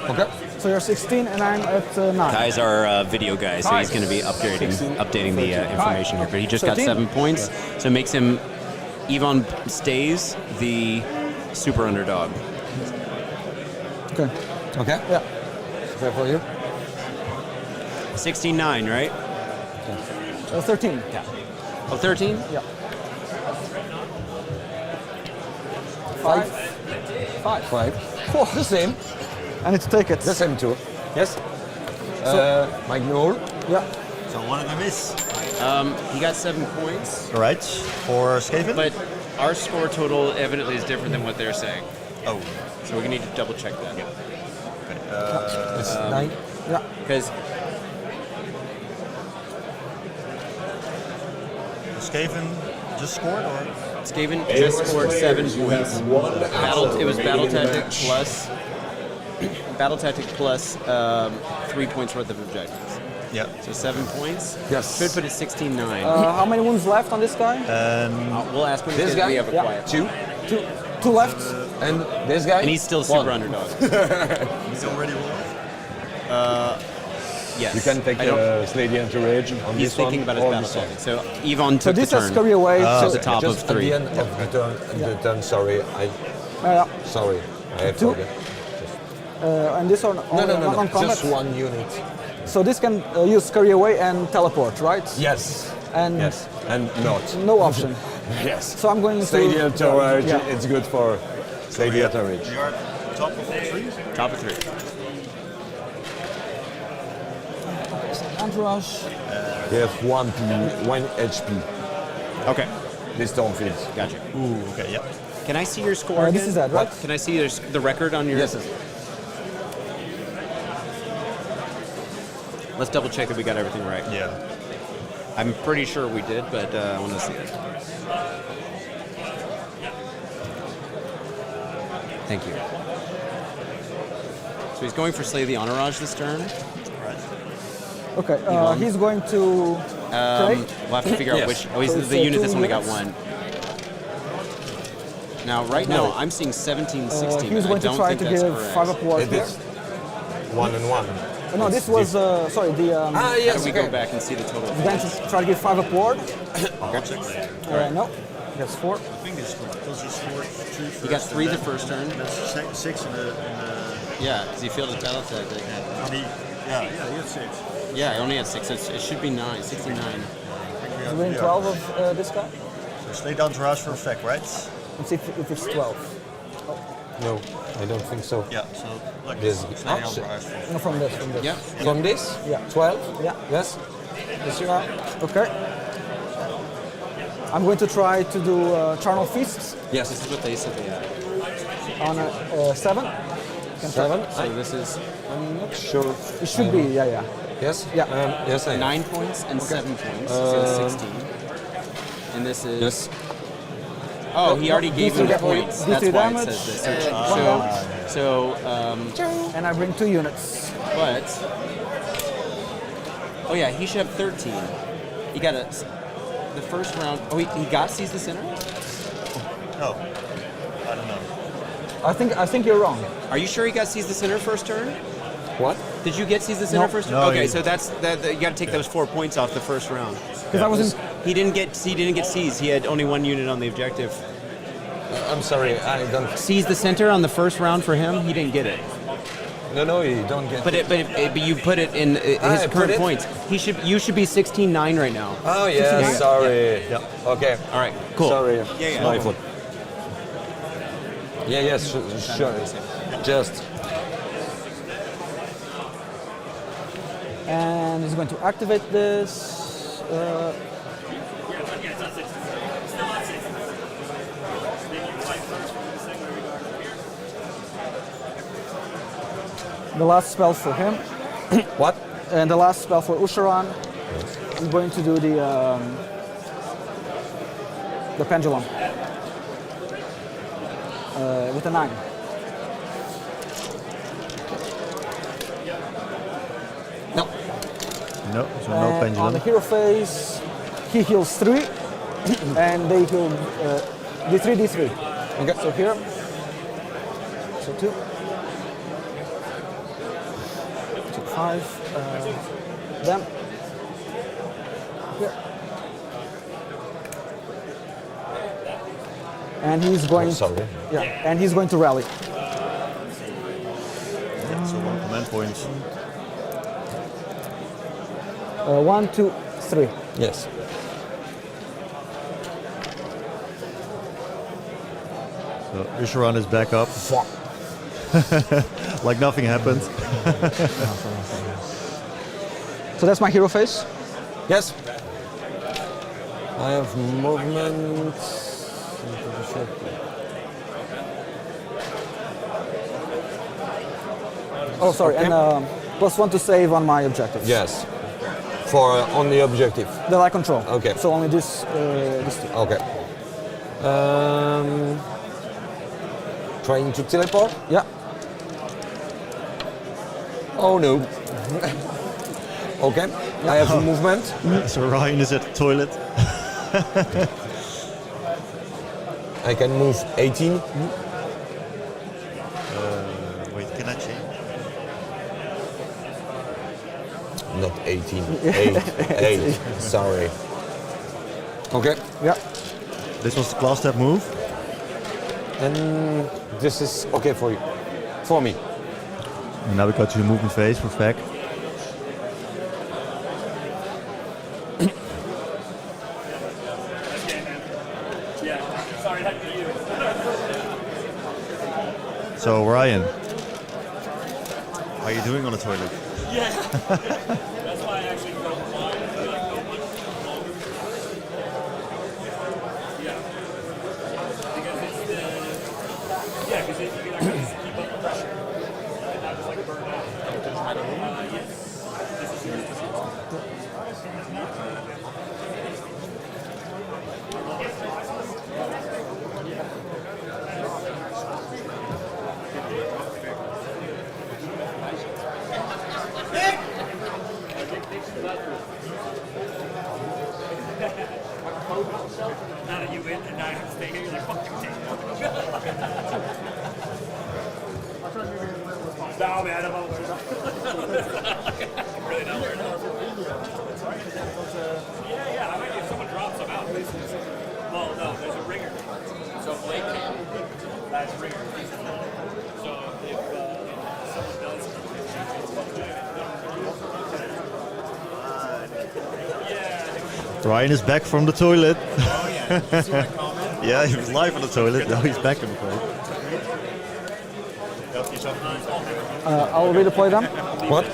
Okay. So you're 16 and I'm at 9. Kai's our video guy, so he's going to be updating the information here. But he just got 7 points, so it makes him. Yvonne stays the super underdog. Okay. Okay. Yeah. Fair for you. 16-9, right? 13. Yeah. Oh, 13? Yeah. 5. 5. 4. The same. I need to take it. The same too. Yes. My Gnawhole. Yeah. So one of them is. He got 7 points, Right, for Skaven? but our score total evidently is different than what they're saying. Oh, So we're going to need to double check that. It's 9. Yeah. Because Skaven just scored, or? Skaven just scored 7 points. It was battle tactic plus battle tactic plus 3 points worth of objectives. Yeah. So 7 points. Yes. Should put it 16-9. How many wounds left on this guy? We'll ask when This guy? we have a Yeah. quiet. 2. 2 left. And this guy? And he's still super underdog. He's already rolled? Yes. You can take I don't- Slay the Entourage on He's this thinking one about his or battle this one. tactic. So Yvonne So took the this is turn. Scurry Away. At the top Just of 3. At the end of the turn, sorry. Sorry. I 2. forget. And this one No. on combat. Just 1 unit. So this can use Scurry Away and teleport, right? Yes. And Yes. And not. no option. Yes. So I'm going Slay the to. Entourage. Yeah. It's good for Slay the Entourage. We are top of 3? Top of 3. Entourage. They have 1 HP. Okay. This Stormfiends. Gotcha. Ooh, okay, yeah. Can I see your score This again? is that, right? Can I see the record on your... Yes. Let's double check that we got everything right. Yeah. I'm pretty sure we did, but I want to see it. Thank you. So he's going for Slay the Entourage this turn. Okay. He's going to. Pray. We'll have to figure out which... Oh, he's So the it's, unit 2 that's only got units? 1. Now, right now, I'm seeing 17, 16. He's going I to don't try think to that's give correct. 5 up warp It here. is 1 and 1. No, this was sorry. The How yes. do we go back and see the total? he's going to try to give 5 up ward. No, that's 4. I think it's because he scored 3 first. He got 3 and the then first turn. That's 6 in the. Yeah, because he failed his battle tactic. He had 6. Yeah, I only had 6. It should be 9, 69. He's winning 12 of this guy. So Slay the Entourage for effect, right? Let's see if it's 12. No, I don't think so. Yeah, so like This- Slay the oh, shit. Entourage for No, from this. Yeah. From this? Yeah. 12? Yeah. Yes? Yes, you are. Okay. I'm going to try to do Charnel Feasts Yes, this is what they said they had. on a 7. Can 7? So this is I'm not sure. It should be, yeah. Yes? Yeah. Yes, I am. 9 points and 7 points, so it's 16. And this is... Yes. Oh, he already gave him the D3 points. damage. That's why it says this. And I bring 2 units. But... Oh yeah, he should have 13. He got a... the first round. Oh, he got Seize the Center? No, I don't know. I think you're wrong. Are you sure he got Seize the Center first turn? What? Did you get Seize the Center No. first? No, okay, he- so that's that. You got to take those 4 points off the first round. Because I was in. He didn't get seized. He had only 1 unit on the objective. I'm sorry, I don't. Seize the center on the first round for him. He didn't get it. No, you don't get. But you put it in his I put current it? points. You should be 16-9 right now. Oh yeah, 16-9. sorry. Yeah. Okay. All right. Cool. Sorry. Yeah. My fault. Yeah, yes, sure. Just. And he's going to activate this. Yeah, it's not 60. It's still not 60. Then you fight first from the second regard here. The last spell for him. What? And the last spell for Ushoran. I'm going to do the pendulum. With a 9. No. No, so no And on pendulum. the hero phase, he heals 3, and they heal D3, D3. Okay. So here, so 2, 5, them, here. And he's going. sorry. Yeah, and he's going to rally. Yeah, so 1 command point. 1, 2, 3. Yes. So Ushoran is back up. Like nothing happened. So that's my hero phase. Yes. I have movement. Oh, sorry, Okay. and +1 to save on my objective. Yes. For on the objective. That I control. Okay. So only this two. Okay. Trying to teleport? Yeah. Oh no. Okay. I have a movement. So Ryan is at the toilet. I can move 18. Wait, can I change? Not 18. 8. Sorry. Okay. Yeah. This was the class step move. And this is okay for you. For me. And now we go to the movement phase for Vec. Yeah, sorry, that to you. So Ryan, how are you doing on the toilet? Yeah. That's why I actually go blind. I feel like go much longer. Yeah. Because it's the. Yeah, because you can actually just keep up the pressure. And not just like burn out. Yes. This is yours. Now that you win and now I have to stay here, you're like, fuck you, no, man, I'm not worried. I'm really not worried. Yeah, I might if someone drops them out. Well, no, there's a ringer. So Blake can. That's ringer. So if someone does Ryan is back from the toilet. Oh yeah. Did you see my comment? Yeah, he was live on the toilet. Now he's back in the toilet. I'll redeploy them. What?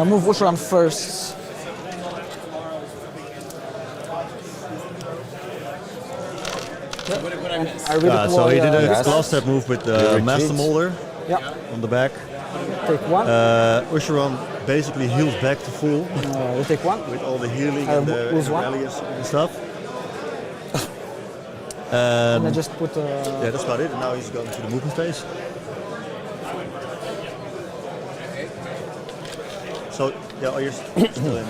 Move Ushoran first. What I missed? I redeploy. So he did a Yes. class step move with retreat. Master Moulder Yeah. on the back. Take 1. Ushoran basically heals back to full We take 1. with all the healing I and the lose one. rallies and stuff. And I just put. Yeah, that's about it. And now he's going to the movement phase. So, yeah, are you still in?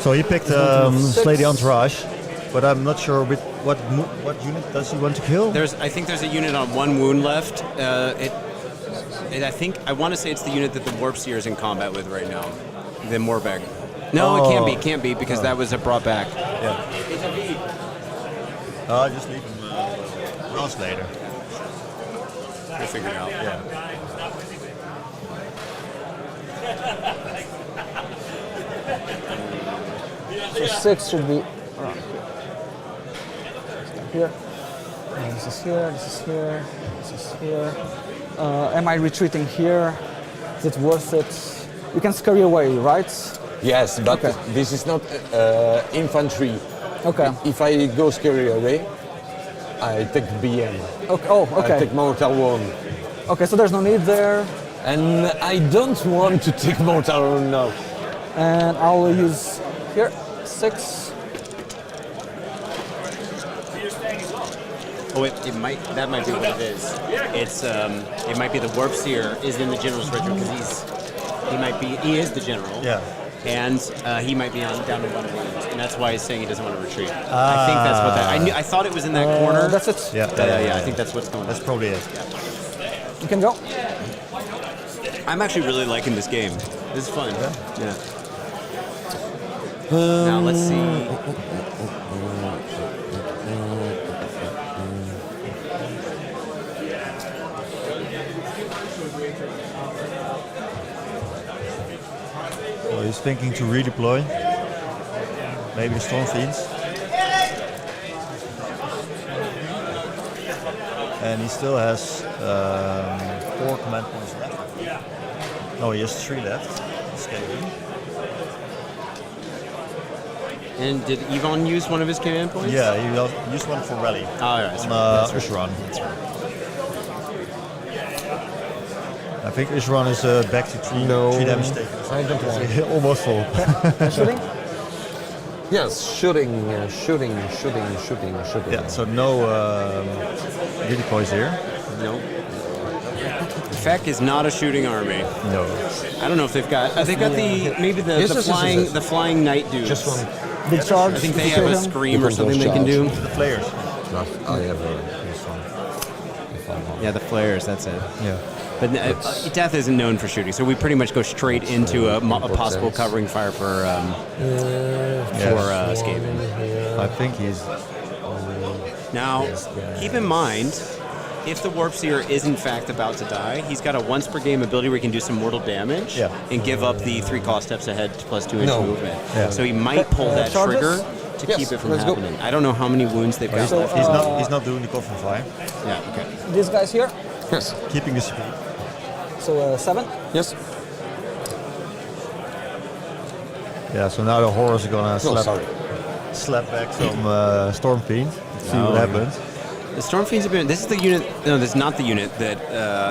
So he picked Slay the Entourage, but I'm not sure what unit does he want to kill? I think there's a unit on 1 wound left. I want to say it's the unit that the Warpseer is in combat with right now, the Morbeg. No, it can't be because that was brought back. Yeah. Just leave him Ross later. We'll figure it out. Yeah. So 6 should be around here. This is here, this is here, this is here. Am I retreating here? Is it worth it? You can scurry away, right? Yes, but this is not infantry. Okay. If I go Scurry Away, I take BM. Okay. Oh, okay. I take Mortal Wound. Okay, so there's no need there. And I don't want to take Mortal Wound now. And I'll use here 6. Oh, that might be what it is. It might be the Warpseer is in the General's Regiment because he is the General. Yeah. And he might be down to 1 wound, and that's why he's saying he doesn't want to retreat. I think that's what I thought it was in that corner. That's it. Yeah. I think that's what's going on. That's probably it. Yeah. You can go. I'm actually really liking this game. This is fun. Yeah. Now let's see. So he's thinking to redeploy. Maybe the Stormfiends. And he still has 4 command points left. No, he has 3 left. Skaven. And did Yvonne use one of his command points? Yeah, he used one for rally. Oh, yeah, that's on right. Ushoran. I think Ushoran is back to 3 damage taken. I don't want. Almost full. Shooting? Yes, shooting. Yeah, so no redeploys here. No. Feck is not a shooting army. No. I don't know if they've got. They've got the flying knight dudes. Just one. Big charge. I think they have a scream or something they can do. The flares. I have this one. Yeah, the flares. That's it. Yeah. But Death isn't known for shooting, so we pretty much go straight into a possible covering fire for Skaven. I think he's. Now, keep in mind, if the Warpseer is in fact about to die, he's got a once per game ability where he can do some mortal damage and give up the 3 cost steps ahead plus 2 inch movement. Yeah. So he might pull that charges? trigger to keep it from happening. I don't know how many wounds they've got left. He's not doing the covering fire. Yeah, okay. These guys here. Yes. Keeping the speed. So 7. Yes. Yeah, so now the horrors are gonna slap back some Stormfiends. See what happens. The Stormfiends have been. This is the unit. No, this is not the unit that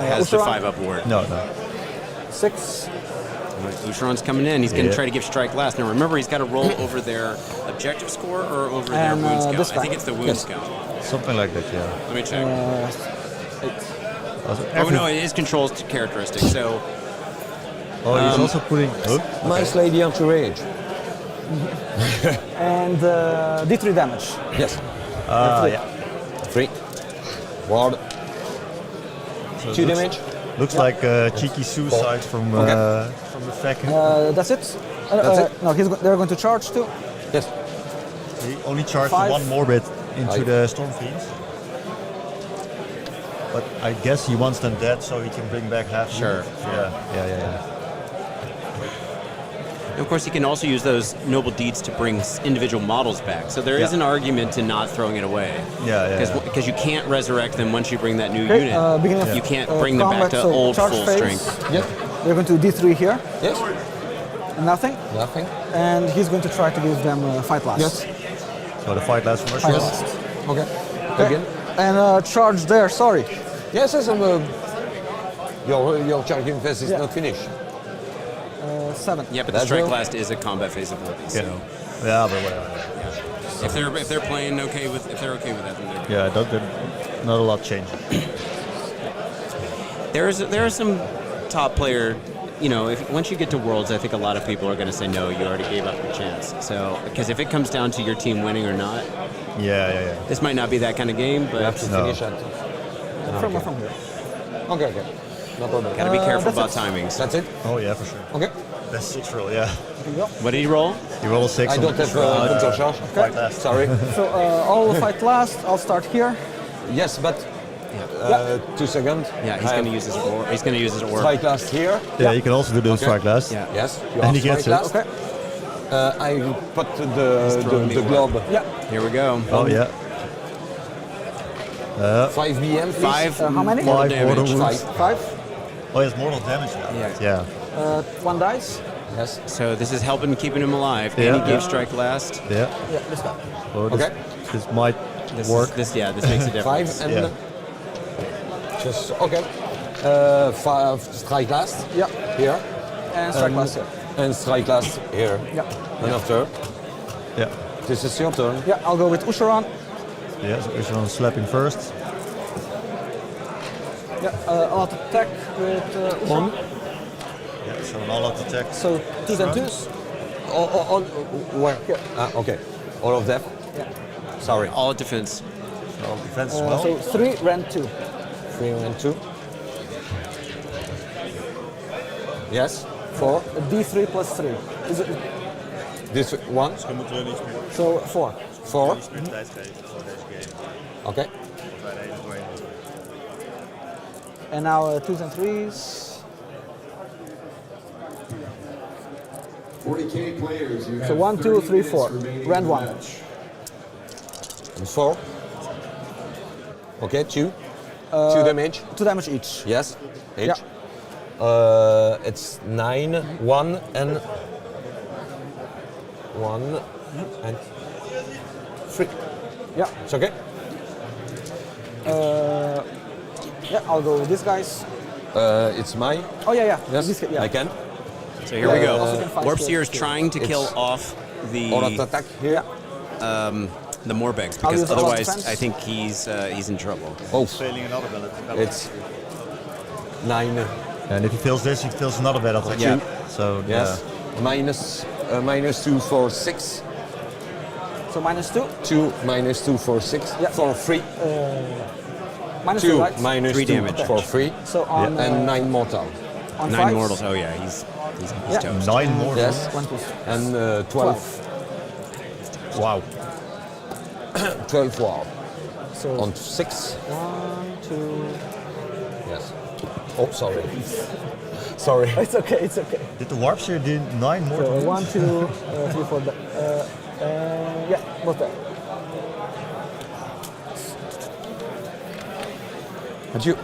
has the 5-up ward. No. 6. Ushoran's coming in. He's going to try to give strike last. Now remember, he's got to roll over their objective score or over their wound count. I think it's the wound count. Something like that, yeah. Let me check. Oh no, it is controls characteristic. So. Oh, he's also putting. Nice lady entourage. And D3 damage. Yes. Yeah. 3. Ward. So 2 damage. Looks like cheeky suicide from the Feck. That's it. That's it. No, they're going to charge too. Yes. He only charged 5. 1 more bit into the Stormfiends. But I guess he wants them dead so he can bring back half. Sure. Yeah. And of course, he can also use those noble deeds to bring individual models back. So there is an argument to not throwing it away. Because you can't resurrect them once you bring that new unit. You can't bring them back to old full strength. Yep. They're going to D3 here. Yes. Nothing. And he's going to try to give them fight last. Yes. So the fight lasts from Fight Ushoran. last. Okay. Again. And charge there. Sorry. Yes. Your charging phase is not finished. 7. Yeah, but the strike last is a combat phase ability. So Yeah, but whatever. if they're playing okay with that, then they're good. Yeah, not a lot changing. There are some top player you know, if once you get to Worlds, I think a lot of people are going to say no. You already gave up your chance. So because if it comes down to your team winning or not, this might not be that kind of game. But You have to finish at. From here. Okay, okay. No problem. Gotta be careful about that's timings. That's it? Oh yeah, for sure. Okay. Best 6 roll, yeah. Here you go. What did he roll? You roll a 6. I on don't the have pencil charge. Fight last. Sorry. So all will fight last. I'll start here. Yes, but 2 seconds. Yeah, he's going to use his orb. He's going to use his orb. Strike last here. Yeah, you can also do the strike last. Yeah. Yes. You And have he gets strike it. last. Okay. I put throwing the the globe. Yeah. Here we go. Oh yeah. 5 BM, please. 5 how many? mortal 5 mortal damage. wounds. 5. Oh, it's mortal damage now. Yeah. Yeah. 1 dice. Yes. So this is helping keeping him alive. Yeah. And he gave strike last. Yeah. Yeah, this guy. Oh, this, Okay. This might This work. This makes a difference. 5 and Yeah. just okay. 5 strike last. Yeah. Here. And strike last here. And strike last here. Yeah. And after. Yeah. This is your turn. Yeah, I'll go with Ushoran. Yeah, so Ushoran slapping first. Yeah, I'll attack with Ushoran. Yeah, so an all-out attack. So 2s and 2s. All where? Here. Okay. All of them. Yeah. Sorry. All defense. So defense as well. So 3, rend 2. 3 and 2. Yes. 4. D3 plus 3. Is it, This one. We moeten er niets meer so 4. 4. tijd geven voor deze game. Okay. Bij de hele doorheen. And now 2s and 3s. 40K players. You have So 1, 2, 3, 30 4. minutes remaining Rend in the 1. match. And 4. Okay, 2. 2 damage. 2 damage each. Yes. Each. Yeah. It's 9, 1 and 1 and 3. Yeah. It's okay. Yeah, I'll go with these guys. It's mine. Oh yeah, yeah. Yes, This guy, yeah. I can. So here we go. Also can fight Warpseer is with- trying to kill It's- off All of the attack here. the Morbegs I'll because use all out otherwise defense. I think he's in trouble. Oh, Failing another battle. it's 9. And if he fails this, he fails another battle attack. Yeah. So Yes. Minus 2 for 6. So minus 2. 2 minus 2 for 6. Yeah. For 3. Minus 2 2, right? minus 3 2 damage. for 3. So on, And 9 mortal. on 9 fives, mortals. Oh yeah, he's Yeah. toast. 9 more. Yes. 1 plus And 12. Wow. 12 wow. So On 6. 1, 2. Yes. Oh, sorry. Sorry. It's okay, it's okay. Did the Warpseer do 9 more? So 1, 2, 3, 4. Yeah, both there. But you.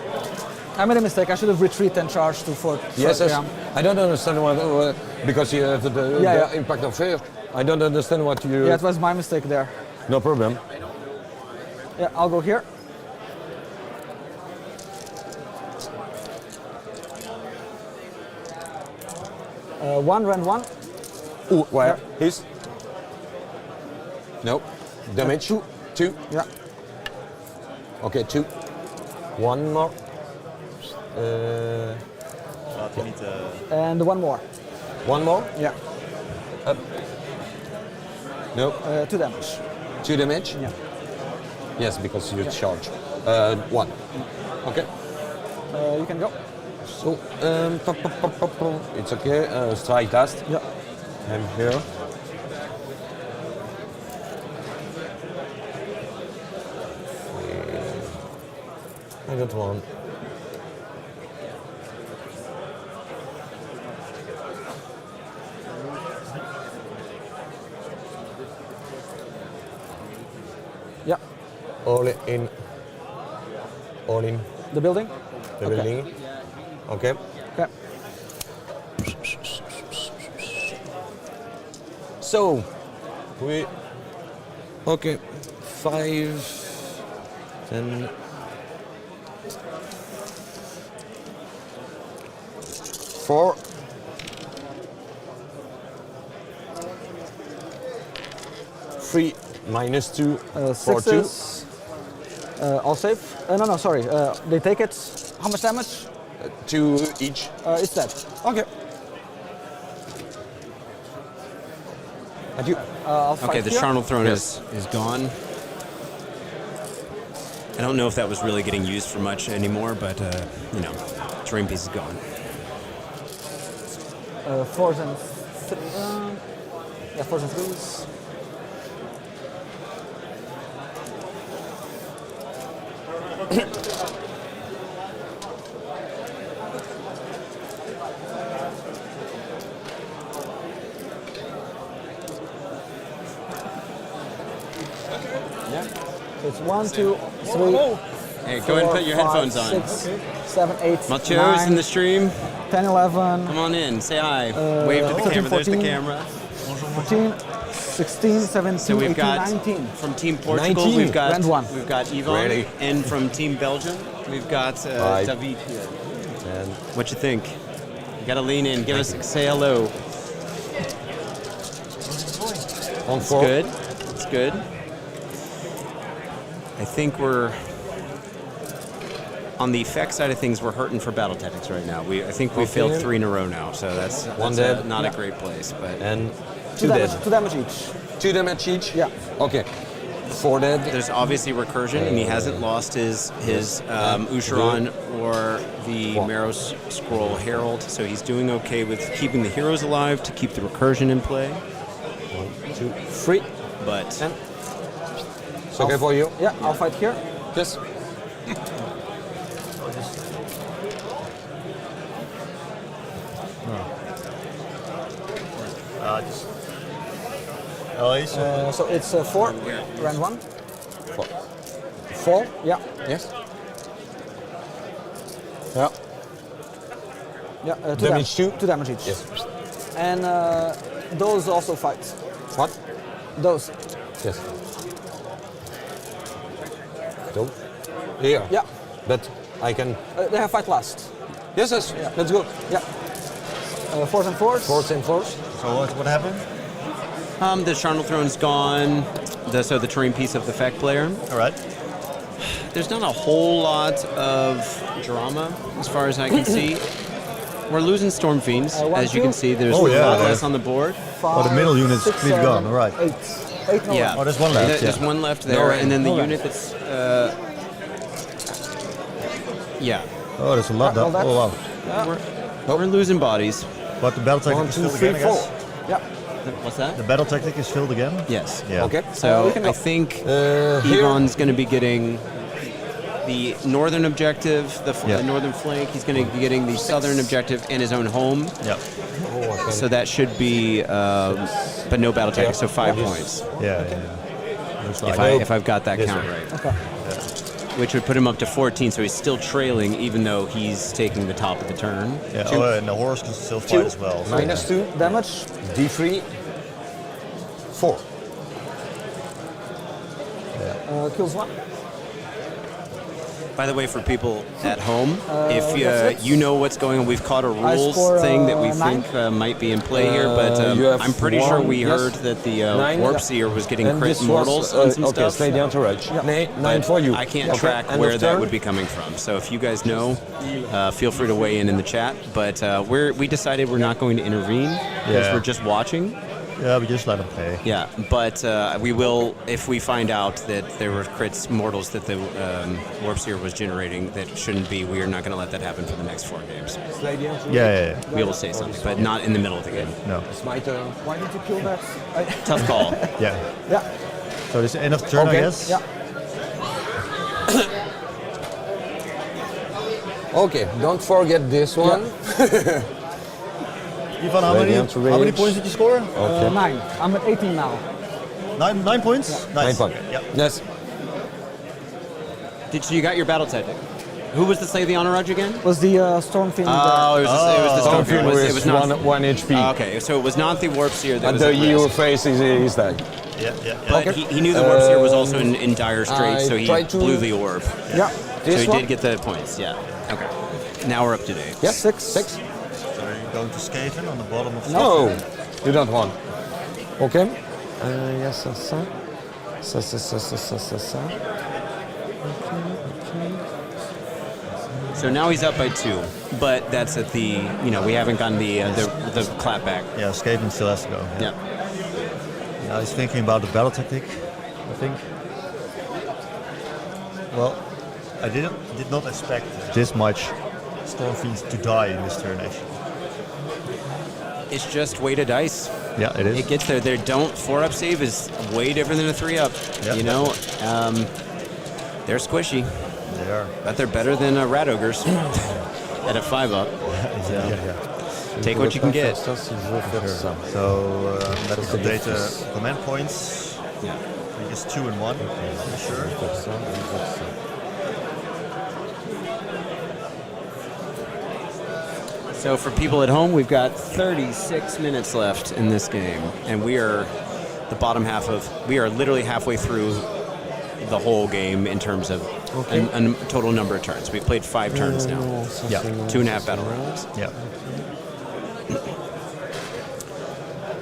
I made a mistake. I should have retreated and charged to 4. Yes, yes. Yeah. I don't understand what because you have the Yeah. impact of fear. I don't understand what you. Yeah, it was my mistake there. No problem. Yeah, I'll go here. One, rend 1. Ooh, where? His? No. Damage. 2. 2. Yeah. Okay, 2. 1 more. Laat hij niet. And 1 more. 1 more. Yeah. No. 2 damage. 2 damage. Yeah. Yes, because you charge. 1. Okay. You can go. So it's okay. Strike last. Yeah. I'm here. I got 1. Yeah. All in. All in The building? the Okay. building. Okay. Okay. So we. Okay. 5. 10. 4. 3 minus 2 for 2. 6s. All safe. No, sorry. They take it. How much damage? 2 each. It's dead. Okay. And you, I'll fight Okay, the here. Charnel Throne is gone. I don't know if that was really getting used for much anymore, but you know, terrain piece is gone. 4s and 3. Yeah, 4s and 3s. It's 1, 2, 3. Hey, go ahead and put your headphones on. 6, 7, 8, Macho's 9, in the stream. 10, 11. Come on in, say hi. Wave to the 13, camera. There's the 14. camera. 14, 16, 17, So we've 18, got 19. from Team Portugal. 19. We've got Round one. Yvonne, Ready. and from Team Belgium, we've got David here. And What you think? You gotta lean in. Say hello. on It's 4. good. It's good. I think we're on the effect side of things. We're hurting for battle tactics right now. I think we failed 3 in a row now, so that's dead. not a great place. But And 2 2 damage, dead. 2 damage each. 2 damage each? Yeah. Okay. 4 dead. there's obviously recursion, and he hasn't lost his Ushoran or the Marrow Scroll Herald, so he's doing okay with keeping the heroes alive to keep the recursion in play. 1, 2, 3. But And it's okay for you? Yeah, I'll fight here. Yes. Just. Oh, he's. So it's 4, round 1. 4, yeah. Yes. Yeah, 2 Damage damage. 2? 2 damage each. Yes. And those also fight. What? Those. Yes. So, here. Yeah. But I can. They have fight last. Yes, yes. Yeah. Let's go. Yeah. 4s and 4s. 4s and 4s. So what happened? the Charnel Throne's gone. So the terrain piece of the Feck player. All right. There's not a whole lot of drama as far as I can see. We're losing Stormfiends, 1, as you can 2. see. There's Oh, a yeah, lot yeah. less on the board. 5, the middle unit's 6, completely 7, gone, all right. 8. 8 no Yeah. Oh, there's one left, There's yeah. one left there, and then the No unit that's yeah. Oh, there's a lot. Yeah, all That. that. Oh wow. We're losing bodies. But the battle tactic 1, is 2, filled 3, again, I 4. guess. Yeah. What's that? The battle tactic is filled again. Yes. Yeah. Okay. So we can go. I think Here. Yvonne's going to be getting the northern objective, the Yeah. northern flank. He's going to be getting the southern objective and his own home. Yeah. Oh, okay. So that should be, but no battle tactics, so 5 points. Yeah. Looks like. If I've got that Yes, count sir. right. Okay. Which would put him up to 14, so he's still trailing, even though he's taking the top of the turn. Yeah. 2. Oh, and the horse can still fight as well. So Minus 2. Damage. D3. 4. Kills 1. By the way, for people at home, if that's it. you know what's going on, we've caught a rules score, thing that we 9. think might be in play here, but You have I'm pretty sure 1, we yes. heard that the 9. Warpseer was getting And crit this mortals was, on some okay, stuff. stay down to Reg. 9 for you. I can't Okay, track end where of that turn. would be coming from. So if you guys know, feel free to weigh in the chat. But we decided we're not going to intervene because Yeah. we're just watching. Yeah, we just let him play. Yeah, but we will, if we find out that there were crits mortals that the Warpseer was generating that shouldn't be, we are not going to let that happen for the next 4 games. Stay down to Yeah. We will say something, but not in the middle of the game. No. It's my turn. Why did you kill that? Tough call. Yeah. Yeah. So this is end of turn, Okay. I guess. Yeah. Okay, don't forget this one. Ivan, how Ready many to rage. points did you score? 9. I'm at 18 now. 9 points? Nine Nice. points. Yeah. Yes. So you got your battle tactic. Who was the Slay the Honor Rudge again? Was the Stormfiend. Oh, it was the Stormfiend. It was not. 1 HP. Okay, so it was not the Warpseer that And was the at your risk. face is that. Yeah. But he knew the Warpseer was also in dire straits, I so he tried to- blew the orb. Yeah. So This he one? did get the points, yeah. Okay. Now we're up to date. Yes. 6. 6. So are you going to Skaven on the bottom of No, you don't want. Okay. Yes, ça. So now he's up by 2, but that's at the, we haven't gotten the clap back. Yeah, Skaven still has to go. Yeah. Now he's thinking about the battle tactic, I think. Well, I did not expect this much Stormfiends to die in this turn, actually. It's just weight of dice. Yeah, it is. It gets there. Their don't 4-up save is way different than a 3-up. Yep. They're squishy. They are. But they're better than Rat Ogres at a 5-up. Yeah. Take what you can get. So, medical data command points. Yeah. I think it's 2 and 1. Sure. So for people at home, we've got 36 minutes left in this game, and we are literally halfway through the whole game in terms of a total number of turns. We've played 5 turns now. Yeah. 2.5 battle rounds. Yeah.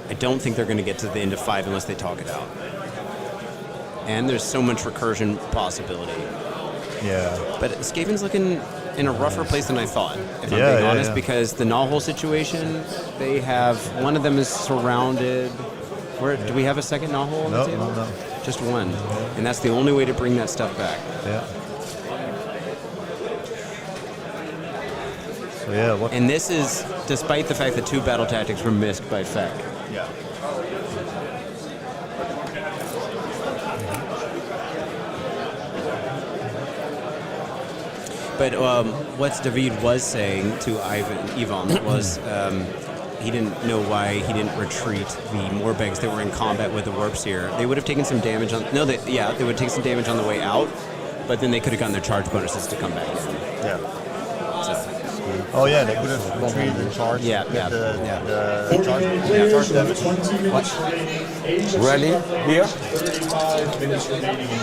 I don't think they're going to get to the end of 5 unless they talk it out. And there's so much recursion possibility. Yeah. But Skaven's looking in a rougher place than I thought, if I'm being honest, because the Gnawhole situation, they have, one of them is surrounded. Do we have a second Gnawhole on the table? No. Just one. And that's the only way to bring that stuff back. Yeah. So yeah, and this is despite the fact that 2 battle tactics were missed by Feck. Yeah. But what David was saying to Ivan was he didn't know why he didn't retreat the Morbegs that were in combat with the Warpseer. They would have taken some damage on. They would take some damage on the way out, but then they could have gotten their charge bonuses to come back in. Yeah. So. Oh yeah, they could have retreated and charged. Yeah. The charge damage. Rally here.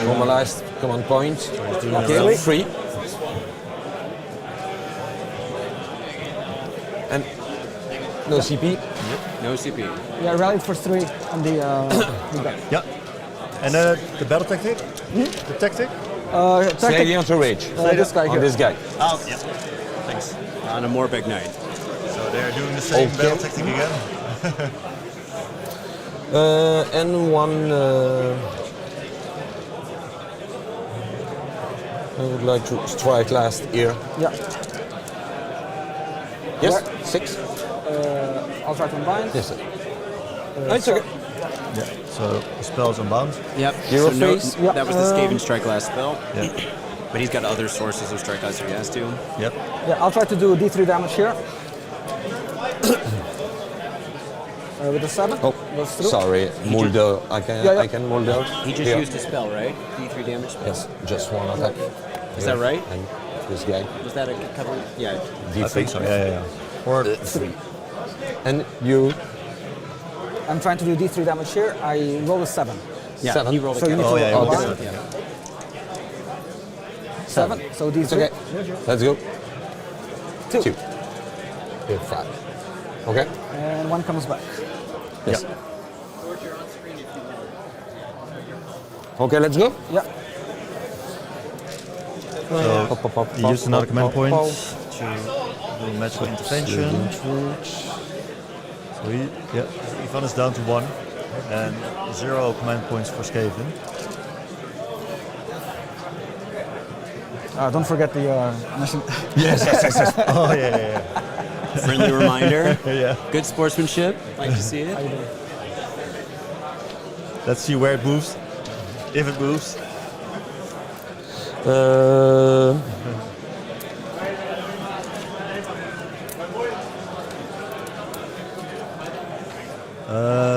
Normalized command point. Okay, 3. And no CP. Yep. No CP. Yeah, rallied for 3 on the. Yeah. And the battle tactic? The tactic? Stay to rage. This guy here. On this guy. Oh, yeah. Thanks. On a Morbeg Knight. So they're doing the same battle tactic again? And one. I would like to strike last here. Yeah. Yes, 6. I'll try to combine. Yes, sir. It's okay. Yeah. So spells unbound. Yep. Hero phase. Yep. That was the Skaven strike last spell. Yeah. But he's got other sources of strike last if he has to. Yep. Yeah, I'll try to do D3 damage here. With the 7. Oh, goes through. sorry, Moulder. I can Moulder. He just used a spell, right? D3 damage spell. Yes, just one attack. Is that right? And this guy. Was that a cover? Yeah. D3. I think so. Yeah. Or 3. And you? I'm trying to do D3 damage here. I roll a 7. Yeah. 7. He rolled a So you need to Oh, yeah, roll you a rolled 1. it. 7. So D3. It's okay. Let's go. 2. 5. Okay. And 1 comes back. Yes. Okay, let's go. Yeah. So he used another command point to do magical intervention. So Ivan is down to 1 and 0 command points for Skaven. Don't forget the mission. Yes. Oh yeah. Friendly reminder. Yeah. Good sportsmanship. Like to see it. Let's see where it moves. If it moves.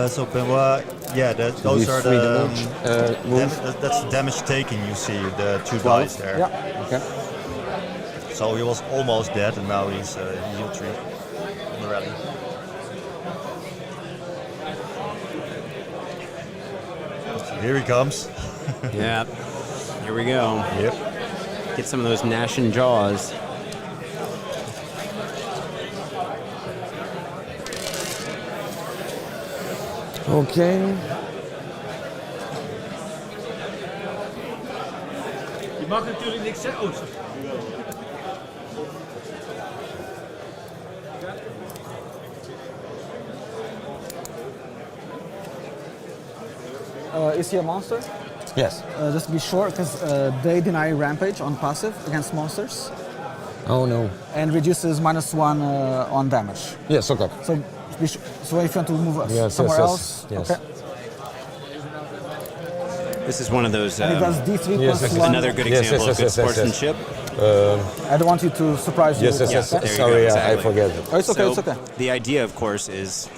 So Benoit, yeah, those are the that's the damage taken. You see the 2 guys there. Yeah. Okay. So he was almost dead, and now he's heal 3 on the rally. So here he comes. Yeah. Here we go. Yep. Get some of those gnashing jaws. Okay. Je mag natuurlijk niks zeggen. Is he a monster? Yes. Just be sure, because they deny rampage on passive against monsters Oh no. and reduces -1 on damage. Yes, okay. So, so if you want to move somewhere else, yes. okay. This is one of those. And it does D3 yes, plus yes, 1. Another good example of good sportsmanship. I don't want you to surprise you. Yes, with yes, that. yes. there you Sorry, go, exactly. I forget. Oh, it's okay, So it's okay. the idea, of course, is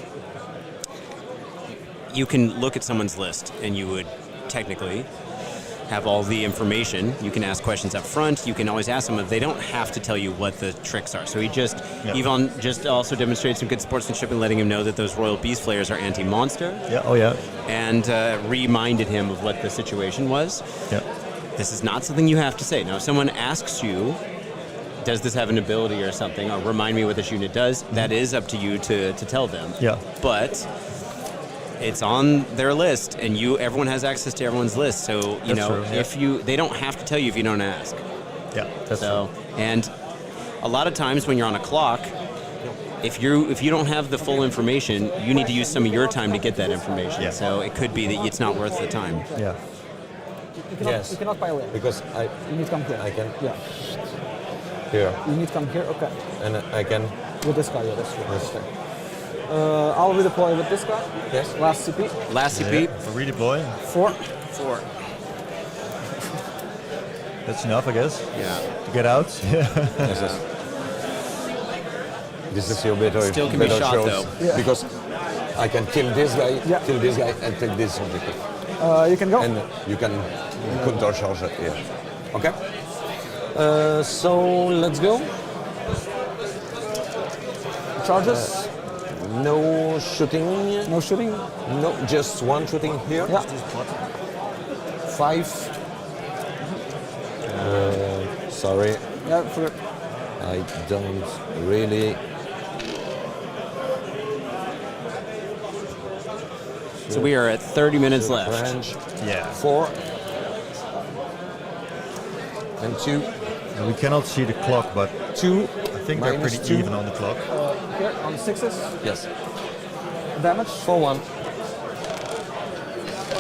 you can look at someone's list and you would technically have all the information. You can ask questions up front. You can always ask them, but they don't have to tell you what the tricks are. So Yvonne just also demonstrated some good sportsmanship in letting him know that those Royal Beast Flayers are anti-monster. Yeah. Oh yeah. And reminded him of what the situation was. Yeah. This is not something you have to say. Now, if someone asks you, does this have an ability or something, or remind me what this unit does, that is up to you to tell them. Yeah. But it's on their list, and everyone has access to everyone's list. So you That's know, true, yeah. if they don't have to tell you if you don't ask. Yeah. That's So, and a lot of times when you're on a clock, if you don't have the full information, you need to use some of your time to get that information. Yeah. So it could be that it's not worth the time. Yeah. You cannot pile in. Because You need to come here. I can Yeah. here You need to come here. Okay. and I can. With this guy, yeah, that's true. Yes. Okay. I'll redeploy with this guy. Yes. Last CP. Last CP, Yeah. For redeploy, 4. 4. that's enough, I guess. Yeah. To get out. Yes, yes. This is your better. Still can be better shot, shows, though. Yeah. Because I can kill this guy, Yeah. kill this guy, and take this objective, You can go. and you can countercharge it here. Okay. So let's go. Charges. No shooting. No shooting. No, just one shooting here. Yeah. 5. Sorry, Yeah. For, I don't really. So we are at 30 minutes left. French. Yeah. 4 and 2. And we cannot see the clock, but 2. I think they're Minus pretty 2. even on the clock. here on 6s. Yes. Damage. 4-1.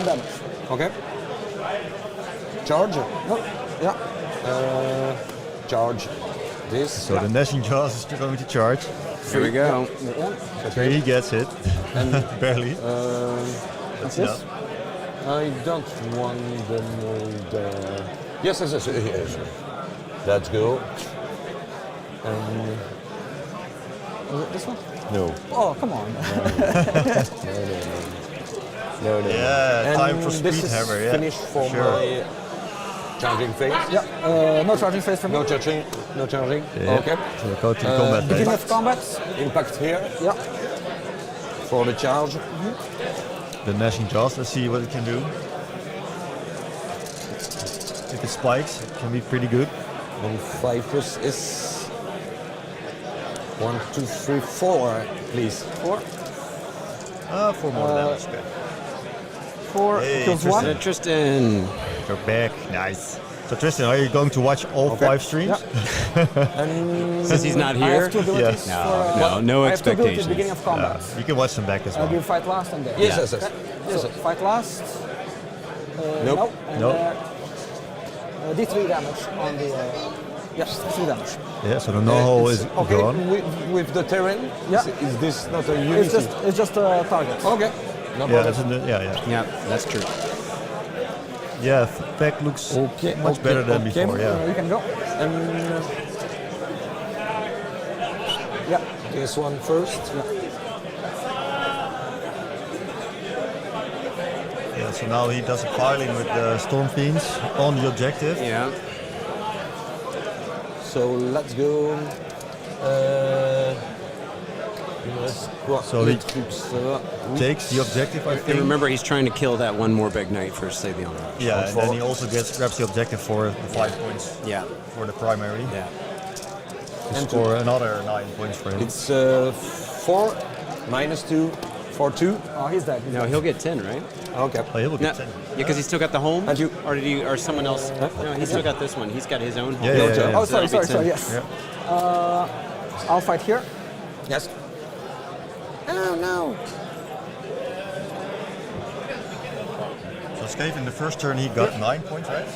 Damage. Okay. Charge. No. Yeah. Charge. This. So the Gnashing Jaws is going to charge. Here we go. Okay, he gets hit. Barely. That's enough. this. I don't want the Moulder. Yes, yes, yes, yes. Let's go. Was it this one? No. Oh, come on. No. Yeah, time for this speed is hammer. Yeah. finished for Sure. my charging phase. Yeah. No charging phase from No me. charging. No charging. Yeah. Okay. So go to the combat Beginning phase. of combat. Impact here Yeah. for the charge. The Gnashing Jaws. Let's see what it can do. If it spikes, it can be pretty good. 1 5 is 1, 2, 3, 4. Please. 4. 4 more damage. Okay. 4 Hey, kills Tristan. 1. Tristan. You're back. Nice. So Tristan, are you going to watch all 5 streams? Since he's not I here. have two abilities Yes. for, No I have two abilities at expectations. the beginning of combat. You can watch them back as I'll well. do fight last and there. Yes, yes, yes. So fight last. Nope. No. And Nope. D3 damage on the. Yes, D3 damage. Yeah, so the Gnawhole is okay. gone. With the terrain. Yeah. Is this not a unity? It's just a target. Okay. No Yeah, problem. that's in the, yeah. Yeah, that's true. Yeah, pack looks Okay, much okay, better than okay. before. Yeah. You can go. And Yeah. this one first. Yeah, so now he does a piling with the Stormfiends on the objective. Yeah. So let's go. So he takes the objective, I And think. remember, he's trying to kill that one more big knight for Save the Honor. Yeah, and then he also grabs the objective for the 5 points Yeah. for the primary. Yeah. To score another 9 points for him. It's 4 minus 2 for 2. Oh, he's dead. No, he'll get 10, right? Okay. Oh, he will No, get 10. yeah, because he's still got the home. And you- Or did he? Or someone else? No, he's still got this one. He's got his own home. Yeah. Oh, So that'll be 10. sorry. Yes. Yeah. I'll fight here. Yes. Oh no. Skaven, the first turn he got 9 points, right?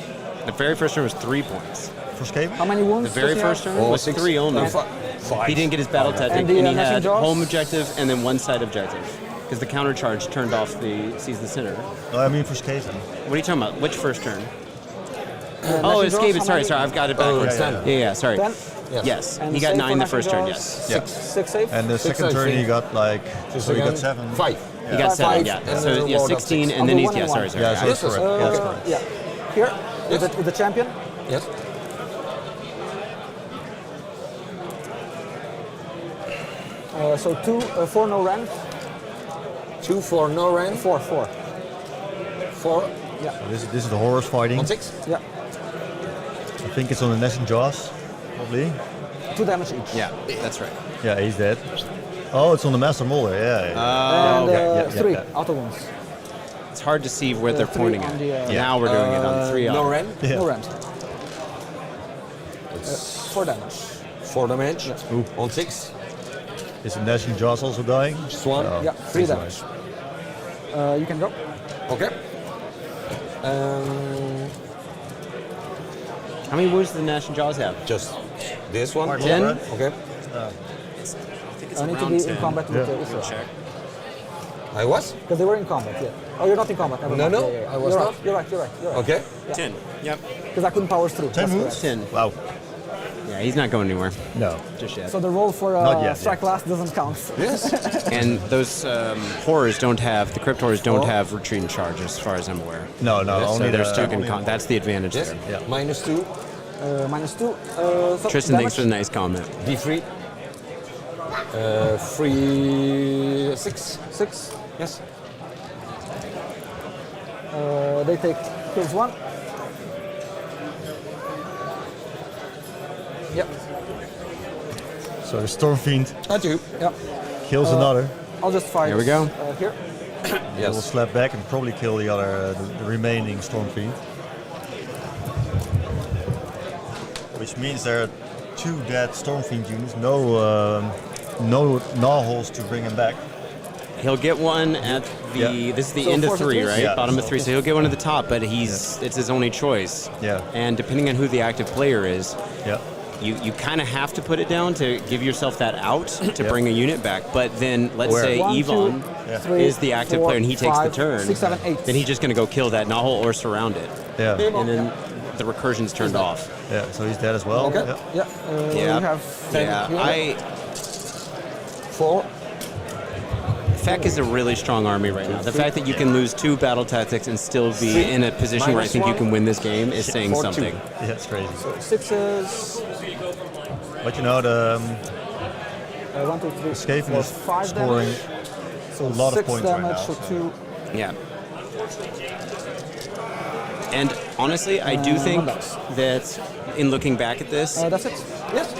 The very first turn was 3 points. For Skaven? How many wounds? The very does he first have? turn was 3 only. 5. He didn't get his battle tactic, And and, the, he messing had jaws? home objective and then one side objective. Because the counter charge turned off the Seize the Sinner. No, I mean for Skaven. What are you talking about? Which first turn? messing It's jaws, Skaven. how Sorry, many? I've got it backwards. yeah. Sorry. 10? Yes. And He got save 9 for the first turn, messing yes. jaws? Six save? And the second I turn he think. got like, so he got 7. 5. He got 7, Five, yeah. and So, then yeah, rolled up 16, six. and then I'll he's, do yeah, one sorry, and sorry. Yeah, yeah. so that's correct. That's correct. Yeah. Here, with the champion. Yes. So 4 no rend. 2 for no rank. 4. 4. Yeah. This is the horrors fighting. On 6. Yeah. I think it's on the Nest and Jaws, probably. 2 damage each. Yeah, that's right. Yeah, he's dead. Oh, it's on the Master Moulder, yeah. And okay. 3 yeah. auto wounds. It's hard to see where they're 3 pointing on at. the, Now we're doing it on 3 No on. rank. Yeah. No rend. It's 4 damage. 4 damage. On 6. Is the Nest and Jaws also dying? Just 1. Oh, Yeah, 3 damage. You can go. Okay. How many wounds do the Nash and Jaws have? Just this one. 10? Okay. I think it's I need to around be 10. in combat with the We'll Ushoran. check. I was? Because they were in combat, yeah. Oh, you're not in combat. Never No, mind. no, Yeah, yeah, yeah. I was You're not. right, You're right. Okay. 10. Yep. Because I couldn't power through. 10 That's moves? correct. 10. Wow. Yeah, he's not going anywhere No. just yet. So the roll for Not yet, strike last doesn't count. Yes. And those horrors don't have, the crypt horrors don't have retreat and charge as far as I'm aware. No, So only they're the- stuck in only that's the advantage Yes. there. Yeah. -2. -2. So Tristan, damage. thanks for the nice comment. D3. 3, 6. 6. Yes. They take kills 1. Yep. So the Stormfiend I do. Yep. kills another. I'll just fight. Here we go. Here. He will slap back and probably kill the other, the remaining Stormfiend. Which means there are 2 dead Stormfiend units. No Gnawholes to bring him back. He'll get one at the, Yeah. this is the So end of 4 to 3, 3? right? Yeah. Bottom of 3, so he'll get one at the top, but it's his only choice. Yeah. And depending on who the active player is, Yeah. you kind of have to put it down to give yourself that out to Yeah. bring a unit back. But then let's Where? say 1, Yvonne 2, 3, is the active 4, player and he takes the 5, turn. 6, 7, 8. Then he's just going to go kill that Gnawhole or surround it. Yeah. And then the recursion's turned off. Yeah. So he's dead as well. Okay. Yeah. Yeah. Yeah. You have Yeah, 4. Feck is a really strong army right now. The fact that you can lose 2 battle tactics and still be in a position where I think you can win this game is saying 4-2. something. Yeah, it's crazy. 6s. But you know, the 1, 2, 3, Skaven 4, is 5 scoring damage. So a lot of 6 points right damage, now, so so- 2. Yeah. And honestly, I do think that in looking back at this, That's it. Yes.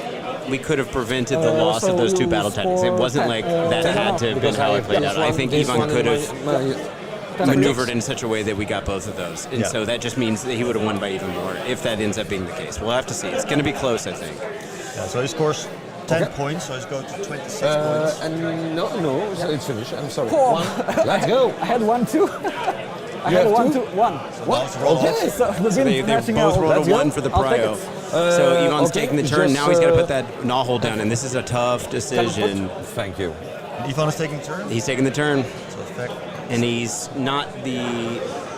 we could have prevented the loss so of those 2 you battle tactics. It score wasn't 10. like that 10 had to have been how it played out. I think Ivan could have maneuvered in such a way that we got both of those. And Yeah. so that just means that he would have won by even more if that ends up being the case. We'll have to see. It's going to be close, I think. Yeah, so he scores 10 points, so he's going to 26 points. And no, so it's finished. I'm sorry. Four. 1. Let's go. I had 1, 2. I You had have 1, 2, 2? 1. Now it's rolled off. So the So they smashing both out. rolled Let's a go. 1 for the I'll take prio. it. So Ivan's okay, taking the turn. just, Now he's got to put that Gnawhole down, and this is a tough decision. Thank you. Ivan is taking turn. He's taking the turn, So Feck, and he's not the...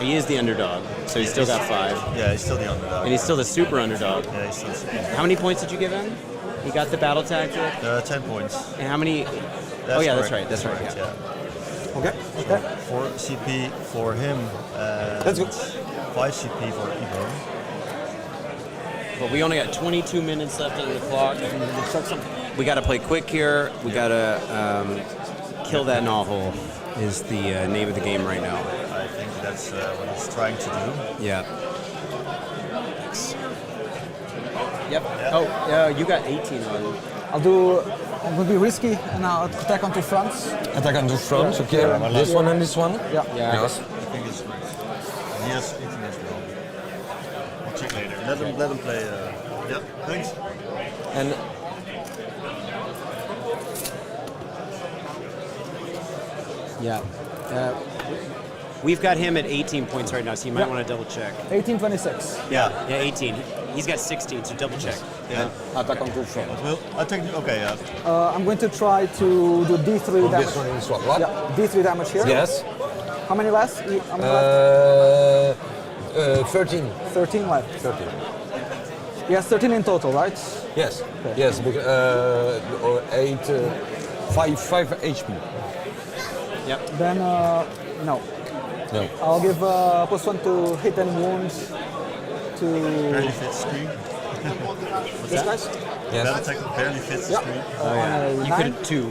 He is the underdog, so he's still got 5. yeah, he's still the underdog. And he's still the super underdog. Yeah, he's still super. How many points did you give him? He got the battle tactic. 10 points. And how many? That's that's correct. right. That's right. correct, Yeah. Okay. 4 CP for him. Let's go. 5 CP for Ivan. But we only got 22 minutes left on the clock. We got to play quick here. We got to kill that Gnawhole. Is the name of the game right now. I think that's what he's trying to do. Yeah. Yep. Oh, you got 18 on. I'll do. It will be risky, and I'll attack onto Frats. Attack on the front. Okay. Yeah. This one and this one. Yeah. Yeah. Yes. I think it's right. He has 18 as well. We'll check later. Let him play. Yeah, thanks. And Yeah. We've got him at 18 points right now, so you might want to double check. 1826. Yeah. Yeah, 18. He's got 16, so double check. Yeah. Attack on Tucson. Well, I think. Okay. Yeah. I'm going to try to do D3 damage. This one is what? Yeah, D3 damage here. Yes. How many left? How many left? 13. 13 left. 13. Yes, 13 in total, right? Yes. Okay. Yes. Because, 5 HP. Yep. Then, no. No. I'll give +1 to hit and wounds to Barely fits screen. this guys. Yes. That attack barely fits the Yeah. screen. On a You 9. could have 2.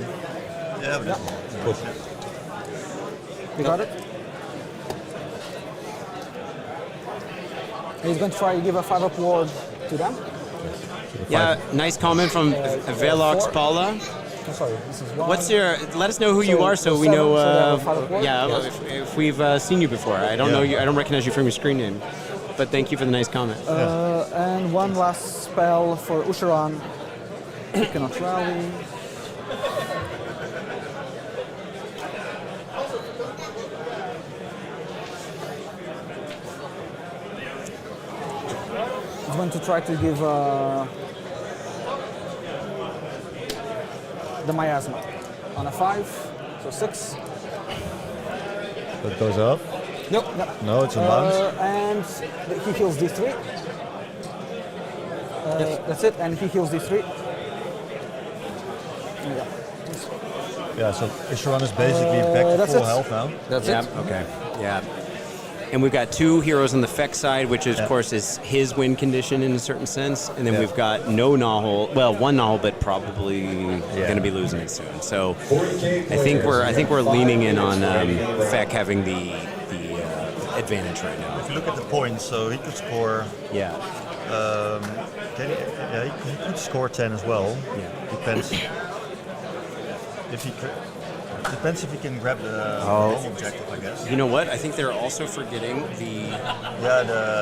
Yeah, but Good. You got it? He's going to try to give a 5-up ward to them. Yeah, nice comment from Velox Paula. Oh, sorry, this is 1. What's your? Let us know who you So- are, so so we know. 7, so they have a 5-up ward? Yeah, Yes. if we've seen you before. I don't know you. I don't recognize you from your screen name. But thank you for the nice comment. And one last spell for Ushoran. He cannot rally. He's going to try to give the miasma on a 5, so 6. that goes up. Nope. No, it's a bounce. And he heals D3. That's it, and he heals D3. Yeah. Yeah. So Ushoran is basically back to that's full it. health now. That's Yeah. it. Okay. Yeah. And we've got 2 heroes on the Feck side, which is, of course, is his win condition in a certain sense. And then Yeah. we've got no Gnawhole. Well, 1 Gnawhole, but probably going to be losing it soon. So I think we're leaning in on Feck having the advantage right now. If you look at the points, so he could score. Yeah. He could score 10 as well. Yeah. Depends. Depends if he can grab the home objective, I guess. You know what? I think they're also forgetting the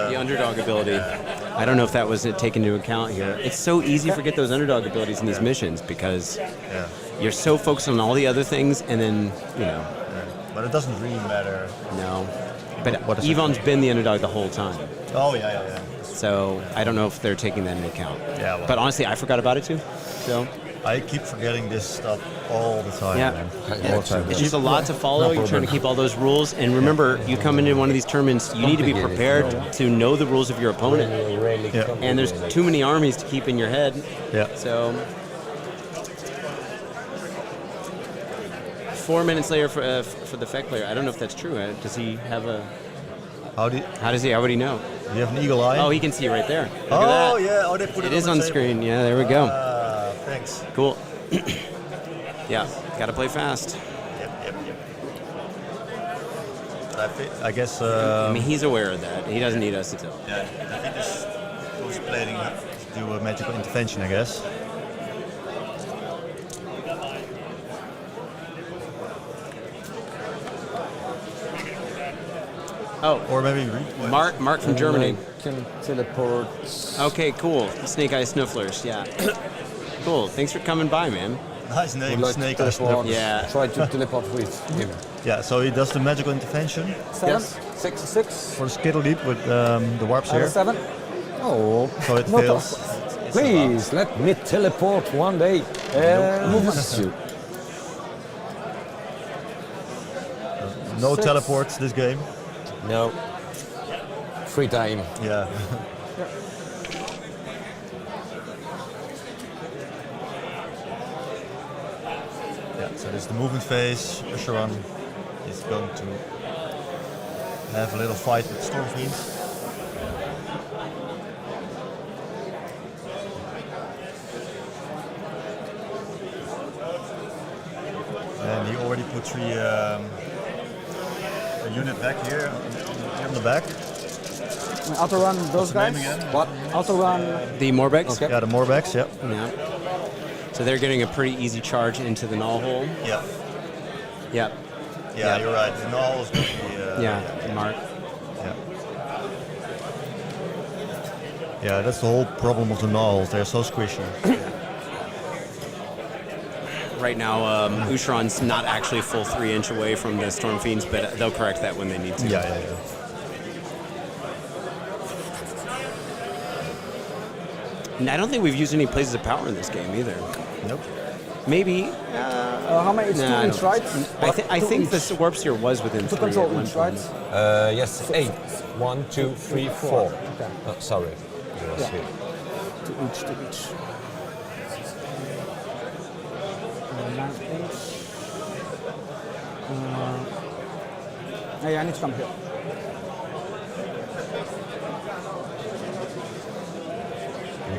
The underdog ability. I don't know if that was taken into account here. It's so easy to forget those underdog abilities in these missions because you're so focused on all the other things, and then But it doesn't really matter. no. But What is it? Yvonne's been the underdog the whole time, Oh yeah. so I don't know if they're taking that into account. Yeah, well. But honestly, I forgot about it too. So I keep forgetting this stuff all the time. Yeah. Man. All the time. it's just a lot to follow. You're trying to keep all those rules, and remember, you come into one of these tournaments, you need to be prepared to know the rules of your opponent. Yeah. And there's too many armies to keep in your head. Yeah. So 4 minutes later for the Feck player. I don't know if that's true. Does he have a? How would he know? you have an eagle eye? Oh, he can see right there. Look Oh at that. yeah. Oh, they put it. It is on the table. screen. Yeah, there we go. Thanks. Cool. Yeah, got to play fast. Yep. I guess. I mean, he's aware of that. He doesn't need us to tell. Yeah, I think this was planning to do a magical intervention, I guess. Oh, Or maybe Mark from Germany. Can teleport. Okay, cool. Snake Eye Snifflers. Yeah. Cool. Thanks for coming by, man. Nice name, Would like Snake to Eye teleport. Sniffler. Yeah. Try to teleport with him. Yeah, so he does the magical intervention 7. Yes. 6. for the Skittle Leap with the Warpseer. 7. Oh, So it No fails. please let me teleport one day. Movement. No 6. teleports this game. No. Free time. Yeah. Yeah, so this is the movement phase. Ushoran is going to have a little fight with Stormfiends. And he already put a unit back here on the back. Auto run those What's the name guys. again? What? Auto run. The Morbex? Okay. Yeah, the Morbacks, yeah. Yeah. So they're getting a pretty easy charge into the Gnawhole. Yeah. Yep. Yeah, you're right. The Gnawhole is going to be... Yeah, Mark. Yeah. Yeah, that's the whole problem of the Gnawholes. They're so squishy. right now, Ushoran's not actually full 3-inch away from the Stormfiends, but they'll correct that when they need to. Yeah. And I don't think we've used any places of power in this game either. Nope. Maybe. How many? It's 2 inch, right? I think the Warpseer was within 3 control at one each, point. right? Yes, 8. 1, 2, 3, 4. Okay. Sorry. It was here. 2 each. 9 inch. Yeah, I need to come here.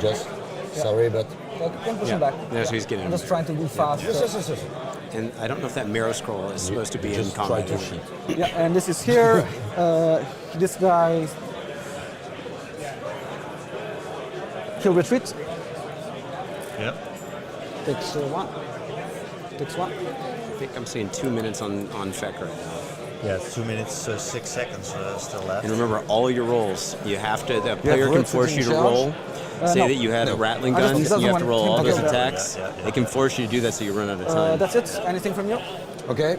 Just, sorry, but... You can push him back. Yeah, so he's getting I'm just trying to move fast. Yes. And I don't know if that marrow scroll is supposed to be in Just try combat. to shoot. Yeah, and this is here. This guy. He'll retreat. Yep. Takes one. Takes one. I think I'm seeing 2 minutes on Feck right now. Yeah, 2 minutes, 6 seconds still left. And remember, all your rolls, you have to. The player can force you to roll. Say no. that you had a rattling I gun, just- you have to roll all okay, those okay. attacks. Yeah. They can force you to do that so you run out of time. That's it. Anything from you? Okay.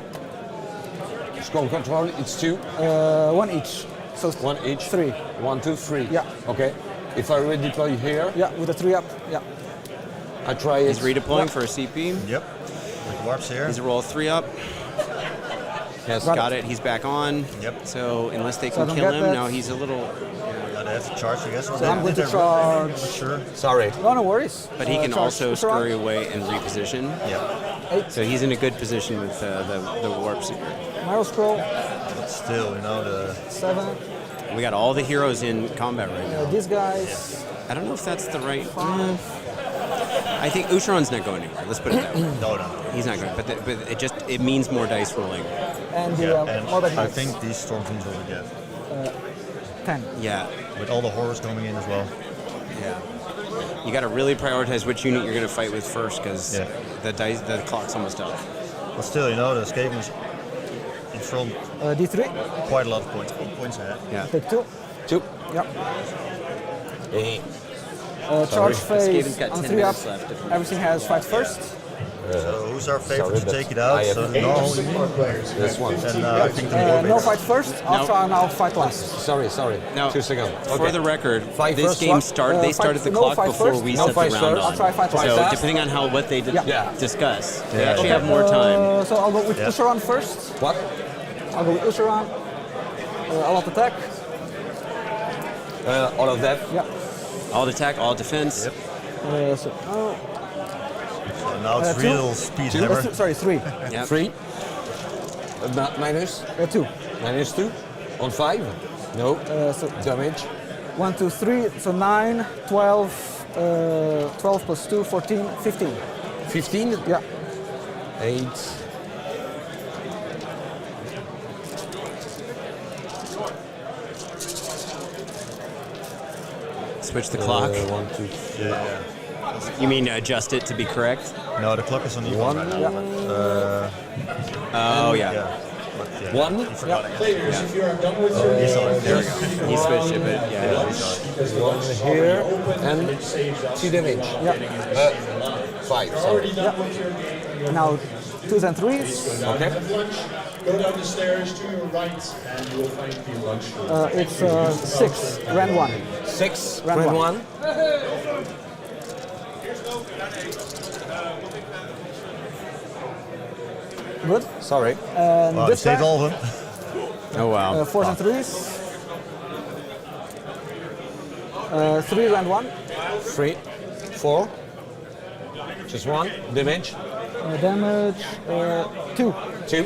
Scroll control, it's 2. 1 each. So 1 each. 3. 1, 2, 3. Yeah. Okay. If I redeploy here, Yeah, with a 3 up. Yeah. I try it. He's redeploying for a CP. Yep. With Warps here. He's a roll 3 up. Yes. Got it. He's back on. Yep. So unless they So I can don't kill get him, that. now he's a little. They have to charge, I guess. So I'm going to charge. Sure. Sorry. No But worries. he can Charge also Ushoran. scurry away and reposition. Yeah. So he's in a good position with the Warpseer. Marrow scroll. But still, the 7. We got all the heroes in combat right now. These guys. I don't know if that's the right. I think Ushoran's not going anywhere. Let's put it that way. no. He's not going. But it means more dice rolling. And the Yeah, and Mortar I Knights. think these Stormfiends will get 10. Yeah. with all the horrors coming in as well. Yeah. You got to really prioritize which unit you're going to fight with first, because Yeah. the clock's almost up. But still, the Skaven's in front D3. quite a lot of points ahead. Yeah. Take 2. 2. Yeah. Hey. Charge Skaven's phase got on 10 3 up. minutes left. Everything has fight first. So who's our favorite sorry, to but take it out? I have So eight. Gnawhole, This one. and I think the Warpfire. No fight first. I'll No. try and I'll fight last. Sorry. Now, 2 seconds. for the record, Fight this first, game what? started. They Fight- started the no clock fight before first. we No set fight the round first. on. I'll try fight So fast. depending on what they Yeah. discuss, they Yeah. actually have more time. So I'll go with Yeah. Ushoran first. What? I'll go with Ushoran. I'll attack. All of that? Yeah. All attack, all defense. Yep. So Now it's 2. real speed hammer. Sorry, 3. Yep. 3. Minus? 2. Minus 2. On 5? No. So Damage? 1, 2, 3. So 9, 12, 12 plus 2, 14, 15. 15? Yeah. 8. Switch the clock. 1, 2, 3. Yeah. You mean adjust it to be correct? No, the clock is on even right now. Oh yeah. Yeah. But, yeah. 1. Forgot again. Players, if you are done with your He's on it. There we go. You switched it, but yeah. because the lunch is Here open and it saves us 2 damage. Yeah. 5. already Sorry. done with your game. You're Now 2s and 3s. now Okay. have lunch. Go down the stairs to your right, and you will find the lunch room. It's 6, round 1. 6. Round Round one. 1. Good. Sorry. And Wow, you this saved guy, all of them. Oh wow. 4s and 3s. 3 round 1. 3. 4. Just 1. Damage? Damage 2. 2.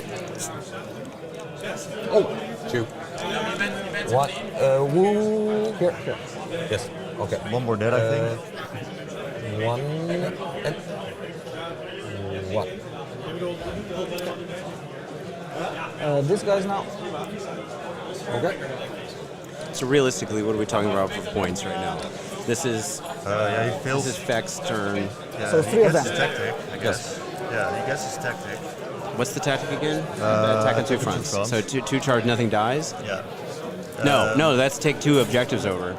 Oh, 2. What? Woo. Here. Yes. Okay. One more dead, I think. 1 and 1. This guy's now. Okay. So realistically, what are we talking about for points right now? This is Yeah, he this fails. is Feck's turn. Yeah, So he 3 of gets them. his tactic, I guess. Yeah, he gets his tactic. What's the tactic again? Attack on 2 two fronts. fronts. So two charge, nothing dies. Yeah. No, that's take 2 objectives over.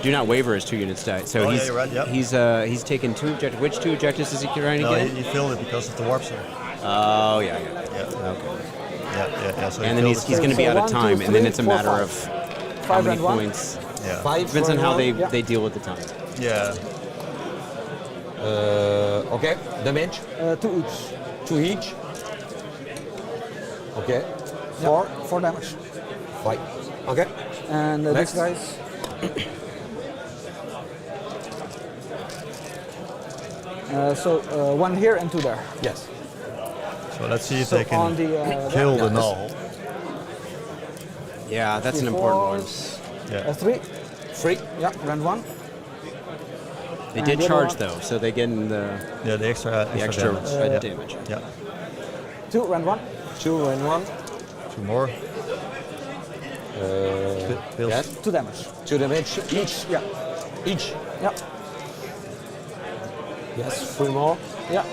Do not waver is 2 units die. So yeah, you're right, yep. he's taken 2 objectives. Which 2 objectives is he trying to No, get? he filled it because of the Warpseer. Oh yeah. Okay. Yeah. So And then he's going to be out of 1, 2, time, and then 3, it's a 4, matter 5. of how 5 many and 1. points. Yeah. 5. Depends on how round one. they deal with the time. Yeah. Okay. Damage. 2 each. 2 each. Okay. 4. 4 damage. 5. Okay. And Next. these guys. So 1 here and 2 there. Yes. So let's see if So they can on the kill the yeah. Gnawhole. Yeah, that's an 3, important one. 4s, Yeah. 3. 3. Yeah, round 1. They And did the other charge one? though, so they get in the The extra damage. damage. Yeah. 2, round 1. 2 and 1. 2 more. Pills. Yes. 2 damage. 2 damage each. Yeah. Each. Yeah. Yes. 3 more. Yeah.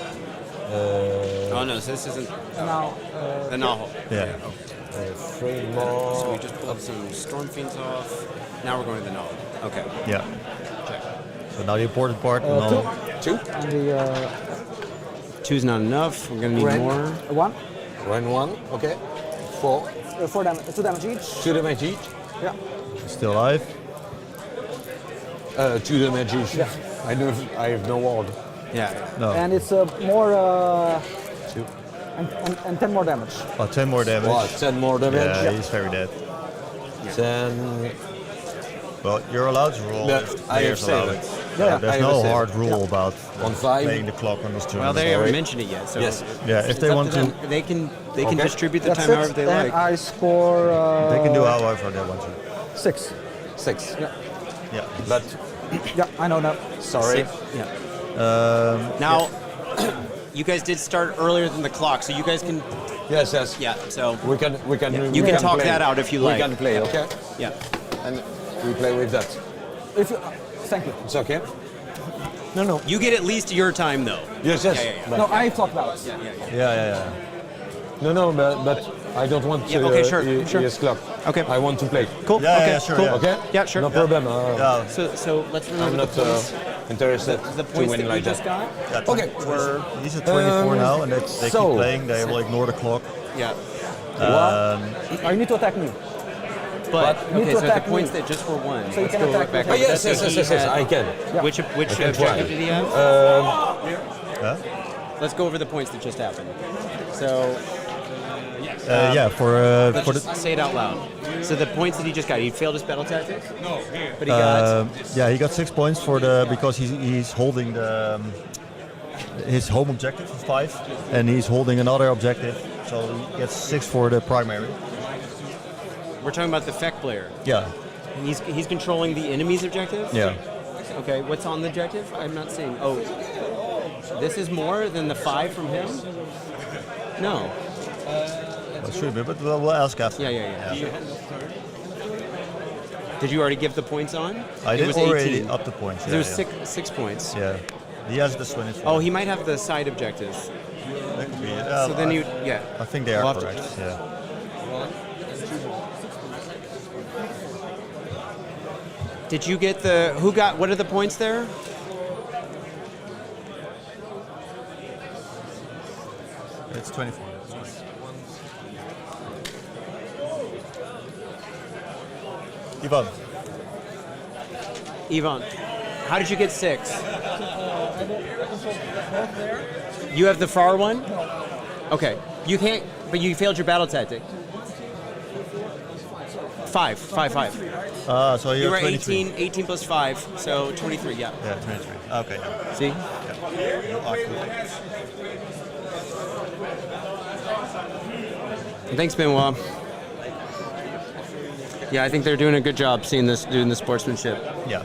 Oh no, so this isn't Now, the Gnawhole. Yeah. 3 more. So we just pulled some Stormfiends off. Now we're going to the Gnawhole. Okay. Yeah. So now the important part. the 2. Gnawhole. 2. And the 2's not enough. We're going to need Red. more. 1. Round 1. Okay. 4. 4 damage. 2 damage each. 2 damage each. Yeah. Still alive. 2 damage each. Yeah. I have no ward. Yeah. No. And it's more. 2. And 10 more damage. 10 more damage. What? 10 more damage. Yeah, he's very dead. 10. Well, you're allowed to roll Yeah, if I players have allow saved it. it. Yeah, There's I no have saved hard it. rule about On 5. playing the clock on this turn. Well, they haven't mentioned it yet. So Yes. Yeah, if they it's up want to, them. They can Okay. distribute the That's time however it. they And like. I score. they can do however they want to. 6. 6. Yeah. Yeah. But Yeah, I know that. sorry. Yeah. Now, you guys did start earlier than the clock, so you guys can. Yes. Yeah. So We can. You can talk play. that out if you like. We can play. Okay. yeah. And we play with that. If you, thank you. It's okay. No. You get at least your time though. Yes. Yeah. No, I talked about it. Yeah. No. But I don't want to. Yeah, okay, sure. Yes, clock. Okay. I want to play. Cool. Yeah, okay. yeah, sure, Cool. yeah. Okay. Yeah, sure. No problem. Yeah. So let's remember I'm not the points. interested The to points win that you like just that. got. Yeah, Okay. He's at 24 now, and they so- keep playing. They will ignore the clock. Yeah. You need to attack me. But you need okay, to so the attack me. points that just were won. So you Let's can go attack right back me. over Yes. that. So he Yes. had- I can. Which can objective try. did he have? Huh? Let's go over the points that just happened. So Yeah, for let's the just say it out loud. So the points that he just got, he failed his battle tactics. No, but he got. yeah, he got 6 points for because he's holding his home objective for 5, and he's holding another objective, so he gets 6 for the primary. We're talking about the Feck player. Yeah, He's controlling the enemy's objective. yeah. Okay, what's on the objective? I'm not seeing. Oh, this is more than the 5 from him. No. Well, it should be, but we'll ask after. Yeah. Did you already give the points on? I It did was already 18. up the points. There was Yeah. 6 points. Yeah, he has this one. Oh, he might have the side objective. That could be it. So then you, yeah. I think they are We'll have to- correct. Yeah. Did you get what are the points there? It's 24. Ivan, how did you get 6? You have the far one? Okay. You can't, but you failed your battle tactic. 5. So You you're were 23. 18 plus 5, so 23, yeah. Yeah, 23. Okay. Yeah. See? Thanks, Benoit. Yeah, I think they're doing a good job doing the sportsmanship. Yeah.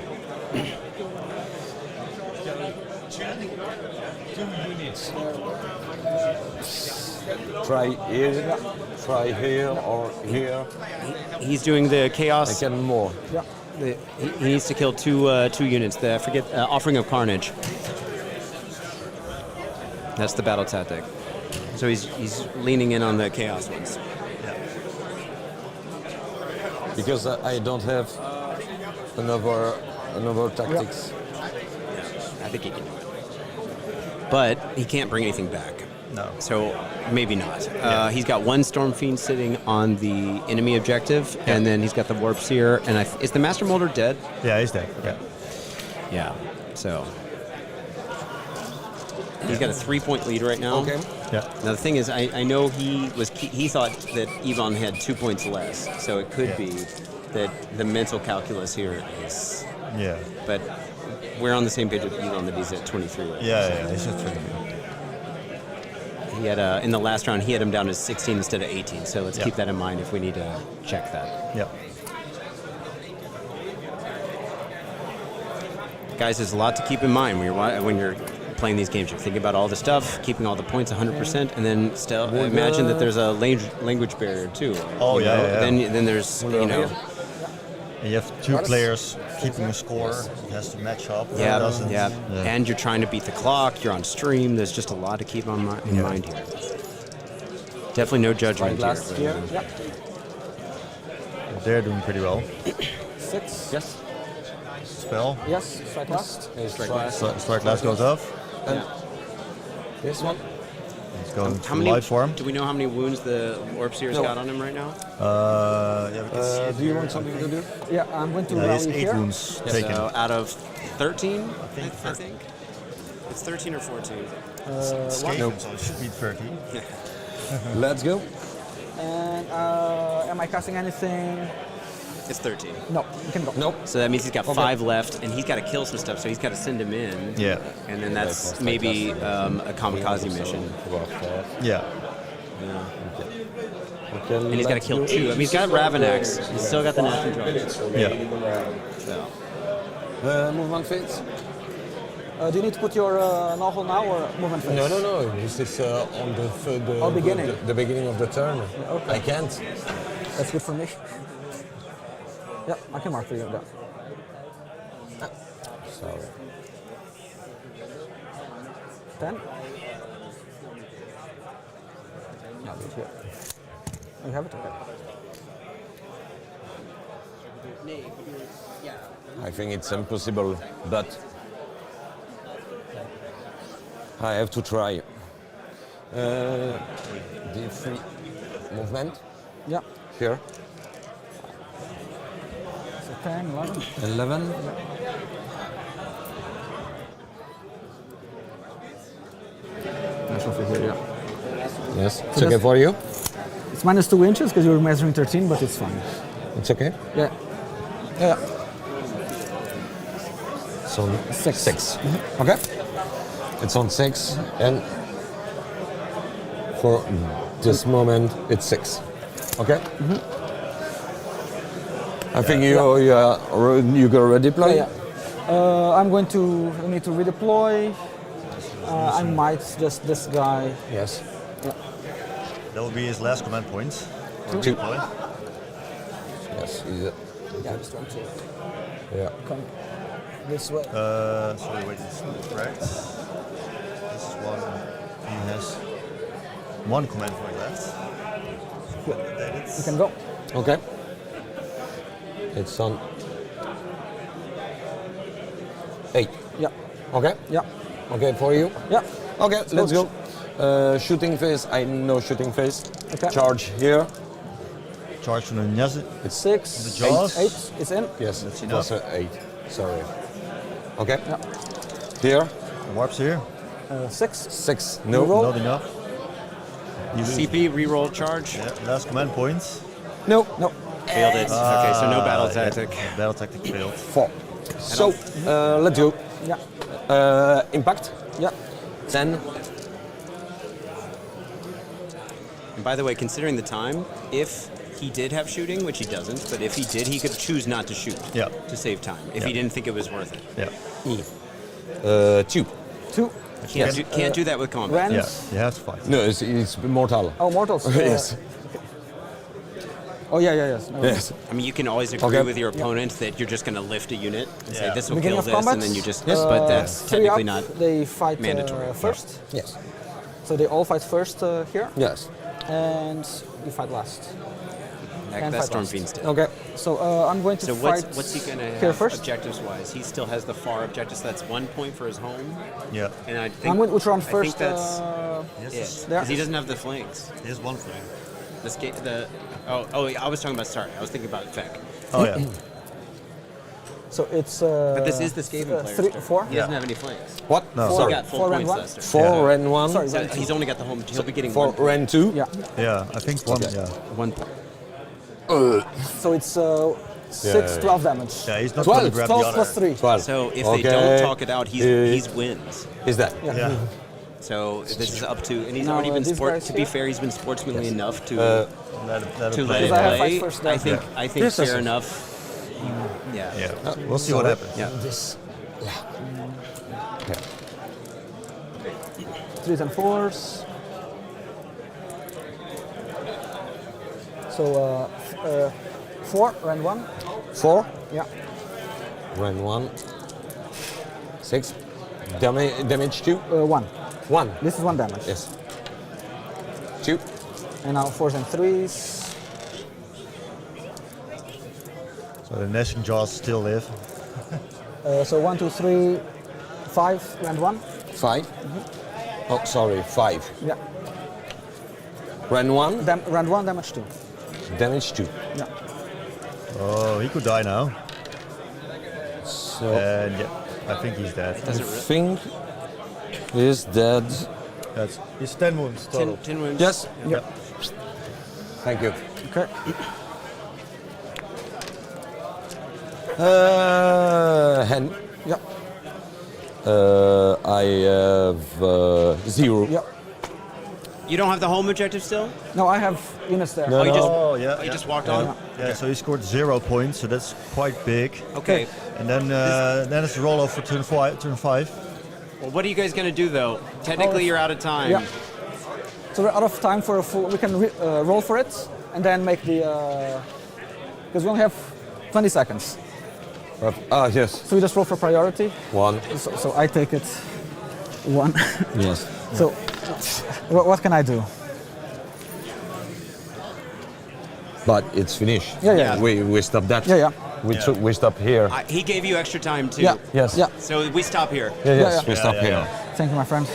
Try here or here. He's doing the I chaos. can more. He needs to kill two units. Offering of Carnage. That's the battle tactic. So he's leaning in on the chaos ones. Because I don't have another another tactics. Yeah, I think he can do it. But he can't bring anything back. No. So maybe not. He's got one Stormfiend sitting on the enemy objective, and then he's got the Warpseer. And is the Master Moulder dead? Yeah, he's dead. Yeah. Yeah. So he's got a 3-point lead right now. Okay. Yeah. Now the thing is, I know he thought that Yvonne had 2 points less, so it could be that the mental calculus here is. Yeah. But we're on the same page with Yvonne that he's at 23 right now. Yeah, he's at 23. He had in the last round he had him down to 16 instead of 18. So let's keep that in mind if we need to check that. Yeah. Guys, there's a lot to keep in mind when you're playing these games. You're thinking about all the stuff, keeping all the points 100%, and then still imagine that there's a language barrier too. Oh you know? Then there's And you have two players keeping a score. It has to match up. Yeah. And you're trying to beat the clock. You're on stream. There's just a lot to keep in mind here. Definitely no judgment here. They're doing pretty well. 6. Yes. Spell. Yes. Strike last. Strike last goes off. And this one. It's going to life form. Do we know how many wounds the Warpseer's got on him right now? Yeah, we can see do you want something to do? Yeah, I'm going to he has rally 8 here. wounds taken. So out of 13, I think. It's 13 or 14. Skaven, so it should be 30. Let's go. And am I casting anything? It's 13. No, you can go. Nope. So that means he's got 5 left, and he's got to kill some stuff, so he's got to send him in. Yeah. And then that's maybe a kamikaze mission. Yeah. And he's got to kill 2. I mean, he's got Ravenax. He's still got the National Drugs. Yeah. So. Movement phase? Do you need to put your Gnawhole now or movement phase? No. This is on the beginning. The beginning of the turn. Okay. I can't. That's good for me. Yeah, I can mark for you. Sorry. 10. No, do it here. Oh, you have it? Okay. I think it's impossible, but I have to try. D3 movement. Yeah. Here. So 10, 11. 11. That's over here, yeah. Yes. So It's okay for you? It's minus 2 inches because you're measuring 13, but it's fine. It's okay? Yeah. Yeah. It's on 6. Mm-hmm. Okay. It's on 6, and for this moment, it's 6. Okay? Mm-hmm. I think you go ready play? Yeah. I'm going to need to redeploy. I might just this guy. Yes. Yeah. That will be his last command points. 2. Deploy. Yes. Yeah, I just want to come this way. Sorry, wait, it's correct. This is one. He has 1 command point left. You can go. Okay. It's on 8. Yeah. Okay? Yeah. Okay for you? Yeah. Okay, let's go. Shooting phase, I know shooting phase. Okay. Charge here. Charge from the Nyazi. It's 6. The jaws. 8. It's in. Yes, That's it enough. was 8. Sorry. Okay. Yeah. Here. Warps here. 6. 6. You No. roll. Not enough. You lose. CP, reroll charge. Yeah, last command points. No. Failed it. Okay, so no battle tactic. Yeah, battle tactic failed. 4. So, let's go. Yeah. Impact. Yeah. 10. And by the way, considering the time, if he did have shooting, which he doesn't, but if he did, he could choose not to shoot to save time, if he didn't think it was worth it. Yeah. 2. 2. Can't do that with combat. Yeah, Rens. you have to fight. No, it's mortal. Oh, mortals. Yes. Oh, yeah, yes. No. Yes. I mean, you can always agree with your opponent that you're just going to lift a unit and say this will Beginning kill of this, combat, and then you just. But that's 3 technically up, not. They fight mandatory. first. Yes. So they all fight first here, Yes. and you fight last. Heck, that Stormfiends did. Okay, so I'm going to So fight what's he gonna here have first. objectives-wise? He still has the far objectives. So that's 1 point for his home. Yeah. And I think I'm going to Ushoran I first. think that's Yes. it. there. Because he doesn't have the flanks. Here's one thing. I was talking about. Sorry, I was thinking about Feck. Oh yeah. So it's. But this is the Skaven player. 3, still. 4. He doesn't have any flanks. What? No. He Sorry. got full 4 and points 1? last turn. 4 and 1. Sorry, So he's only got the home. He'll be getting 4 1 point. and 2. Yeah. Yeah, I think one. Okay. Yeah. 1 point. So it's 6, 12 damage. Yeah, he's not going to 12, grab 12 the other. plus 3. 12. So if Okay. they don't talk it out, he's wins. Is that? Yeah. So this is up to, and he's Now, already been these guys To be here? fair, he's been sportsmanly enough to Let to him let play. it Because I have play. fight first there. I think Yes, fair yes. enough. Yeah. Yeah. We'll see what happens. Yeah. This. Okay. 3s and 4s. So 4 and 1. 4. Yeah. Run 1. 6. Damage 2. 1. 1. This is 1 damage. Yes. 2. And now 4s and 3s. So the gnashing jaws still live. So 1, 2, 3, 5 and 1. 5. Oh, sorry. 5. Yeah. Run 1. Round 1, damage 2. Damage 2. Yeah. Oh, he could die now. So And yeah, I think he's dead. I think he's dead. He's 10 wounds total. 10 wounds. Yes. Yeah. Thank you. Okay. Hen. Yeah. I have 0. Yeah. You don't have the home objective still? No, I have units there. No, Oh, you just, Oh, yeah. you just walked on? Yeah, so he scored 0 points, so that's quite big. Okay. And then it's a roll off for turn 5. Well, what are you guys going to do, though? Technically, you're out of time. Yeah. So we're out of time for a full. We can roll for it and then make the. Because we only have 20 seconds. Yes. So we just roll for priority. 1. So I take it 1. Yes. So what can I do? But it's finished. Yeah, yeah. We stop that. Yeah, yeah. We stop here. He gave you extra time, too. Yeah. Yes. Yeah. So we stop here. Yes. yeah. We stop here. Thank you, my friend.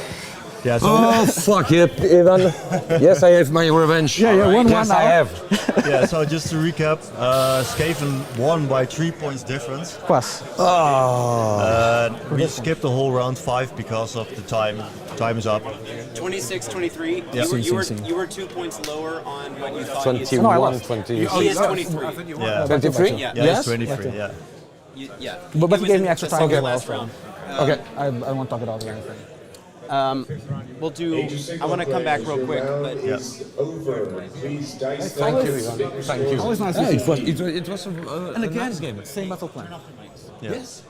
Yeah, so Oh fuck it, Ivan. Yes, I have my revenge. Yeah, yeah, 1-1 Yes, now. I have. yeah, so just to recap, Skaven won by 3 points difference. Quas. We skipped the whole round 5 because of the time. Time is up. 26, 23. Yeah. You were 2 points lower on what you thought. 21, No, I lost. 20. He is 23. Yeah, 23? Yeah. yeah, Yes? it's 23. Yeah. Yeah. But he was gave in me extra the time. second Okay. last round. Okay. I won't talk it out or anything. We'll do. I want to come back real quick, but Over. Please dice Thank you, Ivan. Thank you. Always nice Yeah, to see it was And a again, nice game. same battle plan. Yeah. Yes.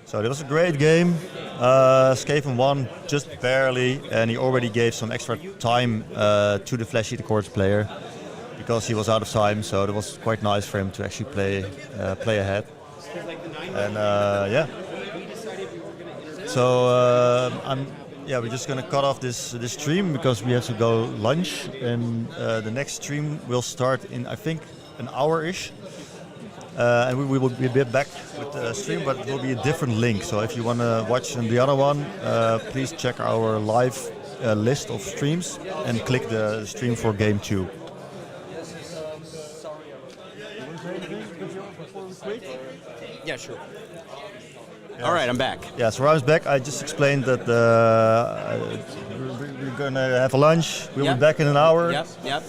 So it was a great game. Skaven won just barely, and he already gave some extra time to the Flesh Eater Courts player because he was out of time. So it was quite nice for him to actually play ahead. And yeah. So we're just gonna cut off this stream because we have to go lunch, and the next stream will start in I think an hour-ish. And we will be back with the stream, but it will be a different link. So if you want to watch the other one, please check our live list of streams and click the stream for game 2. yeah, sure. All right, I'm back. Yeah, so I was back. I just explained that we're going to have a lunch. We'll Yep. be back in an hour. Yep.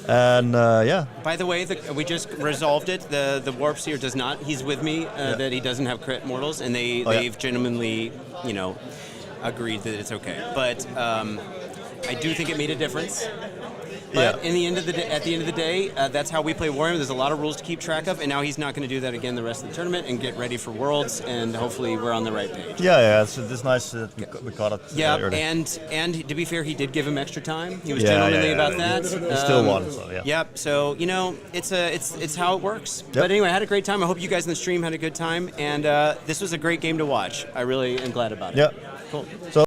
And yeah. By the way, we just resolved it. The Warpseer does not. He's with me. That he doesn't have crit mortals, and they've genuinely, agreed that it's okay. But I do think it made a difference. But in the end of the at the end of the day, that's how we play Warhammer. There's a lot of rules to keep track of, and now he's not going to do that again the rest of the tournament and get ready for Worlds, and hopefully we're on the right page. Yeah. It's nice that we caught it. Yeah, early. and to be fair, he did give him extra time. He was gentlemanly about that. He still won, so yeah. Yep. So it's how it works. Yep. But anyway, I had a great time. I hope you guys in the stream had a good time, and this was a great game to watch. I really am glad about it. Yeah. Cool. So.